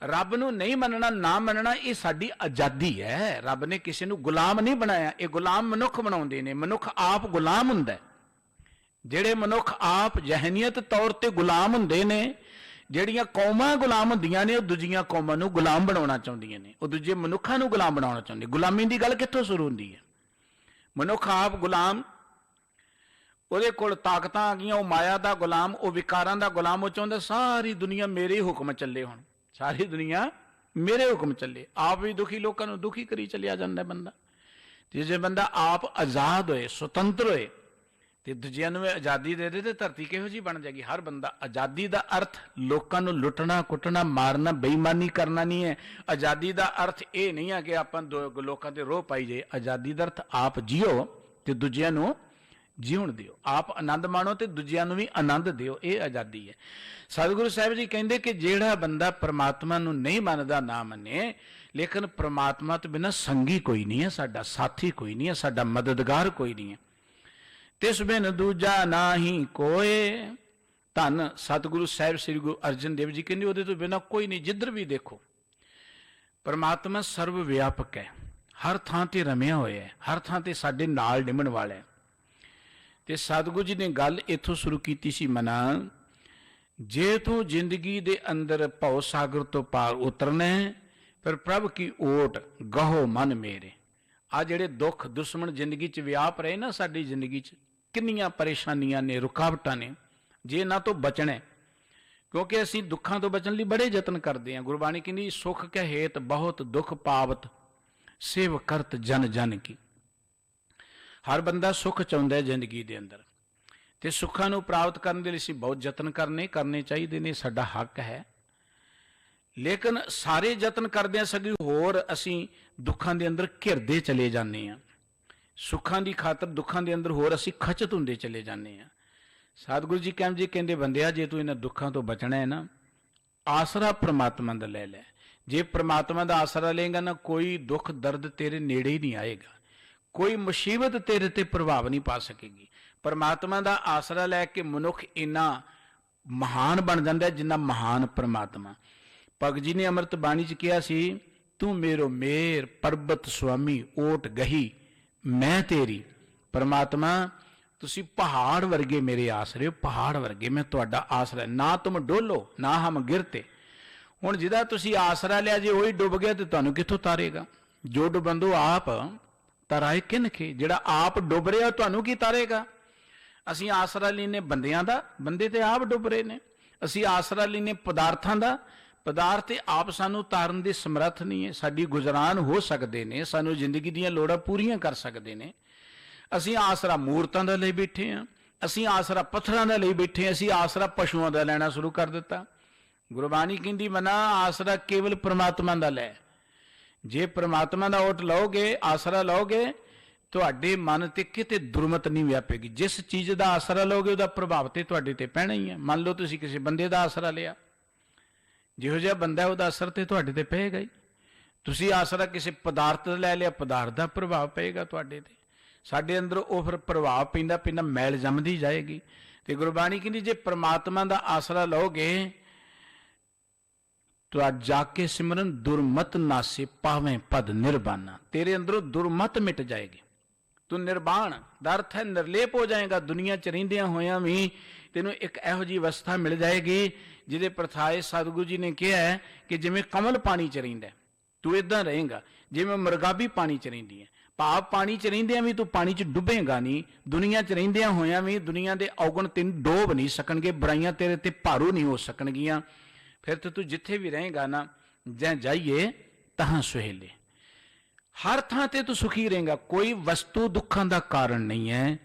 ਰੱਬ ਨੂੰ ਨਹੀਂ ਮੰਨਣਾ, ਨਾ ਮੰਨਣਾ ਇਹ ਸਾਡੀ ਆਜ਼ਾਦੀ ਹੈ। ਰੱਬ ਨੇ ਕਿਸੇ ਨੂੰ ਗੁਲਾਮ ਨਹੀਂ ਬਣਾਇਆ, ਇਹ ਗੁਲਾਮ ਮਨੁੱਖ ਬਣਾਉਂਦੇ ਨੇ। ਮਨੁੱਖ ਆਪ ਗੁਲਾਮ ਹੁੰਦਾ। ਜਿਹੜੇ ਮਨੁੱਖ ਆਪ ਜਹਨੀਅਤ ਤੌਰ ਤੇ ਗੁਲਾਮ ਹੁੰਦੇ ਨੇ, ਜਿਹੜੀਆਂ ਕੌਮਾਂ ਗੁਲਾਮ ਹੁੰਦੀਆਂ ਨੇ, ਉਹ ਦੂਜੀਆਂ ਕੌਮਾਂ ਨੂੰ ਗੁਲਾਮ ਬਣਾਉਣਾ ਚਾਹੁੰਦੀਆਂ ਨੇ, ਉਹ ਦੂਜੇ ਮਨੁੱਖਾਂ ਨੂੰ ਗੁਲਾਮ ਬਣਾਉਣਾ ਚਾਹੁੰਦੇ। ਗੁਲਾਮੀ ਦੀ ਗੱਲ ਕਿੱਥੋਂ ਸ਼ੁਰੂ ਹੁੰਦੀ ਹੈ? ਮਨੁੱਖ ਆਪ ਗੁਲਾਮ, ਉਹਦੇ ਕੋਲ ਤਾਕਤਾਂ ਆ ਗਈਆਂ, ਉਹ ਮਾਇਆ ਦਾ ਗੁਲਾਮ, ਉਹ ਵਿਕਾਰਾਂ ਦਾ ਗੁਲਾਮ। ਉਹ ਚਾਹੁੰਦਾ ਸਾਰੀ ਦੁਨੀਆ ਮੇਰੇ ਹੀ ਹੁਕਮ ਚੱਲੇ, ਹੁਣ ਸਾਰੀ ਦੁਨੀਆ ਮੇਰੇ ਹੁਕਮ ਚੱਲੇ। ਆਪ ਵੀ ਦੁਖੀ, ਲੋਕਾਂ ਨੂੰ ਦੁਖੀ ਕਰੀ ਚੱਲਿਆ ਜਾਂਦਾ ਬੰਦਾ। ਤੇ ਜੇ ਬੰਦਾ ਆਪ ਆਜ਼ਾਦ ਹੋਏ, ਸੁਤੰਤਰ ਹੋਏ, ਤੇ ਦੂਜਿਆਂ ਨੂੰ ਆਜ਼ਾਦੀ ਦੇ ਦੇ ਤੇ ਧਰਤੀ ਕਿਹੋ ਜਿਹੀ ਬਣ ਜਾਏਗੀ। ਹਰ ਬੰਦਾ, ਆਜ਼ਾਦੀ ਦਾ ਅਰਥ ਲੋਕਾਂ ਨੂੰ ਲੁੱਟਣਾ, ਕੁੱਟਣਾ, ਮਾਰਨਾ, ਬੇਈਮਾਨੀ ਕਰਨਾ ਨਹੀਂ ਹੈ। ਆਜ਼ਾਦੀ ਦਾ ਅਰਥ ਇਹ ਨਹੀਂ ਹੈ ਕਿ ਆਪਾਂ ਲੋਕਾਂ ਤੇ ਰੋਹ ਪਾਈ ਜਾਏ। ਆਜ਼ਾਦੀ ਦਾ ਅਰਥ ਆਪ ਜੀਓ ਤੇ ਦੂਜਿਆਂ ਨੂੰ ਜਿਉਣ ਦਿਓ। ਆਪ ਆਨੰਦ ਮਾਣੋ ਤੇ ਦੂਜਿਆਂ ਨੂੰ ਵੀ ਆਨੰਦ ਦਿਓ। ਇਹ ਆਜ਼ਾਦੀ ਹੈ। ਸਤਿਗੁਰੂ ਸਾਹਿਬ ਜੀ ਕਹਿੰਦੇ ਕਿ ਜਿਹੜਾ ਬੰਦਾ ਪ੍ਰਮਾਤਮਾ ਨੂੰ ਨਹੀਂ ਮੰਨਦਾ, ਨਾ ਮੰਨੇ, ਲੇਕਿਨ ਪ੍ਰਮਾਤਮਾ ਤੋਂ ਬਿਨਾਂ ਸੰਗੀ ਕੋਈ ਨਹੀਂ ਹੈ, ਸਾਡਾ ਸਾਥੀ ਕੋਈ ਨਹੀਂ ਹੈ, ਸਾਡਾ ਮਦਦਗਾਰ ਕੋਈ ਨਹੀਂ ਹੈ। ਤਿਸ ਬਿਨ ਦੂਜਾ ਨਾਹੀ ਕੋਏ। ਧੰਨ ਸਤਿਗੁਰੂ ਸਾਹਿਬ ਸ੍ਰੀ ਗੁਰੂ ਅਰਜਨ ਦੇਵ ਜੀ ਕਹਿੰਦੇ ਉਹਦੇ ਤੋਂ ਬਿਨਾਂ ਕੋਈ ਨਹੀਂ। ਜਿੱਧਰ ਵੀ ਦੇਖੋ ਪਰਮਾਤਮਾ ਸਰਵ ਵਿਆਪਕ ਹੈ, ਹਰ ਥਾਂ ਤੇ ਰਮਿਆ ਹੋਇਆ ਹੈ, ਹਰ ਥਾਂ ਤੇ ਸਾਡੇ ਨਾਲ ਨਿਭਣ ਵਾਲਾ ਹੈ। ਤੇ ਸਤਿਗੁਰੂ ਜੀ ਨੇ ਗੱਲ ਇੱਥੋਂ ਸ਼ੁਰੂ ਕੀਤੀ ਸੀ, ਮਨਾ ਜੇ ਤੂੰ ਜ਼ਿੰਦਗੀ ਦੇ ਅੰਦਰ ਭਉ ਸਾਗਰ ਤੋਂ ਪਾਰ ਉਤਰਨਾ ਹੈ, ਫਿਰ ਪ੍ਰਭ ਕੀ ਓਟ ਗਹੋ ਮਨ ਮੇਰੇ। ਆ ਜਿਹੜੇ ਦੁੱਖ ਦੁਸ਼ਮਣ ਜ਼ਿੰਦਗੀ 'ਚ ਵਿਆਪ ਰਹੇ ਨਾ, ਸਾਡੀ ਜ਼ਿੰਦਗੀ 'ਚ ਕਿੰਨੀਆਂ ਪਰੇਸ਼ਾਨੀਆਂ ਨੇ, ਰੁਕਾਵਟਾਂ ਨੇ। ਜੇ ਇਹਨਾਂ ਤੋਂ ਬਚਣਾ, ਕਿਉਂਕਿ ਅਸੀਂ ਦੁੱਖਾਂ ਤੋਂ ਬਚਣ ਲਈ ਬੜੇ ਯਤਨ ਕਰਦੇ ਹਾਂ। ਗੁਰਬਾਣੀ ਕਹਿੰਦੀ ਸੁਖ ਕੈ ਹੇਤ ਬਹੁਤ ਦੁੱਖ ਪਾਵਤ, ਸੇਵ ਕਰਤ ਜਨ ਜਨ ਕੀ। ਹਰ ਬੰਦਾ ਸੁੱਖ ਚਾਹੁੰਦਾ ਹੈ ਜ਼ਿੰਦਗੀ ਦੇ ਅੰਦਰ, ਤੇ ਸੁੱਖਾਂ ਨੂੰ ਪ੍ਰਾਪਤ ਕਰਨ ਦੇ ਲਈ ਅਸੀਂ ਬਹੁਤ ਯਤਨ ਕਰਨੇ ਚਾਹੀਦੇ ਨੇ, ਸਾਡਾ ਹੱਕ ਹੈ। ਲੇਕਿਨ ਸਾਰੇ ਯਤਨ ਕਰਦੇ ਹਾਂ ਸਗੀ ਹੋਰ ਅਸੀਂ ਦੁੱਖਾਂ ਦੇ ਅੰਦਰ ਘਿਰਦੇ ਚਲੇ ਜਾਂਦੇ ਹਾਂ, ਸੁੱਖਾਂ ਦੀ ਖਾਤਰ ਦੁੱਖਾਂ ਦੇ ਅੰਦਰ ਹੋਰ ਅਸੀਂ ਖਚਤ ਹੁੰਦੇ ਚਲੇ ਜਾਂਦੇ ਹਾਂ। ਸਤਿਗੁਰੂ ਜੀ ਕਹਿੰਦੇ ਬੰਦਿਆ, ਜੇ ਤੂੰ ਇਹਨਾਂ ਦੁੱਖਾਂ ਤੋਂ ਬਚਣਾ ਹੈ ਨਾ, ਆਸਰਾ ਪ੍ਰਮਾਤਮਾ ਦਾ ਲੈ ਲੈ। ਜੇ ਪ੍ਰਮਾਤਮਾ ਦਾ ਆਸਰਾ ਲਏਗਾ ਨਾ, ਕੋਈ ਦੁੱਖ ਦਰਦ ਤੇਰੇ ਨੇੜੇ ਹੀ ਨਹੀਂ ਆਏਗਾ, ਕੋਈ ਮੁਸੀਬਤ ਤੇਰੇ ਤੇ ਪ੍ਰਭਾਵ ਨਹੀਂ ਪਾ ਸਕੇਗੀ। ਪ੍ਰਮਾਤਮਾ ਦਾ ਆਸਰਾ ਲੈ ਕੇ ਮਨੁੱਖ ਇੰਨਾ ਮਹਾਨ ਬਣ ਜਾਂਦਾ ਜਿੰਨਾ ਮਹਾਨ ਪ੍ਰਮਾਤਮਾ। ਭਗਤ ਜੀ ਨੇ ਅੰਮ੍ਰਿਤ ਬਾਣੀ 'ਚ ਕਿਹਾ ਸੀ, ਤੂੰ ਮੇਰੋ ਮੇਰ ਪਰਬਤ ਸੁਆਮੀ ਓਟ ਗਹੀ ਮੈਂ ਤੇਰੀ। ਪ੍ਰਮਾਤਮਾ ਤੁਸੀਂ ਪਹਾੜ ਵਰਗੇ ਮੇਰੇ ਆਸਰੇ ਹੋ, ਪਹਾੜ ਵਰਗੇ ਮੈਂ ਤੁਹਾਡਾ ਆਸਰਾ, ਨਾ ਤੁਮ ਡੋਲੋ ਨਾ ਹਮ ਗਿਰਤੇ। ਹੁਣ ਜਿਹਦਾ ਤੁਸੀਂ ਆਸਰਾ ਲਿਆ, ਜੇ ਉਹੀ ਡੁੱਬ ਗਿਆ ਤੇ ਤੁਹਾਨੂੰ ਕਿੱਥੋਂ ਤਾਰੇਗਾ? ਜੋ ਡੁੱਬੰਦੋ ਆਪ ਤਰਾਏ ਕਿਨਖੇ, ਜਿਹੜਾ ਆਪ ਡੁੱਬ ਰਿਹਾ ਤੁਹਾਨੂੰ ਕੀ ਤਾਰੇਗਾ? ਅਸੀਂ ਆਸਰਾ ਲੈਨੇ ਬੰਦਿਆਂ ਦਾ, ਬੰਦੇ ਤੇ ਆਪ ਡੁੱਬ ਰਹੇ ਨੇ। ਅਸੀਂ ਆਸਰਾ ਲੈਨੇ ਪਦਾਰਥਾਂ ਦਾ, ਪਦਾਰਥ ਤੇ ਆਪ ਸਾਨੂੰ ਤਾਰਨ ਦੇ ਸਮਰੱਥ ਨਹੀਂ ਹੈ। ਸਾਡੀ ਗੁਜ਼ਰਾਨ ਹੋ ਸਕਦੇ ਨੇ, ਸਾਨੂੰ ਜ਼ਿੰਦਗੀ ਦੀਆਂ ਲੋੜਾਂ ਪੂਰੀਆਂ ਕਰ ਸਕਦੇ ਨੇ। ਅਸੀਂ ਆਸਰਾ ਮੂਰਤਾਂ ਦਾ ਲਈ ਬੈਠੇ ਹਾਂ, ਅਸੀਂ ਆਸਰਾ ਪੱਥਰਾਂ ਦਾ ਲਈ ਬੈਠੇ ਹਾਂ, ਅਸੀਂ ਆਸਰਾ ਪਸ਼ੂਆਂ ਦਾ ਲੈਣਾ ਸ਼ੁਰੂ ਕਰ ਦਿੱਤਾ। ਗੁਰਬਾਣੀ ਕਹਿੰਦੀ ਮਨਾ ਆਸਰਾ ਕੇਵਲ ਪ੍ਰਮਾਤਮਾ ਦਾ ਲੈ। ਜੇ ਪ੍ਰਮਾਤਮਾ ਦਾ ਓਟ ਲਓਗੇ, ਆਸਰਾ ਲਓਗੇ, ਤੁਹਾਡੇ ਮਨ ਤੇ ਕਿਤੇ ਦੁਰਮਤ ਨਹੀਂ ਵਿਆਪੇਗੀ। ਜਿਸ ਚੀਜ਼ ਦਾ ਆਸਰਾ ਲਓਗੇ ਉਹਦਾ ਪ੍ਰਭਾਵ ਤੇ ਤੁਹਾਡੇ ਤੇ ਪੈਣਾ ਹੀ ਹੈ। ਮੰਨ ਲਓ ਤੁਸੀਂ ਕਿਸੇ ਬੰਦੇ ਦਾ ਆਸਰਾ ਲਿਆ, ਜਿਹੋ ਜਿਹਾ ਬੰਦਾ ਉਹਦਾ ਅਸਰ ਤੇ ਤੁਹਾਡੇ ਤੇ ਪਏਗਾ ਹੀ। ਤੁਸੀਂ ਆਸਰਾ ਕਿਸੇ ਪਦਾਰਥ ਦਾ ਲੈ ਲਿਆ, ਪਦਾਰਥ ਦਾ ਪ੍ਰਭਾਵ ਪਏਗਾ ਤੁਹਾਡੇ ਤੇ। ਸਾਡੇ ਅੰਦਰ ਉਹ ਫਿਰ ਪ੍ਰਭਾਵ ਪੈਂਦਾ ਮੈਲ ਜੰਮਦੀ ਜਾਏਗੀ। ਤੇ ਗੁਰਬਾਣੀ ਕਹਿੰਦੀ ਜੇ ਪ੍ਰਮਾਤਮਾ ਦਾ ਆਸਰਾ ਲਓਗੇ ਤਾਂ ਜਾ ਕੇ ਸਿਮਰਨ ਦੁਰਮਤ ਨਾਸੇ ਪਾਵੇਂ ਪਦ ਨਿਰਬਾਨਾ। ਤੇਰੇ ਅੰਦਰੋਂ ਦੁਰਮਤ ਮਿਟ ਜਾਏਗੀ, ਤੂੰ ਨਿਰਬਾਨ ਦਾ ਅਰਥ ਹੈ ਨਿਰਲੇਪ ਹੋ ਜਾਏਗਾ। ਦੁਨੀਆ 'ਚ ਰਹਿੰਦਿਆਂ ਹੋਇਆਂ ਵੀ ਤੈਨੂੰ ਇੱਕ ਇਹੋ ਜਿਹੀ ਅਵਸਥਾ ਮਿਲ ਜਾਏਗੀ ਜਿਹਦੇ ਪ੍ਰਥਾਏ ਸਤਿਗੁਰੂ ਜੀ ਨੇ ਕਿਹਾ ਹੈ ਕਿ ਜਿਵੇਂ ਕਮਲ ਪਾਣੀ 'ਚ ਰਹਿੰਦਾ, ਤੂੰ ਇਦਾਂ ਰਹੇਗਾ ਜਿਵੇਂ ਮੁਰਗਾਬੀ ਪਾਣੀ 'ਚ ਰਹਿੰਦੀ ਹੈ। ਭਾਵ ਪਾਣੀ 'ਚ ਰਹਿੰਦਿਆਂ ਵੀ ਤੂੰ ਪਾਣੀ 'ਚ ਡੁੱਬੇਗਾ ਨਹੀਂ, ਦੁਨੀਆ 'ਚ ਰਹਿੰਦਿਆਂ ਹੋਇਆਂ ਵੀ ਦੁਨੀਆ ਦੇ ਔਗਣ ਤੈਨੂੰ ਡੋਬ ਨਹੀਂ ਸਕਣਗੇ, ਬੁਰਾਈਆਂ ਤੇਰੇ ਤੇ ਭਾਰੂ ਨਹੀਂ ਹੋ ਸਕਣਗੀਆਂ। ਫਿਰ ਤੇ ਤੂੰ ਜਿੱਥੇ ਵੀ ਰਹੇਗਾ ਨਾ, ਜੈ ਜਾਈਏ ਤਹਾਂ ਸੁਹੇਲੇ, ਹਰ ਥਾਂ ਤੇ ਤੂੰ ਸੁਖੀ ਰਹੇਗਾ। ਕੋਈ ਵਸਤੂ ਦੁੱਖਾਂ ਦਾ ਕਾਰਨ ਨਹੀਂ ਹੈ,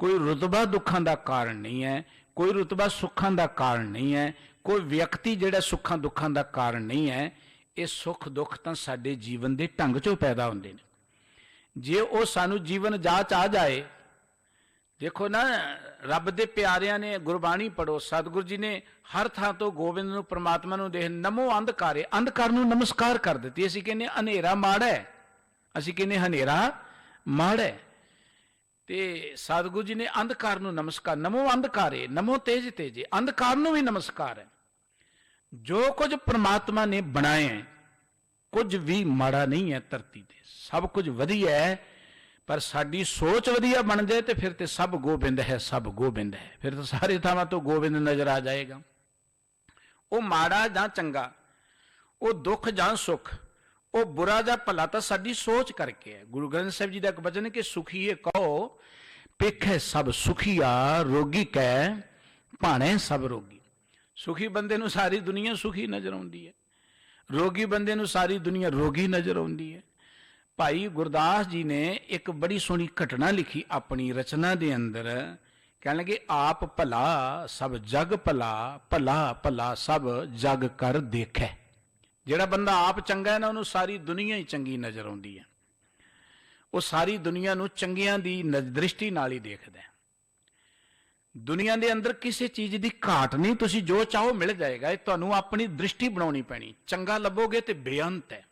ਕੋਈ ਰੁਤਬਾ ਦੁੱਖਾਂ ਦਾ ਕਾਰਨ ਨਹੀਂ ਹੈ, ਕੋਈ ਰੁਤਬਾ ਸੁੱਖਾਂ ਦਾ ਕਾਰਨ ਨਹੀਂ ਹੈ, ਕੋਈ ਵਿਅਕਤੀ ਜਿਹੜਾ ਸੁੱਖਾਂ ਦੁੱਖਾਂ ਦਾ ਕਾਰਨ ਨਹੀਂ ਹੈ। ਇਹ ਸੁੱਖ ਦੁੱਖ ਤਾਂ ਸਾਡੇ ਜੀਵਨ ਦੇ ਢੰਗ 'ਚੋਂ ਪੈਦਾ ਹੁੰਦੇ ਨੇ। ਜੇ ਉਹ ਸਾਨੂੰ ਜੀਵਨ ਜਾਚ ਆ ਜਾਏ, ਦੇਖੋ ਨਾ ਰੱਬ ਦੇ ਪਿਆਰਿਆਂ ਨੇ ਗੁਰਬਾਣੀ ਪੜੋ, ਸਤਿਗੁਰੂ ਜੀ ਨੇ ਹਰ ਥਾਂ ਤੋਂ ਗੋਬਿੰਦ ਨੂੰ ਪ੍ਰਮਾਤਮਾ ਨੂੰ ਦੇਖ ਨਮੋ ਅੰਧਕਾਰੇ, ਅੰਧਕਾਰ ਨੂੰ ਨਮਸਕਾਰ ਕਰ ਦਿੱਤੀ। ਅਸੀਂ ਕਹਿੰਦੇ ਹਨੇਰਾ ਮਾੜਾ ਹੈ, ਅਸੀਂ ਕਹਿੰਦੇ ਹਨੇਰਾ ਮਾੜਾ ਹੈ, ਤੇ ਸਤਿਗੁਰੂ ਜੀ ਨੇ ਅੰਧਕਾਰ ਨੂੰ ਨਮਸਕਾਰ, ਨਮੋ ਅੰਧਕਾਰੇ ਨਮੋ ਤੇਜ ਤੇਜੇ, ਅੰਧਕਾਰ ਨੂੰ ਵੀ ਨਮਸਕਾਰ ਹੈ। ਜੋ ਕੁਝ ਪ੍ਰਮਾਤਮਾ ਨੇ ਬਣਾਇਆ ਹੈ, ਕੁਝ ਵੀ ਮਾੜਾ ਨਹੀਂ ਹੈ ਧਰਤੀ ਤੇ, ਸਭ ਕੁਝ ਵਧੀਆ ਹੈ। ਪਰ ਸਾਡੀ ਸੋਚ ਵਧੀਆ ਬਣ ਜਾਏ ਤੇ ਫਿਰ ਤੇ ਸਭ ਗੋਬਿੰਦ ਹੈ, ਸਭ ਗੋਬਿੰਦ ਹੈ। ਫਿਰ ਤਾਂ ਸਾਰੇ ਥਾਵਾਂ ਤੋਂ ਗੋਬਿੰਦ ਨਜ਼ਰ ਆ ਜਾਏਗਾ। ਉਹ ਮਾੜਾ ਜਾਂ ਚੰਗਾ, ਉਹ ਦੁੱਖ ਜਾਂ ਸੁੱਖ, ਉਹ ਬੁਰਾ ਜਾਂ ਭਲਾ ਤਾਂ ਸਾਡੀ ਸੋਚ ਕਰਕੇ ਹੈ। ਗੁਰੂ ਗ੍ਰੰਥ ਸਾਹਿਬ ਜੀ ਦਾ ਇੱਕ ਬਚਨ ਹੈ ਕਿ ਸੁਖੀਏ ਕਹੋ ਪੇਖੇ ਸਭ ਸੁਖੀਆ, ਰੋਗੀ ਕਹਿ ਭਾਣੇ ਸਭ ਰੋਗੀ। ਸੁਖੀ ਬੰਦੇ ਨੂੰ ਸਾਰੀ ਦੁਨੀਆ ਸੁਖੀ ਨਜ਼ਰ ਆਉਂਦੀ ਹੈ, ਰੋਗੀ ਬੰਦੇ ਨੂੰ ਸਾਰੀ ਦੁਨੀਆ ਰੋਗੀ ਨਜ਼ਰ ਆਉਂਦੀ ਹੈ। ਭਾਈ ਗੁਰਦਾਸ ਜੀ ਨੇ ਇੱਕ ਬੜੀ ਸੋਹਣੀ ਘਟਨਾ ਲਿਖੀ ਆਪਣੀ ਰਚਨਾ ਦੇ ਅੰਦਰ, ਕਹਿਣ ਲੱਗੇ ਆਪ ਭਲਾ ਸਭ ਜਗ ਭਲਾ, ਭਲਾ ਭਲਾ ਸਭ ਜਗ ਕਰ ਦੇਖੈ। ਜਿਹੜਾ ਬੰਦਾ ਆਪ ਚੰਗਾ ਹੈ ਨਾ, ਉਹਨੂੰ ਸਾਰੀ ਦੁਨੀਆ ਹੀ ਚੰਗੀ ਨਜ਼ਰ ਆਉਂਦੀ ਹੈ। ਉਹ ਸਾਰੀ ਦੁਨੀਆ ਨੂੰ ਚੰਗਿਆਂ ਦੀ ਦ੍ਰਿਸ਼ਟੀ ਨਾਲ ਹੀ ਦੇਖਦਾ ਹੈ। ਦੁਨੀਆ ਦੇ ਅੰਦਰ ਕਿਸੇ ਚੀਜ਼ ਦੀ ਘਾਟ ਨਹੀਂ, ਤੁਸੀਂ ਜੋ ਚਾਹੋ ਮਿਲ ਜਾਏਗਾ। ਇਹ ਤੁਹਾਨੂੰ ਆਪਣੀ ਦ੍ਰਿਸ਼ਟੀ ਬਣਾਉਣੀ ਪੈਣੀ। ਚੰਗਾ ਲੱਭੋਗੇ ਤੇ ਬੇਅੰਤ ਹੈ,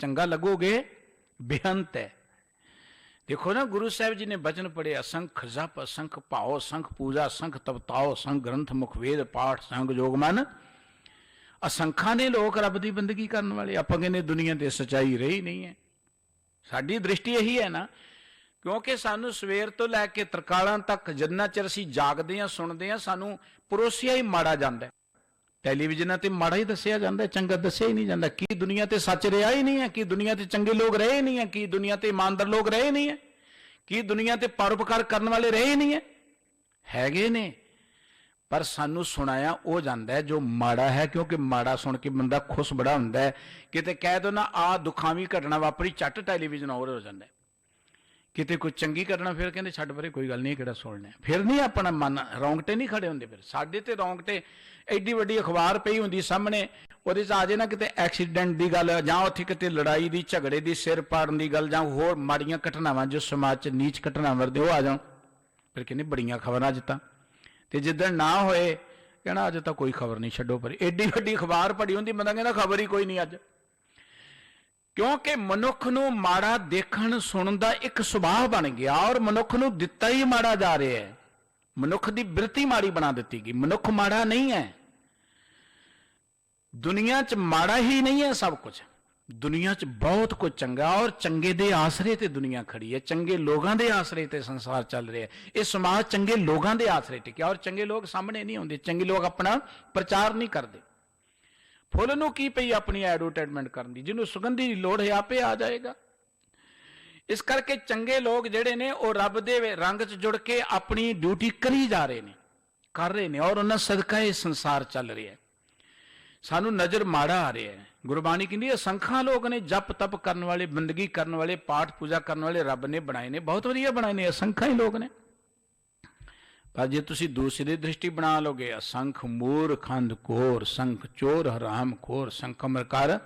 ਚੰਗਾ ਲੱਗੋਗੇ ਬੇਅੰਤ ਹੈ। ਦੇਖੋ ਨਾ ਗੁਰੂ ਸਾਹਿਬ ਜੀ ਨੇ ਬਚਨ ਪੜ੍ਹੇ, ਅਸੰਖ ਜਪ ਅਸੰਖ ਭਾਓ, ਅਸੰਖ ਪੂਜਾ ਅਸੰਖ ਤਪਤਾਓ, ਅਸੰਖ ਗ੍ਰੰਥ ਮੁਖ ਵੇਦ ਪਾਠ ਸੰਗ ਜੋਗ ਮਨ। ਅਸੰਖਾਂ ਨੇ ਲੋਕ ਰੱਬ ਦੀ ਬੰਦਗੀ ਕਰਨ ਵਾਲੇ। ਆਪਾਂ ਕਹਿੰਦੇ ਦੁਨੀਆ ਤੇ ਸੱਚਾਈ ਰਹੀ ਨਹੀਂ ਹੈ। ਸਾਡੀ ਦ੍ਰਿਸ਼ਟੀ ਇਹੀ ਹੈ ਨਾ, ਕਿਉਂਕਿ ਸਾਨੂੰ ਸਵੇਰ ਤੋਂ ਲੈ ਕੇ ਤਰਕਾਲਾਂ ਤੱਕ ਜਿੰਨਾ ਚਿਰ ਅਸੀਂ ਜਾਗਦੇ ਹਾਂ ਸੁਣਦੇ ਹਾਂ, ਸਾਨੂੰ ਪਰੋਸਿਆ ਹੀ ਮਾੜਾ ਜਾਂਦਾ। ਟੈਲੀਵਿਜ਼ਨਾਂ ਤੇ ਮਾੜਾ ਹੀ ਦੱਸਿਆ ਜਾਂਦਾ, ਚੰਗਾ ਦੱਸਿਆ ਹੀ ਨਹੀਂ ਜਾਂਦਾ। ਕੀ ਦੁਨੀਆ ਤੇ ਸੱਚ ਰਿਹਾ ਹੀ ਨਹੀਂ ਹੈ? ਕੀ ਦੁਨੀਆ ਤੇ ਚੰਗੇ ਲੋਕ ਰਹੇ ਨਹੀਂ ਹੈ? ਕੀ ਦੁਨੀਆ ਤੇ ਇਮਾਨਦਾਰ ਲੋਕ ਰਹੇ ਨਹੀਂ ਹੈ? ਕੀ ਦੁਨੀਆ ਤੇ ਪਰਉਪਕਾਰ ਕਰਨ ਵਾਲੇ ਰਹੇ ਨਹੀਂ ਹੈ? ਹੈਗੇ ਨੇ, ਪਰ ਸਾਨੂੰ ਸੁਣਾਇਆ ਉਹ ਜਾਂਦਾ ਜੋ ਮਾੜਾ ਹੈ। ਕਿਉਂਕਿ ਮਾੜਾ ਸੁਣ ਕੇ ਬੰਦਾ ਖੁਸ਼ ਬੜਾ ਹੁੰਦਾ ਹੈ। ਕਿਤੇ ਕਹਿ ਦੋ ਨਾ ਆ ਦੁਖਾਵੀ ਘਟਨਾ ਵਾਪਰੀ, ਝੱਟ ਟੈਲੀਵਿਜ਼ਨ ਹੋਰ ਹੋ ਜਾਂਦਾ। ਕਿਤੇ ਕੋਈ ਚੰਗੀ ਕਰਨਾ ਫਿਰ ਕਹਿੰਦੇ ਛੱਡ ਪਰੇ, ਕੋਈ ਗੱਲ ਨਹੀਂ, ਕਿਹੜਾ ਸੁਣਨਾ। ਫਿਰ ਨਹੀਂ ਆਪਣਾ ਮਨ, ਰੌਂਗਟੇ ਨਹੀਂ ਖੜੇ ਹੁੰਦੇ। ਫਿਰ ਸਾਡੇ ਤੇ ਰੌਂਗਟੇ, ਐਡੀ ਵੱਡੀ ਅਖਬਾਰ ਪਈ ਹੁੰਦੀ ਸਾਹਮਣੇ, ਉਹਦੇ 'ਚ ਆ ਜੇ ਨਾ ਕਿਤੇ ਐਕਸੀਡੈਂਟ ਦੀ ਗੱਲ, ਜਾਂ ਉੱਥੇ ਕਿਤੇ ਲੜਾਈ ਦੀ, ਝਗੜੇ ਦੀ, ਸਿਰ ਪਾੜਨ ਦੀ ਗੱਲ, ਜਾਂ ਹੋਰ ਮਾੜੀਆਂ ਘਟਨਾਵਾਂ ਜੋ ਸਮਾਜ 'ਚ ਨੀਚ ਘਟਨਾਵਾਂ ਵਰਦੇ, ਉਹ ਆ ਜਾਣ, ਫਿਰ ਕਹਿੰਦੇ ਬੜੀਆਂ ਖਬਰਾਂ ਅੱਜ ਤਾਂ। ਤੇ ਜਿੱਦਣ ਨਾ ਹੋਏ ਕਹਿਣਾ ਅੱਜ ਤਾਂ ਕੋਈ ਖਬਰ ਨਹੀਂ, ਛੱਡੋ ਪਰੇ। ਐਡੀ ਵੱਡੀ ਅਖਬਾਰ ਪੜੀ ਹੁੰਦੀ, ਬੰਦਾ ਕਹਿੰਦਾ ਖਬਰ ਹੀ ਕੋਈ ਨਹੀਂ ਅੱਜ। ਕਿਉਂਕਿ ਮਨੁੱਖ ਨੂੰ ਮਾੜਾ ਦੇਖਣ ਸੁਣਨ ਦਾ ਇੱਕ ਸੁਭਾਅ ਬਣ ਗਿਆ, ਔਰ ਮਨੁੱਖ ਨੂੰ ਦਿੱਤਾ ਹੀ ਮਾੜਾ ਜਾ ਰਿਹਾ ਹੈ। ਮਨੁੱਖ ਦੀ ਬਿਰਤੀ ਮਾੜੀ ਬਣਾ ਦਿੱਤੀ ਗਈ। ਮਨੁੱਖ ਮਾੜਾ ਨਹੀਂ ਹੈ, ਦੁਨੀਆ 'ਚ ਮਾੜਾ ਹੀ ਨਹੀਂ ਹੈ ਸਭ ਕੁਝ। ਦੁਨੀਆ 'ਚ ਬਹੁਤ ਕੁਝ ਚੰਗਾ, ਔਰ ਚੰਗੇ ਦੇ ਆਸਰੇ ਤੇ ਦੁਨੀਆ ਖੜੀ ਹੈ, ਚੰਗੇ ਲੋਕਾਂ ਦੇ ਆਸਰੇ ਤੇ ਸੰਸਾਰ ਚੱਲ ਰਿਹਾ। ਇਹ ਸਮਾਜ ਚੰਗੇ ਲੋਕਾਂ ਦੇ ਆਸਰੇ ਟਿਕਿਆ, ਔਰ ਚੰਗੇ ਲੋਕ ਸਾਹਮਣੇ ਨਹੀਂ ਆਉਂਦੇ, ਚੰਗੇ ਲੋਕ ਆਪਣਾ ਪ੍ਰਚਾਰ ਨਹੀਂ ਕਰਦੇ। ਫੁੱਲ ਨੂੰ ਕੀ ਪਈ ਆਪਣੀ ਐਡਵਰਟਾਈਜ਼ਮੈਂਟ ਕਰਨ ਦੀ, ਜਿਹਨੂੰ ਸੁਗੰਧੀ ਦੀ ਲੋੜ ਹੈ ਆਪੇ ਆ ਜਾਏਗਾ। ਇਸ ਕਰਕੇ ਚੰਗੇ ਲੋਕ ਜਿਹੜੇ ਨੇ ਉਹ ਰੱਬ ਦੇ ਰੰਗ 'ਚ ਜੁੜ ਕੇ ਆਪਣੀ ਡਿਊਟੀ ਕਰੀ ਜਾ ਰਹੇ ਨੇ, ਕਰ ਰਹੇ ਨੇ, ਔਰ ਉਹਨਾਂ ਸਦਕਾ ਇਹ ਸੰਸਾਰ ਚੱਲ ਰਿਹਾ ਹੈ। ਸਾਨੂੰ ਨਜ਼ਰ ਮਾੜਾ ਆ ਰਿਹਾ ਹੈ। ਗੁਰਬਾਣੀ ਕਹਿੰਦੀ ਅਸੰਖਾਂ ਲੋਕ ਨੇ ਜਪ ਤਪ ਕਰਨ ਵਾਲੇ, ਬੰਦਗੀ ਕਰਨ ਵਾਲੇ, ਪਾਠ ਪੂਜਾ ਕਰਨ ਵਾਲੇ ਰੱਬ ਨੇ ਬਣਾਏ ਨੇ, ਬਹੁਤ ਵਧੀਆ ਬਣਾਏ ਨੇ, ਅਸੰਖਾਂ ਹੀ ਲੋਕ ਨੇ। ਪਰ ਜੇ ਤੁਸੀਂ ਦੂਸਰੀ ਦ੍ਰਿਸ਼ਟੀ ਬਣਾ ਲੋਗੇ, ਅਸੰਖ ਮੂਰਖ ਅੰਧਕੋਰ, ਸੰਖ ਚੋਰ ਹਰਾਮ ਖੋਰ, ਸੰਖ ਅਮਰਕਾਰ,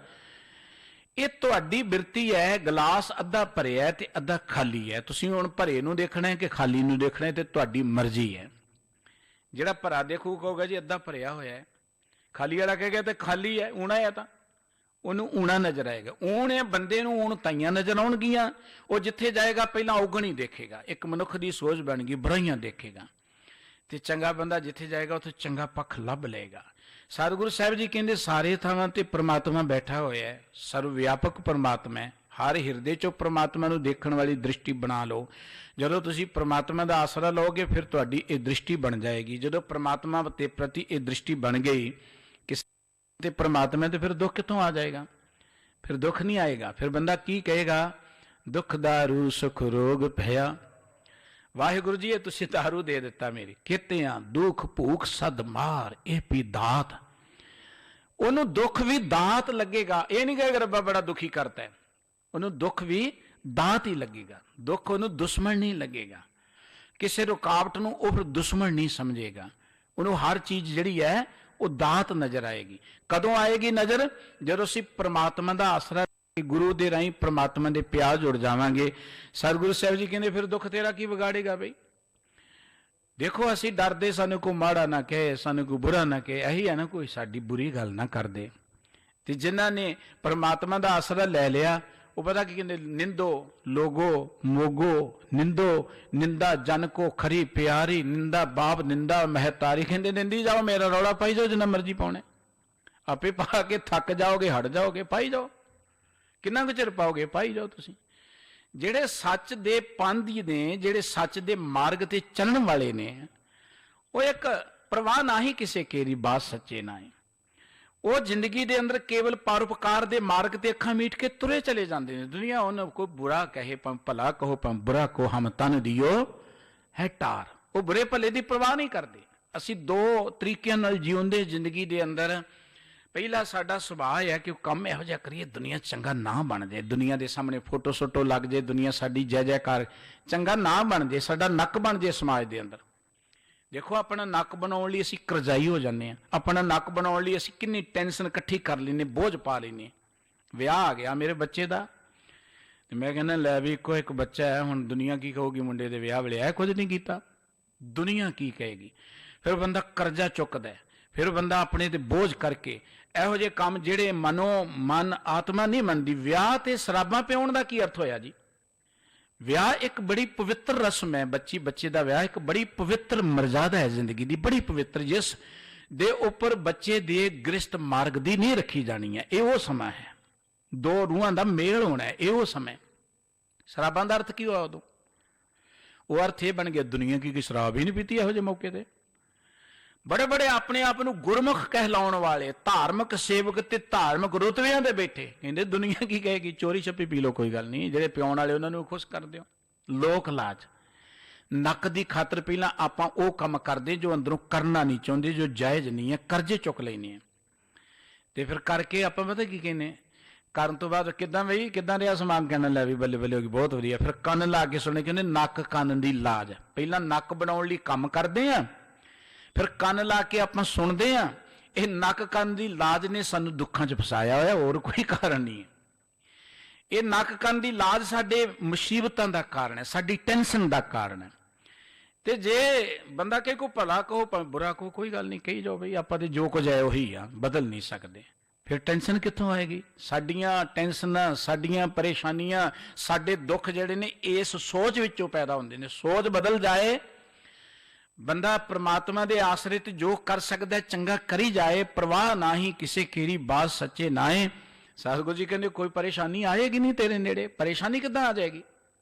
ਇਹ ਤੁਹਾਡੀ ਬਿਰਤੀ ਹੈ। ਗਲਾਸ ਅੱਧਾ ਭਰਿਆ ਤੇ ਅੱਧਾ ਖਾਲੀ ਹੈ। ਤੁਸੀਂ ਹੁਣ ਭਰੇ ਨੂੰ ਦੇਖਣਾ ਹੈ ਕਿ ਖਾਲੀ ਨੂੰ ਦੇਖਣਾ ਹੈ, ਤੇ ਤੁਹਾਡੀ ਮਰਜ਼ੀ ਹੈ। ਜਿਹੜਾ ਭਰਾ ਦੇਖੂ ਕਹੂਗਾ ਜੀ ਅੱਧਾ ਭਰਿਆ ਹੋਇਆ ਹੈ, ਖਾਲੀ ਵਾਲਾ ਕਹੇਗਾ ਤੇ ਖਾਲੀ ਹੈ, ਊਣਾ ਹੈ, ਤਾਂ ਉਹਨੂੰ ਊਣਾ ਨਜ਼ਰ ਆਏਗਾ। ਊਣ ਹੈ ਬੰਦੇ ਨੂੰ, ਊਣ ਤਾਈਆਂ ਨਜ਼ਰ ਆਉਣਗੀਆਂ। ਉਹ ਜਿੱਥੇ ਜਾਏਗਾ ਪਹਿਲਾਂ ਔਗਣ ਹੀ ਦੇਖੇਗਾ। ਇੱਕ ਮਨੁੱਖ ਦੀ ਸੋਚ ਬਣ ਗਈ, ਬੁਰਾਈਆਂ ਦੇਖੇਗਾ। ਤੇ ਚੰਗਾ ਬੰਦਾ ਜਿੱਥੇ ਜਾਏਗਾ ਉੱਥੇ ਚੰਗਾ ਪੱਖ ਲੱਭ ਲਏਗਾ। ਸਤਿਗੁਰੂ ਸਾਹਿਬ ਜੀ ਕਹਿੰਦੇ ਸਾਰੇ ਥਾਵਾਂ ਤੇ ਪ੍ਰਮਾਤਮਾ ਬੈਠਾ ਹੋਇਆ ਹੈ, ਸਰਵ ਵਿਆਪਕ ਪ੍ਰਮਾਤਮਾ ਹੈ। ਹਰ ਹਿਰਦੇ 'ਚੋਂ ਪ੍ਰਮਾਤਮਾ ਨੂੰ ਦੇਖਣ ਵਾਲੀ ਦ੍ਰਿਸ਼ਟੀ ਬਣਾ ਲਓ। ਜਦੋਂ ਤੁਸੀਂ ਪ੍ਰਮਾਤਮਾ ਦਾ ਆਸਰਾ ਲਓਗੇ ਫਿਰ ਤੁਹਾਡੀ ਇਹ ਦ੍ਰਿਸ਼ਟੀ ਬਣ ਜਾਏਗੀ। ਜਦੋਂ ਪ੍ਰਮਾਤਮਾ ਦੇ ਪ੍ਰਤੀ ਇਹ ਦ੍ਰਿਸ਼ਟੀ ਬਣ ਗਈ ਕਿਸੇ ਤੇ ਪ੍ਰਮਾਤਮਾ, ਤੇ ਫਿਰ ਦੁੱਖ ਕਿੱਥੋਂ ਆ ਜਾਏਗਾ? ਫਿਰ ਦੁੱਖ ਨਹੀਂ ਆਏਗਾ। ਫਿਰ ਬੰਦਾ ਕੀ ਕਹੇਗਾ? ਦੁੱਖ ਦਾਰੂ ਸੁਖ ਰੋਗ ਭਇਆ। ਵਾਹਿਗੁਰੂ ਜੀ ਇਹ ਤੁਸੀਂ ਦਾਰੂ ਦੇ ਦਿੱਤਾ ਮੇਰੀ, ਕਿਤਿਆਂ ਦੁੱਖ ਭੂਖ ਸਦ ਮਾਰ, ਇਹ ਪੀ ਦਾਤ। ਉਹਨੂੰ ਦੁੱਖ ਵੀ ਦਾਤ ਲੱਗੇਗਾ। ਇਹ ਨਹੀਂ ਕਹੇਗਾ ਰੱਬਾ ਬੜਾ ਦੁਖੀ ਕਰਤਾ ਹੈ, ਉਹਨੂੰ ਦੁੱਖ ਵੀ ਦਾਤ ਹੀ ਲੱਗੇਗਾ। ਦੁੱਖ ਉਹਨੂੰ ਦੁਸ਼ਮਣ ਨਹੀਂ ਲੱਗੇਗਾ। ਕਿਸੇ ਰੁਕਾਵਟ ਨੂੰ ਉਹ ਫਿਰ ਦੁਸ਼ਮਣ ਨਹੀਂ ਸਮਝੇਗਾ। ਉਹਨੂੰ ਹਰ ਚੀਜ਼ ਜਿਹੜੀ ਹੈ ਉਹ ਦਾਤ ਨਜ਼ਰ ਆਏਗੀ। ਕਦੋਂ ਆਏਗੀ ਨਜ਼ਰ? ਜਦੋਂ ਅਸੀਂ ਪ੍ਰਮਾਤਮਾ ਦਾ ਆਸਰਾ, ਗੁਰੂ ਦੇ ਰਾਹੀਂ ਪ੍ਰਮਾਤਮਾ ਦੇ ਪਿਆਰ ਜੁੜ ਜਾਵਾਂਗੇ। ਸਤਿਗੁਰੂ ਸਾਹਿਬ ਜੀ ਕਹਿੰਦੇ ਫਿਰ ਦੁੱਖ ਤੇਰਾ ਕੀ ਵਿਗਾੜੇਗਾ ਬਈ? ਦੇਖੋ ਅਸੀਂ ਡਰਦੇ, ਸਾਨੂੰ ਕੋਈ ਮਾੜਾ ਨਾ ਕਹੇ, ਸਾਨੂੰ ਕੋਈ ਬੁਰਾ ਨਾ ਕਹੇ, ਇਹੀ ਹੈ ਨਾ, ਕੋਈ ਸਾਡੀ ਬੁਰੀ ਗੱਲ ਨਾ ਕਰਦੇ। ਤੇ ਜਿਨ੍ਹਾਂ ਨੇ ਪ੍ਰਮਾਤਮਾ ਦਾ ਆਸਰਾ ਲੈ ਲਿਆ ਉਹ ਪਤਾ ਕੀ ਕਹਿੰਦੇ? ਨਿੰਦੋ ਲੋਗੋ ਮੋਗੋ ਨਿੰਦੋ, ਨਿੰਦਾ ਜਨ ਕੋ ਖਰੀ ਪਿਆਰੀ, ਨਿੰਦਾ ਬਾਪ ਨਿੰਦਾ ਮਹਿਤਾਰੀ। ਕਹਿੰਦੇ ਨਿੰਦੀ ਜਾਓ, ਮੇਰਾ ਰੌਲਾ ਪਾਈ ਜਾਓ ਜਿੰਨਾ ਮਰਜ਼ੀ ਪਾਉਣਾ, ਆਪੇ ਪਾ ਕੇ ਥੱਕ ਜਾਓਗੇ, ਹਟ ਜਾਓਗੇ, ਪਾਈ ਜਾਓ। ਕਿੰਨਾ ਕੁ ਚਿਰ ਪਾਓਗੇ? ਪਾਈ ਜਾਓ। ਤੁਸੀਂ ਜਿਹੜੇ ਸੱਚ ਦੇ ਪੰਥੀ ਨੇ, ਜਿਹੜੇ ਸੱਚ ਦੇ ਮਾਰਗ ਤੇ ਚੱਲਣ ਵਾਲੇ ਨੇ, ਉਹ ਇੱਕ ਪ੍ਰਵਾਹ ਨਾ ਹੀ ਕਿਸੇ ਕੇਰੀ ਬਾਤ ਸੱਚੇ ਨਾ ਹੈ। ਉਹ ਜ਼ਿੰਦਗੀ ਦੇ ਅੰਦਰ ਕੇਵਲ ਪਰਉਪਕਾਰ ਦੇ ਮਾਰਗ ਤੇ ਅੱਖਾਂ ਮੀਟ ਕੇ ਤੁਰੇ ਚਲੇ ਜਾਂਦੇ ਨੇ। ਦੁਨੀਆ ਉਹਨਾਂ ਕੋਈ ਬੁਰਾ ਕਹੇ, ਭਾਵੇਂ ਭਲਾ ਕਹੋ, ਭਾਵੇਂ ਬੁਰਾ ਕਹੋ, ਹਮ ਤਨ ਦਿਓ ਹੈ ਟਾਰ। ਉਹ ਬੁਰੇ ਭਲੇ ਦੀ ਪਰਵਾਹ ਨਹੀਂ ਕਰਦੇ। ਅਸੀਂ ਦੋ ਤਰੀਕਿਆਂ ਨਾਲ ਜਿਉਂਦੇ ਜ਼ਿੰਦਗੀ ਦੇ ਅੰਦਰ। ਪਹਿਲਾ ਸਾਡਾ ਸੁਭਾਅ ਹੈ ਕਿ ਉਹ ਕੰਮ ਇਹੋ ਜਿਹਾ ਕਰੀਏ ਦੁਨੀਆ ਚੰਗਾ ਨਾ ਬਣ ਜਾਏ, ਦੁਨੀਆ ਦੇ ਸਾਹਮਣੇ ਫੋਟੋ ਸੋਟੋ ਲੱਗ ਜਾਏ, ਦੁਨੀਆ ਸਾਡੀ ਜੈ ਜੈਕਾਰ, ਚੰਗਾ ਨਾ ਬਣ ਜਾਏ, ਸਾਡਾ ਨੱਕ ਬਣ ਜਾਏ ਸਮਾਜ ਦੇ ਅੰਦਰ। ਦੇਖੋ ਆਪਣਾ ਨੱਕ ਬਣਾਉਣ ਲਈ ਅਸੀਂ ਕਰਜ਼ਾਈ ਹੋ ਜਾਂਦੇ ਹਾਂ। ਆਪਣਾ ਨੱਕ ਬਣਾਉਣ ਲਈ ਅਸੀਂ ਕਿੰਨੀ ਟੈਨਸ਼ਨ ਇਕੱਠੀ ਕਰ ਲੈਂਦੇ, ਬੋਝ ਪਾ ਲੈਂਦੇ। ਵਿਆਹ ਆ ਗਿਆ ਮੇਰੇ ਬੱਚੇ ਦਾ, ਤੇ ਮੈਂ ਕਹਿੰਦਾ ਲੈ ਵੀ ਇੱਕੋ ਇੱਕ ਬੱਚਾ ਹੈ, ਹੁਣ ਦੁਨੀਆ ਕੀ ਕਹੂਗੀ ਮੁੰਡੇ ਦੇ ਵਿਆਹ ਵੇਲੇ? ਇਹ ਕੁਝ ਨਹੀਂ ਕੀਤਾ, ਦੁਨੀਆ ਕੀ ਕਹੇਗੀ? ਫਿਰ ਬੰਦਾ ਕਰਜ਼ਾ ਚੁੱਕਦਾ, ਫਿਰ ਬੰਦਾ ਆਪਣੇ ਤੇ ਬੋਝ ਕਰਕੇ ਇਹੋ ਜਿਹੇ ਕੰਮ ਜਿਹੜੇ ਮਨ ਆਤਮਾ ਨਹੀਂ ਮੰਨਦੀ। ਵਿਆਹ ਤੇ ਸ਼ਰਾਬਾਂ ਪਿਆਉਣ ਦਾ ਕੀ ਅਰਥ ਹੋਇਆ ਜੀ? ਵਿਆਹ ਇੱਕ ਬੜੀ ਪਵਿੱਤਰ ਰਸਮ ਹੈ। ਬੱਚੇ ਦਾ ਵਿਆਹ ਇੱਕ ਬੜੀ ਪਵਿੱਤਰ ਮਰਜ਼ਾਦਾ ਹੈ ਜ਼ਿੰਦਗੀ ਦੀ, ਬੜੀ ਪਵਿੱਤਰ, ਜਿਸ ਦੇ ਉੱਪਰ ਬੱਚੇ ਦੇ ਗ੍ਰਸਤ ਮਾਰਗ ਦੀ ਨੀਂਹ ਰੱਖੀ ਜਾਣੀ ਹੈ। ਇਹ ਉਹ ਸਮਾਂ ਹੈ, ਦੋ ਰੂਹਾਂ ਦਾ ਮੇਲ ਹੋਣਾ ਹੈ, ਇਹ ਉਹ ਸਮਾਂ। ਸ਼ਰਾਬਾਂ ਦਾ ਅਰਥ ਕੀ ਹੋਇਆ ਉਦੋਂ? ਉਹ ਅਰਥ ਇਹ ਬਣ ਗਿਆ ਦੁਨੀਆ ਕੀ ਸ਼ਰਾਬ ਹੀ ਨਹੀਂ ਪੀਤੀ ਇਹੋ ਜਿਹੇ ਮੌਕੇ ਤੇ। ਬੜੇ ਬੜੇ ਆਪਣੇ ਆਪ ਨੂੰ ਗੁਰਮੁਖ ਕਹਿਲਾਉਣ ਵਾਲੇ, ਧਾਰਮਿਕ ਸੇਵਕ ਤੇ ਧਾਰਮਿਕ ਰੁਤਬਿਆਂ ਦੇ ਬੈਠੇ, ਕਹਿੰਦੇ ਦੁਨੀਆ ਕੀ ਕਹੇਗੀ, ਚੋਰੀ ਛੱਪੀ ਪੀ ਲਓ ਕੋਈ ਗੱਲ ਨਹੀਂ। ਜਿਹੜੇ ਪਿਆਉਣ ਵਾਲੇ ਉਹਨਾਂ ਨੂੰ ਖੁਸ਼ ਕਰ ਦਿਓ। ਲੋਕ ਲਾਜ, ਨੱਕ ਦੀ ਖਾਤਰ ਪਹਿਲਾਂ ਆਪਾਂ ਉਹ ਕੰਮ ਕਰਦੇ ਜੋ ਅੰਦਰੋਂ ਕਰਨਾ ਨਹੀਂ ਚਾਹੁੰਦੇ, ਜੋ ਜਾਇਜ਼ ਨਹੀਂ ਹੈ, ਕਰਜ਼ੇ ਚੁੱਕ ਲੈਨੇ ਆ। ਤੇ ਫਿਰ ਕਰਕੇ ਆਪਾਂ ਪਤਾ ਕੀ ਕਹਿੰਦੇ? ਕਰਨ ਤੋਂ ਬਾਅਦ ਕਿੱਦਾਂ ਬਈ ਕਿੱਦਾਂ ਰਿਹਾ ਸਮਾਨ, ਕਹਿਣ ਲੈ ਵੀ ਬੱਲੇ ਬੱਲੇ ਹੋ ਗਈ, ਬਹੁਤ ਵਧੀਆ। ਫਿਰ ਕੰਨ ਲਾ ਕੇ ਸੁਣੇ, ਕਹਿੰਦੇ ਨੱਕ ਕੰਨ ਦੀ ਲਾਜ। ਪਹਿਲਾਂ ਨੱਕ ਬਣਾਉਣ ਲਈ ਕੰਮ ਕਰਦੇ ਆ, ਫਿਰ ਕੰਨ ਲਾ ਕੇ ਆਪਾਂ ਸੁਣਦੇ ਆ। ਇਹ ਨੱਕ ਕੰਨ ਦੀ ਲਾਜ ਨੇ ਸਾਨੂੰ ਦੁੱਖਾਂ 'ਚ ਫਸਾਇਆ ਹੋਇਆ, ਹੋਰ ਕੋਈ ਕਾਰਨ ਨਹੀਂ ਹੈ। ਇਹ ਨੱਕ ਕੰਨ ਦੀ ਲਾਜ ਸਾਡੇ ਮੁਸੀਬਤਾਂ ਦਾ ਕਾਰਨ ਹੈ, ਸਾਡੀ ਟੈਨਸ਼ਨ ਦਾ ਕਾਰਨ ਹੈ। ਤੇ ਜੇ ਬੰਦਾ ਕਹੇ ਕੋ ਭਲਾ ਕਹੋ ਭਾਵੇਂ ਬੁਰਾ ਕਹੋ, ਕੋਈ ਗੱਲ ਨਹੀਂ, ਕਹੀ ਜਾਓ ਬਈ, ਆਪਾਂ ਤੇ ਜੋ ਕੁਝ ਹੈ ਉਹੀ ਆ, ਬਦਲ ਨਹੀਂ ਸਕਦੇ। ਫਿਰ ਟੈਨਸ਼ਨ ਕਿੱਥੋਂ ਆਏਗੀ? ਸਾਡੀਆਂ ਟੈਨਸ਼ਨਾਂ, ਸਾਡੀਆਂ ਪਰੇਸ਼ਾਨੀਆਂ, ਸਾਡੇ ਦੁੱਖ ਜਿਹੜੇ ਨੇ ਇਸ ਸੋਚ ਵਿੱਚੋਂ ਪੈਦਾ ਹੁੰਦੇ ਨੇ। ਸੋਚ ਬਦਲ ਜਾਏ, ਬੰਦਾ ਪ੍ਰਮਾਤਮਾ ਦੇ ਆਸਰੇ ਤੇ ਜੋ ਕਰ ਸਕਦਾ ਚੰਗਾ ਕਰੀ ਜਾਏ, ਪ੍ਰਵਾਹ ਨਾ ਹੀ ਕਿਸੇ ਕੀਰੀ ਬਾਤ ਸੱਚੇ ਨਾਏ। ਸਤਿਗੁਰੂ ਜੀ ਕਹਿੰਦੇ ਕੋਈ ਪਰੇਸ਼ਾਨੀ ਆਏਗੀ ਨਹੀਂ ਤੇਰੇ ਨੇੜੇ। ਪਰੇਸ਼ਾਨੀ ਕਿੱਦਾਂ ਆ ਜਾਏਗੀ?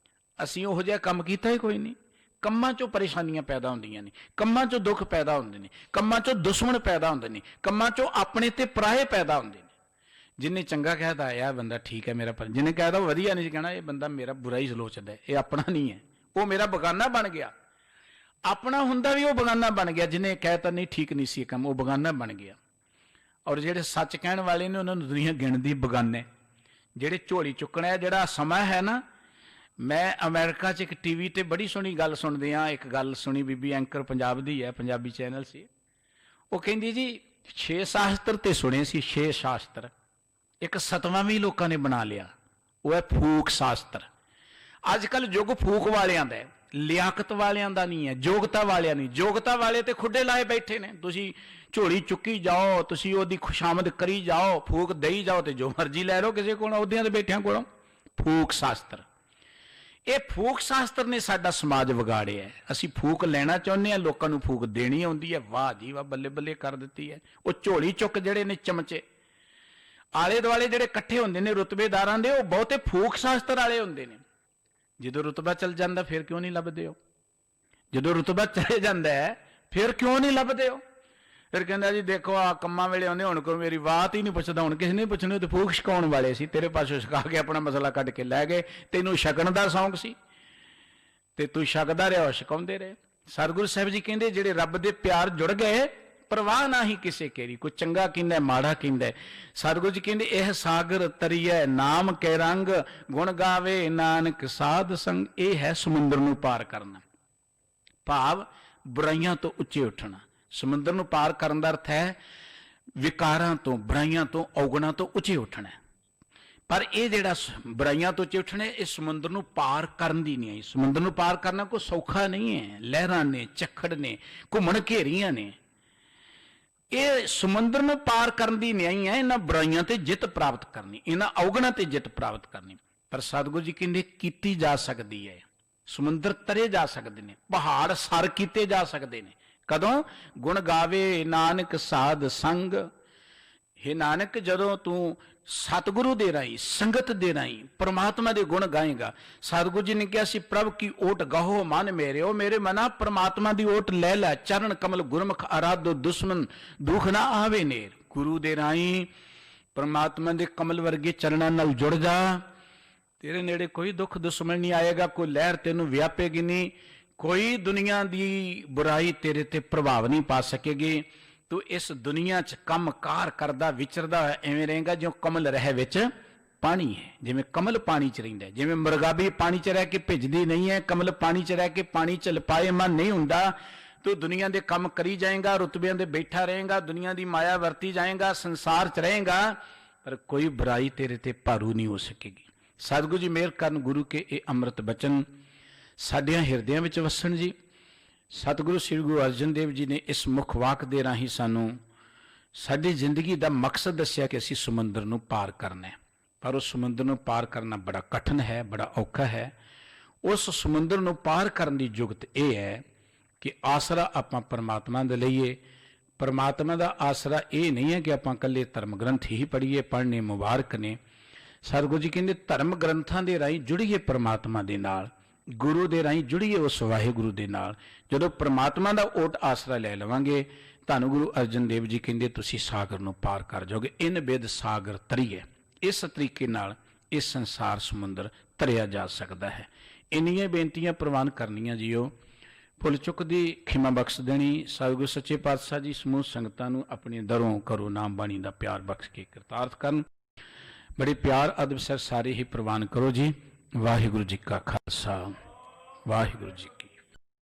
ਅਸੀਂ ਉਹੋ ਜਿਹਾ ਕੰਮ ਕੀਤਾ ਹੀ ਕੋਈ ਨਹੀਂ। ਕੰਮਾਂ 'ਚੋਂ ਪਰੇਸ਼ਾਨੀਆਂ ਪੈਦਾ ਹੁੰਦੀਆਂ ਨੇ, ਕੰਮਾਂ 'ਚੋਂ ਦੁੱਖ ਪੈਦਾ ਹੁੰਦੇ ਨੇ, ਕੰਮਾਂ 'ਚੋਂ ਦੁਸ਼ਮਣ ਪੈਦਾ ਹੁੰਦੇ ਨੇ, ਕੰਮਾਂ 'ਚੋਂ ਆਪਣੇ ਤੇ ਪਰਾਏ ਪੈਦਾ ਹੁੰਦੇ ਨੇ। ਜਿੰਨੇ ਚੰਗਾ ਕਹਿਦਾ ਇਹ ਬੰਦਾ ਠੀਕ ਹੈ ਮੇਰਾ, ਪਰ ਜਿਹਨੇ ਕਹਿਦਾ ਵਧੀਆ ਨਹੀਂ ਕਹਿਣਾ, ਇਹ ਬੰਦਾ ਮੇਰਾ ਬੁਰਾ ਹੀ ਸੋਚਦਾ, ਇਹ ਆਪਣਾ ਨਹੀਂ ਹੈ, ਉਹ ਮੇਰਾ ਬਗਾਨਾ ਬਣ ਗਿਆ। ਆਪਣਾ ਹੁੰਦਾ ਵੀ ਉਹ ਬਗਾਨਾ ਬਣ ਗਿਆ। ਜਿਹਨੇ ਕਹਿਤਾ ਨਹੀਂ ਠੀਕ ਨਹੀਂ ਸੀ ਕੰਮ, ਉਹ ਬਗਾਨਾ ਬਣ ਗਿਆ। ਔਰ ਜਿਹੜੇ ਸੱਚ ਕਹਿਣ ਵਾਲੇ ਨੇ ਉਹਨਾਂ ਨੂੰ ਦੁਨੀਆ ਗਿਣਦੀ ਬਗਾਨੇ। ਜਿਹੜੇ ਝੋਲੀ ਚੁੱਕਣਾ ਹੈ, ਜਿਹੜਾ ਸਮਾਂ ਹੈ ਨਾ, ਮੈਂ ਅਮਰੀਕਾ 'ਚ ਇੱਕ TV ਤੇ ਬੜੀ ਸੋਹਣੀ ਗੱਲ ਸੁਣਦੇ ਹਾਂ। ਇੱਕ ਗੱਲ ਸੁਣੀ, ਬੀਬੀ ਐਂਕਰ ਪੰਜਾਬ ਦੀ ਹੈ, ਪੰਜਾਬੀ ਚੈਨਲ ਸੀ। ਉਹ ਕਹਿੰਦੀ ਜੀ 6 ਸ਼ਾਸਤਰ ਤੇ ਸੁਣੇ ਸੀ, 6 ਸ਼ਾਸਤਰ, ਇੱਕ 7ਵਾਂ ਵੀ ਲੋਕਾਂ ਨੇ ਬਣਾ ਲਿਆ, ਉਹ ਹੈ ਫੂਕ ਸ਼ਾਸਤਰ। ਅੱਜ ਕੱਲ੍ਹ ਯੁੱਗ ਫੂਕ ਵਾਲਿਆਂ ਦਾ, ਲਿਆਕਤ ਵਾਲਿਆਂ ਦਾ ਨਹੀਂ ਹੈ, ਯੋਗਤਾ ਵਾਲਿਆਂ ਨਹੀਂ। ਯੋਗਤਾ ਵਾਲੇ ਤੇ ਖੁੱਡੇ ਲਾਏ ਬੈਠੇ ਨੇ। ਤੁਸੀਂ ਝੋਲੀ ਚੁੱਕੀ ਜਾਓ, ਤੁਸੀਂ ਉਹਦੀ ਖੁਸ਼ਾਮਦ ਕਰੀ ਜਾਓ, ਫੂਕ ਦੇਈ ਜਾਓ, ਤੇ ਜੋ ਮਰਜ਼ੀ ਲੈ ਲਓ ਕਿਸੇ ਕੋਲੋਂ, ਅਹੁਦਿਆਂ ਦੇ ਬੈਠਿਆਂ ਕੋਲੋਂ। ਫੂਕ ਸ਼ਾਸਤਰ, ਇਹ ਫੂਕ ਸ਼ਾਸਤਰ ਨੇ ਸਾਡਾ ਸਮਾਜ ਵਿਗਾੜਿਆ। ਅਸੀਂ ਫੂਕ ਲੈਣਾ ਚਾਹੁੰਦੇ ਹਾਂ, ਲੋਕਾਂ ਨੂੰ ਫੂਕ ਦੇਣੀ ਆਉਂਦੀ ਹੈ। ਵਾਹ ਜੀ ਵਾਹ, ਬੱਲੇ ਬੱਲੇ ਕਰ ਦਿੱਤੀ ਹੈ। ਉਹ ਝੋਲੀ ਚੁੱਕ ਜਿਹੜੇ ਨੇ ਚਮਚੇ, ਆਲੇ ਦੁਆਲੇ ਜਿਹੜੇ ਇਕੱਠੇ ਹੁੰਦੇ ਨੇ ਰੁਤਬੇਦਾਰਾਂ ਦੇ, ਉਹ ਬਹੁਤੇ ਫੂਕ ਸ਼ਾਸਤਰ ਵਾਲੇ ਹੁੰਦੇ ਨੇ। ਜਦੋਂ ਰੁਤਬਾ ਚੱਲ ਜਾਂਦਾ ਫਿਰ ਕਿਉਂ ਨਹੀਂ ਲੱਭਦੇ ਹੋ? ਜਦੋਂ ਰੁਤਬਾ ਚਲੇ ਜਾਂਦਾ ਹੈ ਫਿਰ ਕਿਉਂ ਨਹੀਂ ਲੱਭਦੇ ਹੋ? ਫਿਰ ਕਹਿੰਦਾ ਜੀ ਦੇਖੋ ਆ ਕੰਮਾਂ ਵੇਲੇ ਆਉਂਦੇ, ਹੁਣ ਕੋਈ ਮੇਰੀ ਬਾਤ ਹੀ ਨਹੀਂ ਪੁੱਛਦਾ, ਹੁਣ ਕਿਸੇ ਨੇ ਪੁੱਛਣੀ। ਤੇ ਫੂਕ ਛਕਾਉਣ ਵਾਲੇ ਸੀ, ਤੇਰੇ ਪਾਸੋਂ ਛਕਾ ਕੇ ਆਪਣਾ ਮਸਲਾ ਕੱਢ ਕੇ ਲੈ ਗਏ। ਤੈਨੂੰ ਛਕਣ ਦਾ ਸ਼ੌਂਕ ਸੀ ਤੇ ਤੂੰ ਛਕਦਾ ਰਿਹਾ, ਛਕਾਉਂਦੇ ਰਹੇ। ਸਤਿਗੁਰੂ ਸਾਹਿਬ ਜੀ ਕਹਿੰਦੇ ਜਿਹੜੇ ਰੱਬ ਦੇ ਪਿਆਰ ਜੁੜ ਗਏ, ਪ੍ਰਵਾਹ ਨਾ ਹੀ ਕਿਸੇ ਕੇਰੀ। ਕੋਈ ਚੰਗਾ ਕਹਿੰਦਾ, ਮਾੜਾ ਕਹਿੰਦਾ। ਸਤਿਗੁਰੂ ਜੀ ਕਹਿੰਦੇ ਇਹ ਸਾਗਰ ਤਰੀਐ ਨਾਮ ਕੇ ਰੰਗ, ਗੁਣ ਗਾਵੇ ਨਾਨਕ ਸਾਧ ਸੰਗ। ਇਹ ਹੈ ਸਮੁੰਦਰ ਨੂੰ ਪਾਰ ਕਰਨਾ, ਭਾਵ ਬੁਰਾਈਆਂ ਤੋਂ ਉੱਚੇ ਉੱਠਣਾ। ਸਮੁੰਦਰ ਨੂੰ ਪਾਰ ਕਰਨ ਦਾ ਅਰਥ ਹੈ ਵਿਕਾਰਾਂ ਤੋਂ, ਬੁਰਾਈਆਂ ਤੋਂ, ਔਗਣਾਂ ਤੋਂ ਉੱਚੇ ਉੱਠਣਾ। ਪਰ ਇਹ ਜਿਹੜਾ ਬੁਰਾਈਆਂ ਤੋਂ ਉੱਚੇ ਉੱਠਣਾ, ਇਹ ਸਮੁੰਦਰ ਨੂੰ ਪਾਰ ਕਰਨ ਦੀ ਨਹੀਂ ਆਈ। ਸਮੁੰਦਰ ਨੂੰ ਪਾਰ ਕਰਨਾ ਕੋਈ ਸੌਖਾ ਨਹੀਂ ਹੈ। ਲਹਿਰਾਂ ਨੇ, ਝੱਖੜ ਨੇ, ਘੁੰਮਣ ਘੇਰੀਆਂ ਨੇ। ਇਹ ਸਮੁੰਦਰ ਨੂੰ ਪਾਰ ਕਰਨ ਦੀ ਨਹੀਂ ਹੈ। ਇਹਨਾਂ ਬੁਰਾਈਆਂ ਤੇ ਜਿੱਤ ਪ੍ਰਾਪਤ ਕਰਨੀ, ਇਹਨਾਂ ਔਗਣਾਂ ਤੇ ਜਿੱਤ ਪ੍ਰਾਪਤ ਕਰਨੀ। ਪਰ ਸਤਿਗੁਰੂ ਜੀ ਕਹਿੰਦੇ ਕੀਤੀ ਜਾ ਸਕਦੀ ਹੈ। ਸਮੁੰਦਰ ਤਰੇ ਜਾ ਸਕਦੇ ਨੇ, ਪਹਾੜ ਸਰ ਕੀਤੇ ਜਾ ਸਕਦੇ ਨੇ। ਕਦੋਂ? ਗੁਣ ਗਾਵੇ ਨਾਨਕ ਸਾਧ ਸੰਗ। हे ਨਾਨਕ, ਜਦੋਂ ਤੂੰ ਸਤਿਗੁਰੂ ਦੇ ਰਾਹੀਂ, ਸੰਗਤ ਦੇ ਰਾਹੀਂ ਪ੍ਰਮਾਤਮਾ ਦੇ ਗੁਣ ਗਾਏਗਾ। ਸਤਿਗੁਰੂ ਜੀ ਨੇ ਕਿਹਾ ਸੀ ਪ੍ਰਭ ਕੀ ਓਟ ਗਾਹੋ ਮਨ ਮੇਰੇ। ਉਹ ਮੇਰੇ ਮਨਾ ਪ੍ਰਮਾਤਮਾ ਦੀ ਓਟ ਲੈ ਲੈ, ਚਰਨ ਕਮਲ ਗੁਰਮੁਖ ਆਰਾਧੋ ਦੁਸ਼ਮਨ ਦੁਖ ਨਾ ਆਵੇ ਨੇਰ। ਗੁਰੂ ਦੇ ਰਾਹੀਂ ਪ੍ਰਮਾਤਮਾ ਦੇ ਕਮਲ ਵਰਗੇ ਚਰਨਾਂ ਨਾਲ ਜੁੜ ਜਾ, ਤੇਰੇ ਨੇੜੇ ਕੋਈ ਦੁੱਖ ਦੁਸ਼ਮਣ ਨਹੀਂ ਆਏਗਾ, ਕੋਈ ਲਹਿਰ ਤੈਨੂੰ ਵਿਆਪੇਗੀ ਨਹੀਂ, ਕੋਈ ਦੁਨੀਆ ਦੀ ਬੁਰਾਈ ਤੇਰੇ ਤੇ ਪ੍ਰਭਾਵ ਨਹੀਂ ਪਾ ਸਕੇਗੀ। ਤੂੰ ਇਸ ਦੁਨੀਆ 'ਚ ਕੰਮ ਕਾਰ ਕਰਦਾ ਵਿਚਰਦਾ ਐਵੇਂ ਰਹੇਗਾ ਜਿਉਂ ਕਮਲ ਰਹਿ ਵਿੱਚ ਪਾਣੀ ਹੈ। ਜਿਵੇਂ ਕਮਲ ਪਾਣੀ 'ਚ ਰਹਿੰਦਾ, ਜਿਵੇਂ ਮੁਰਗਾਬੀ ਪਾਣੀ 'ਚ ਰਹਿ ਕੇ ਭਿੱਜਦੀ ਨਹੀਂ ਹੈ, ਕਮਲ ਪਾਣੀ 'ਚ ਰਹਿ ਕੇ ਪਾਣੀ 'ਚ ਲਪਾਏਮਾਨ ਨਹੀਂ ਹੁੰਦਾ। ਤੂੰ ਦੁਨੀਆ ਦੇ ਕੰਮ ਕਰੀ ਜਾਏਗਾ, ਰੁਤਬਿਆਂ ਦੇ ਬੈਠਾ ਰਹੇਗਾ, ਦੁਨੀਆ ਦੀ ਮਾਇਆ ਵਰਤੀ ਜਾਏਗਾ, ਸੰਸਾਰ 'ਚ ਰਹੇਗਾ, ਪਰ ਕੋਈ ਬੁਰਾਈ ਤੇਰੇ ਤੇ ਭਾਰੂ ਨਹੀਂ ਹੋ ਸਕੇਗੀ। ਸਤਿਗੁਰੂ ਜੀ ਮਿਹਰ ਕਰਨ, ਗੁਰੂ ਕੇ ਇਹ ਅੰਮ੍ਰਿਤ ਬਚਨ ਸਾਡਿਆਂ ਹਿਰਦਿਆਂ ਵਿੱਚ ਵਸਣ ਜੀ। ਸਤਿਗੁਰੂ ਸ੍ਰੀ ਗੁਰੂ ਅਰਜਨ ਦੇਵ ਜੀ ਨੇ ਇਸ ਮੁੱਖ ਵਾਕ ਦੇ ਰਾਹੀਂ ਸਾਨੂੰ ਸਾਡੀ ਜ਼ਿੰਦਗੀ ਦਾ ਮਕਸਦ ਦੱਸਿਆ ਕਿ ਅਸੀਂ ਸਮੁੰਦਰ ਨੂੰ ਪਾਰ ਕਰਨਾ ਹੈ। ਪਰ ਉਸ ਸਮੁੰਦਰ ਨੂੰ ਪਾਰ ਕਰਨਾ ਬੜਾ ਕਠਿਨ ਹੈ, ਬੜਾ ਔਖਾ ਹੈ। ਉਸ ਸਮੁੰਦਰ ਨੂੰ ਪਾਰ ਕਰਨ ਦੀ ਜੁਗਤ ਇਹ ਹੈ ਕਿ ਆਸਰਾ ਆਪਾਂ ਪਰਮਾਤਮਾ ਦਾ ਲਈਏ। ਪਰਮਾਤਮਾ ਦਾ ਆਸਰਾ ਇਹ ਨਹੀਂ ਹੈ ਕਿ ਆਪਾਂ ਇਕੱਲੇ ਧਰਮ ਗ੍ਰੰਥ ਹੀ ਪੜ੍ਹੀਏ, ਪੜ੍ਹਨੇ ਮੁਬਾਰਕ ਨੇ। ਸਤਿਗੁਰੂ ਜੀ ਕਹਿੰਦੇ ਧਰਮ ਗ੍ਰੰਥਾਂ ਦੇ ਰਾਹੀਂ ਜੁੜੀਏ ਪਰਮਾਤਮਾ ਦੇ ਨਾਲ, ਗੁਰੂ ਦੇ ਰਾਹੀਂ ਜੁੜੀਏ ਉਸ ਵਾਹਿਗੁਰੂ ਦੇ ਨਾਲ। ਜਦੋਂ ਪਰਮਾਤਮਾ ਦਾ ਓਟ ਆਸਰਾ ਲੈ ਲਵਾਂਗੇ, ਧੰਨ ਗੁਰੂ ਅਰਜਨ ਦੇਵ ਜੀ ਕਹਿੰਦੇ ਤੁਸੀਂ ਸਾਗਰ ਨੂੰ ਪਾਰ ਕਰ ਜਾਓਗੇ। ਇਨ ਬਿਦ ਸਾਗਰ ਤਰੀਏ। ਇਸ ਤਰੀਕੇ ਨਾਲ ਇਹ ਸੰਸਾਰ ਸਮੁੰਦਰ ਤਰਿਆ ਜਾ ਸਕਦਾ ਹੈ। ਇੰਨੀਆਂ ਬੇਨਤੀਆਂ ਪ੍ਰਵਾਨ ਕਰਨੀਆਂ ਜੀਓ। ਭੁੱਲ ਚੁੱਕ ਦੀ ਖਿਮਾ ਬਖਸ਼ ਦੇਣੀ। ਸਤਿਗੁਰੂ ਸੱਚੇ ਪਾਤਸ਼ਾਹ ਜੀ ਸਮੂਹ ਸੰਗਤਾਂ ਨੂੰ ਆਪਣੇ ਦਰੋਂ ਕਰੋ ਨਾਮ ਬਾਣੀ ਦਾ ਪਿਆਰ ਬਖਸ਼ ਕੇ ਕਿਰਤਾਰਥ ਕਰਨ। बड़े प्यार अदब से सारे ही प्रवान करो जी। वाहिगुरु जी का खालसा वाहिगुरु जी।